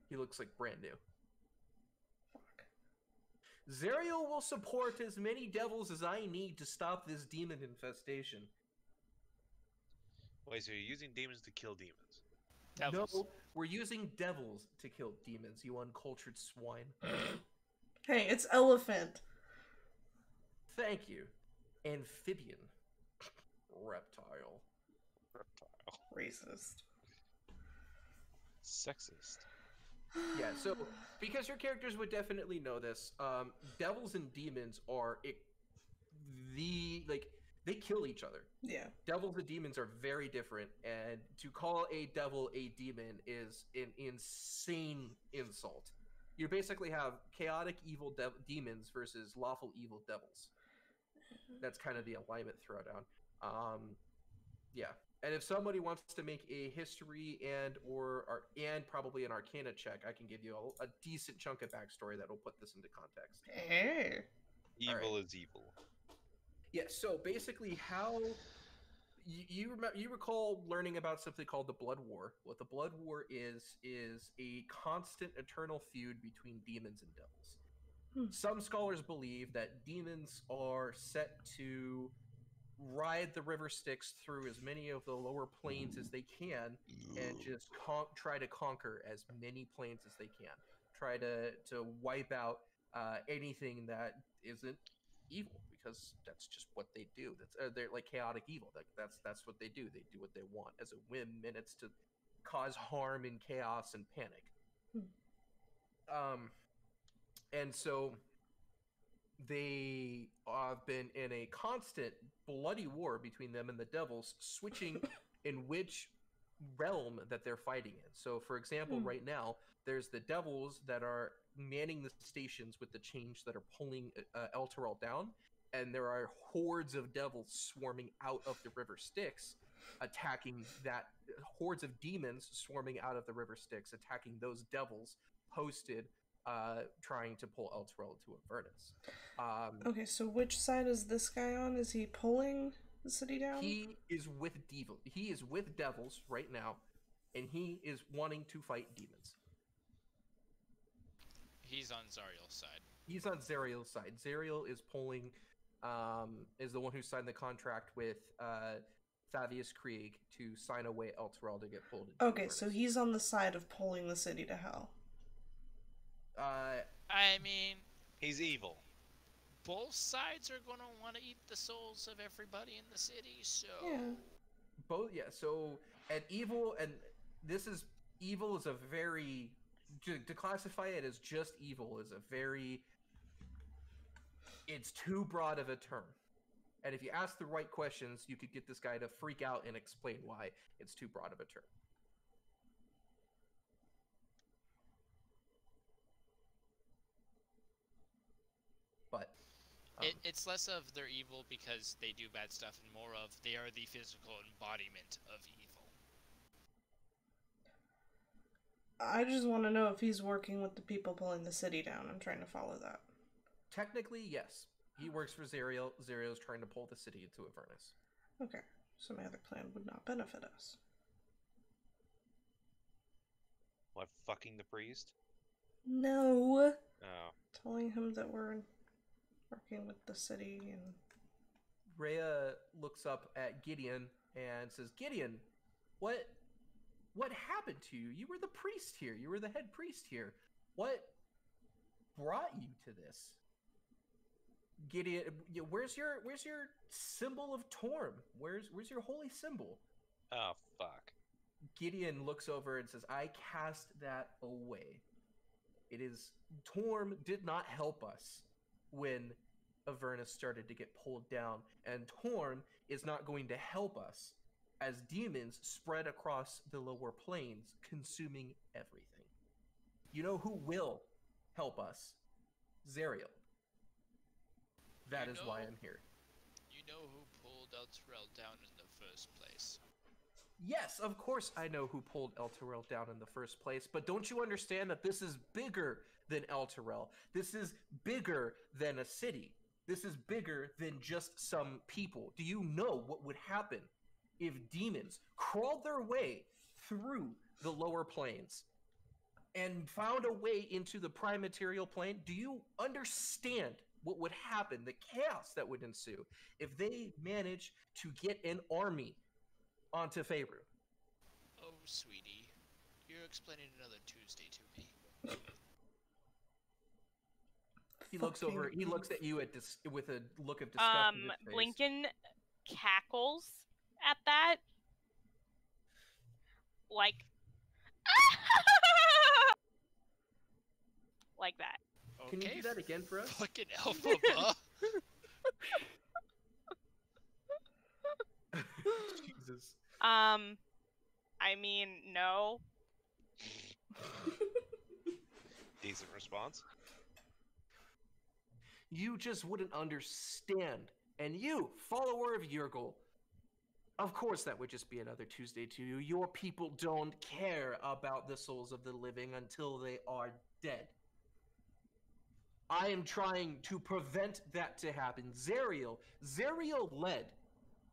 He looks like brand new. Fuck. Zerial will support as many devils as I need to stop this demon infestation. Wait, so you're using demons to kill demons? Devils. No, we're using devils to kill demons, you uncultured swine. Hey, it's elephant. Thank you. Amphibian. Reptile. Reptile. Racist. Sexist. Yeah, so because your characters would definitely know this, devils and demons are they kill each other. Yeah. Devils and demons are very different, and to call a devil a demon is an insane insult. You basically have chaotic evil demons versus lawful evil devils. That's kind of the alignment throwdown. Yeah, and if somebody wants to make a history and probably an Arcana check, I can give you a decent chunk of backstory that will put this into context. Hey. Evil is evil. Yeah, so basically how you recall learning about something called the Blood War. What the Blood War is a constant eternal feud between demons and devils. Some scholars believe that demons are set to ride the river Styx through as many of the lower planes as they can and just try to conquer as many planes as they can. Try to wipe out anything that isn't evil, because that's just what they do. They're like chaotic evil. That's what they do. They do what they want as a whim, and it's to cause harm and chaos and panic. And so they have been in a constant bloody war between them and the devils, switching in which realm that they're fighting in. So, for example, right now, there's the devils that are manning the stations with the change that are pulling Elturel down, and there are hordes of devils swarming out of the River Styx, attacking that. Hordes of demons swarming out of the River Styx, attacking those devils posted, trying to pull Elturel to Avernus. Okay, so which side is this guy on? Is he pulling the city down? He is with He is with devils right now, and he is wanting to fight demons. He's on Zariel's side. He's on Zariel's side. Zariel is pulling, is the one who signed the contract with Thavius Krieg to sign away Elturel to get pulled into Okay, Avernus. so he's on the side of pulling the city to hell. I mean, He's evil. both sides are gonna want to eat the souls of everybody in the city, so... Yeah. So, and evil, and this is, evil is a very, to classify it as just evil is a very It's too broad of a term. And if you ask the right questions, you could get this guy to freak out and explain why it's too broad of a term. But It's less of they're evil because they do bad stuff and more of they are the physical embodiment of evil. I just want to know if he's working with the people pulling the city down. I'm trying to follow that. technically, yes. He works for Zariel. Zariel's trying to pull the city into Avernus. Okay, so my other plan would not benefit us. What, fucking the priest? No. Oh. Telling him that we're working with the city and... Rhea looks up at Gideon and says, Gideon, what happened to you? You were the priest here. You were the head priest here. What brought you to this? Gideon, where's your symbol of Torm? Where's your holy symbol? Oh, fuck. Gideon looks over and says, I cast that away. Torm did not help us when Avernus started to get pulled down, and Torm is not going to help us as demons spread across the lower planes, consuming everything. You know who will help us? Zariel. That is why I'm here. You know who pulled Elturel down in the first place? Yes, of course I know who pulled Elturel down in the first place, but don't you understand that this is bigger than Elturel? This is bigger than a city. This is bigger than just some people. Do you know what would happen if demons crawled their way through the lower planes and found a way into the prime material plane? Do you understand what would happen, the chaos that would ensue if they managed to get an army onto Faerun? Oh, sweetie, you're explaining another Tuesday to me. He looks over. He looks at you with a look of disgust in his face. Blinken cackles at that, like, like that. Can you do that again for us? Fucking Elphaba. Jesus. I mean, no. Decent response. You just wouldn't understand. And you, follower of Yurgle, of course that would just be another Tuesday to you. Your people don't care about the souls of the living until they are dead. I am trying to prevent that to happen. Zariel led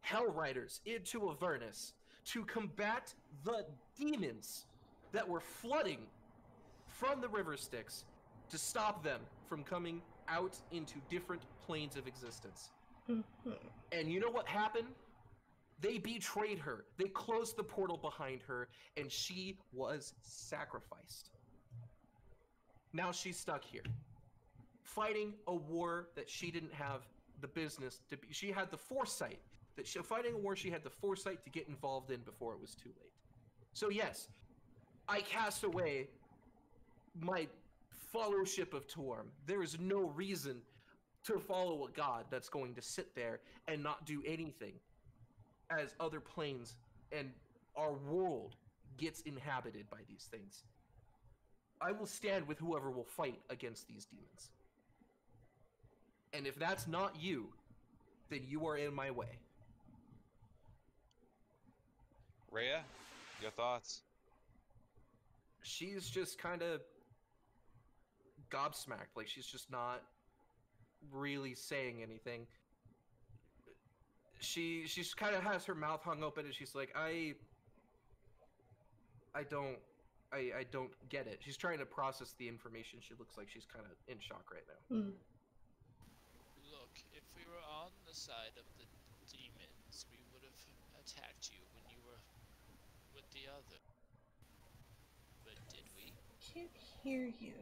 Hell Riders into Avernus to combat the demons that were flooding from the River Styx to stop them from coming out into different planes of existence. And you know what happened? They betrayed her. They closed the portal behind her, and she was sacrificed. Now she's stuck here, fighting a war that she didn't have the business to be. She had the foresight fighting a war she had the foresight to get involved in before it was too late. So yes, I cast away my fellowship of Torm. There is no reason to follow a god that's going to sit there and not do anything as other planes and our world gets inhabited by these things. I will stand with whoever will fight against these demons. And if that's not you, then you are in my way. Rhea, your thoughts? She's just kind of gobsmacked. Like, she's just not really saying anything. She's kind of has her mouth hung open, and she's like, I don't get it. She's trying to process the information. She looks like she's kind of in shock right now. Look, if we were on the side of the demons, we would have attacked you when you were with the other. But did we? Can't hear you.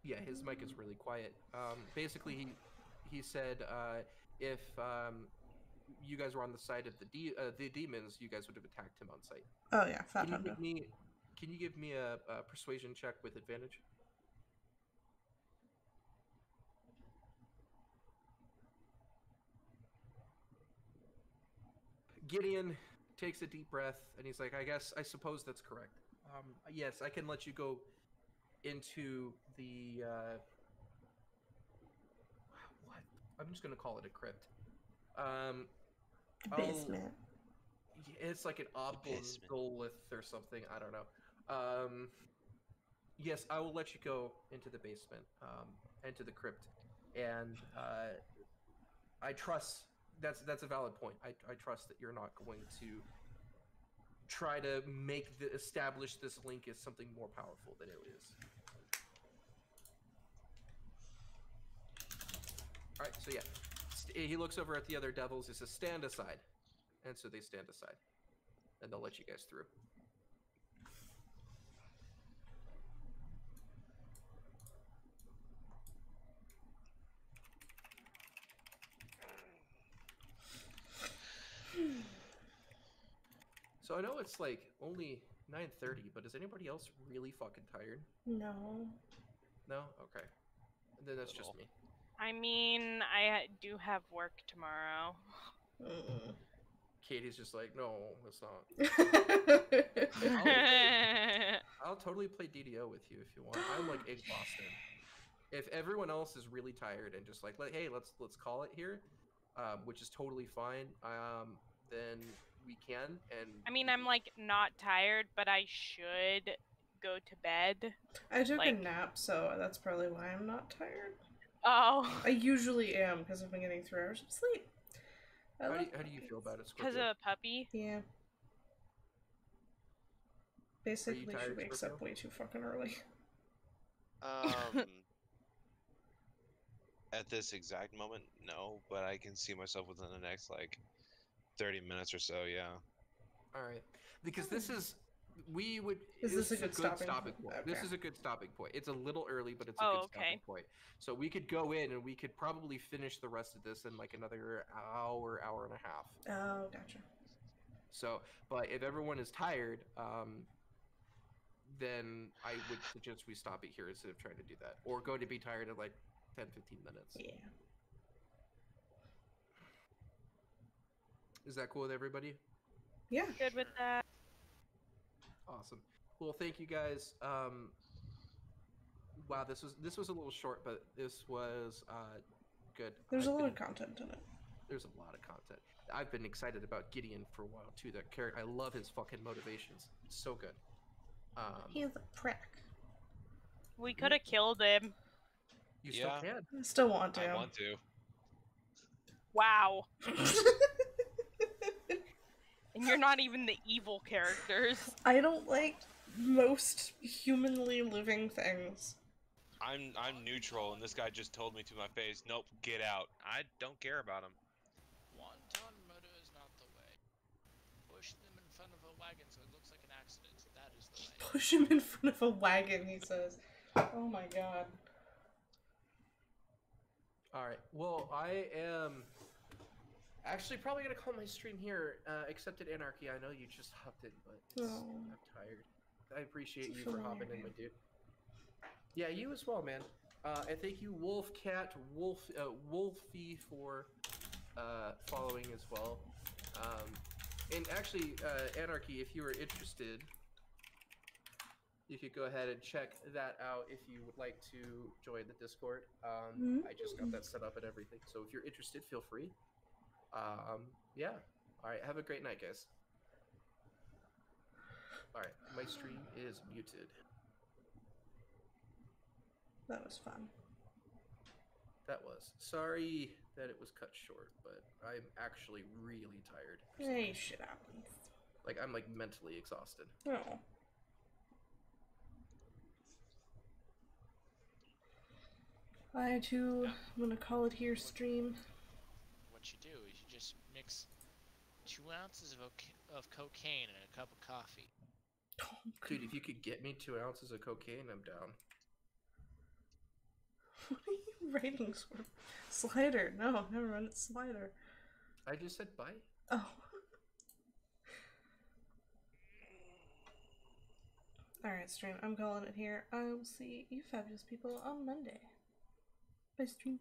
Yeah, his mic is really quiet. Basically, he said if you guys were on the side of the demons, you guys would have attacked him on sight. Oh yeah, Can you give me a persuasion check with advantage? Gideon takes a deep breath and he's like, I suppose that's correct. Yes, I can let you go into the what? I'm just gonna call it a crypt. Basement. It's like an obelisk or something. I don't know. Yes, I will let you go into the basement, into the crypt, and I trust that's a valid point. I trust that you're not going to try to establish this link as something more powerful than it is. All right, so yeah, he looks over at the other devils. He says, "Stand aside," and so they stand aside, and they'll let you guys through. So I know it's like only 9:30, but is anybody else really fucking tired? No. No? Okay. And then that's just me. I mean, I do have work tomorrow. Katie's just like, no, it's not. I'll totally play DDO with you if you want. I'm like exhausted. If everyone else is really tired and just like, hey, let's call it here, which is totally fine. Then we can. And I mean, I'm like not tired, but I should go to bed. I took a nap, so that's probably why I'm not tired. Oh. I usually am because I've been getting 3 hours of sleep. How do you feel about it, Scorpio? Because of a puppy? Yeah. Basically, she wakes up way too fucking early. At this exact moment, no, but I can see myself within the next, like, 30 minutes or so, yeah. Alright. Because this is... Is this a good stopping point? Okay. This is a good stopping point. It's a little early, but it's a good stopping point. So we could go in and we could probably finish the rest of this in like another hour and a half. Oh, gotcha. So, but if everyone is tired, then I would suggest we stop it here instead of trying to do that. Or go to be tired in like 10, 15 minutes. Yeah. Is that cool with everybody? Yeah. Good with that. Awesome. Well, thank you guys. Wow, this was a little short, but this was good. There's a lot of content in it. There's a lot of content. I've been excited about Gideon for a while too. That character, I love his fucking motivations. It's so good. He's a prick. We could have killed him. You still can. I still want to. I want to. Wow. And you're not even the evil characters. I don't like most humanly living things. I'm neutral, and this guy just told me to my face, nope, get out. I don't care about him. Wanton murder is not the way. Push them in front of a wagon so it looks like an accident. That is the way. Push him in front of a wagon, he says. Oh my god. Alright, well, I am actually probably gonna call my stream here. Accepted Anarchy, I know you just hopped in, but I'm tired. I appreciate you for hopping in, my dude. Yeah, you as well, man. And thank you, Wolfie, for following as well. And actually, Anarchy, if you were interested, you could go ahead and check that out if you would like to join the Discord. I just got that set up and everything. So if you're interested, feel free. Yeah. All right. Have a great night, guys. All right. My stream is muted. That was fun. That was. Sorry that it was cut short, but I'm actually really tired. Hey, shit happens. Like, I'm like mentally exhausted. Oh. I too, I'm gonna call it here stream. What you do is you just mix 2 ounces of cocaine and a cup of coffee. Dude, if you could get me 2 ounces of cocaine, I'm down. What are you writing? Slider. No, never mind. It's Slider. I just said bye. Oh. Alright, stream. I'm calling it here. I will see you fabulous people on Monday. Bye, stream.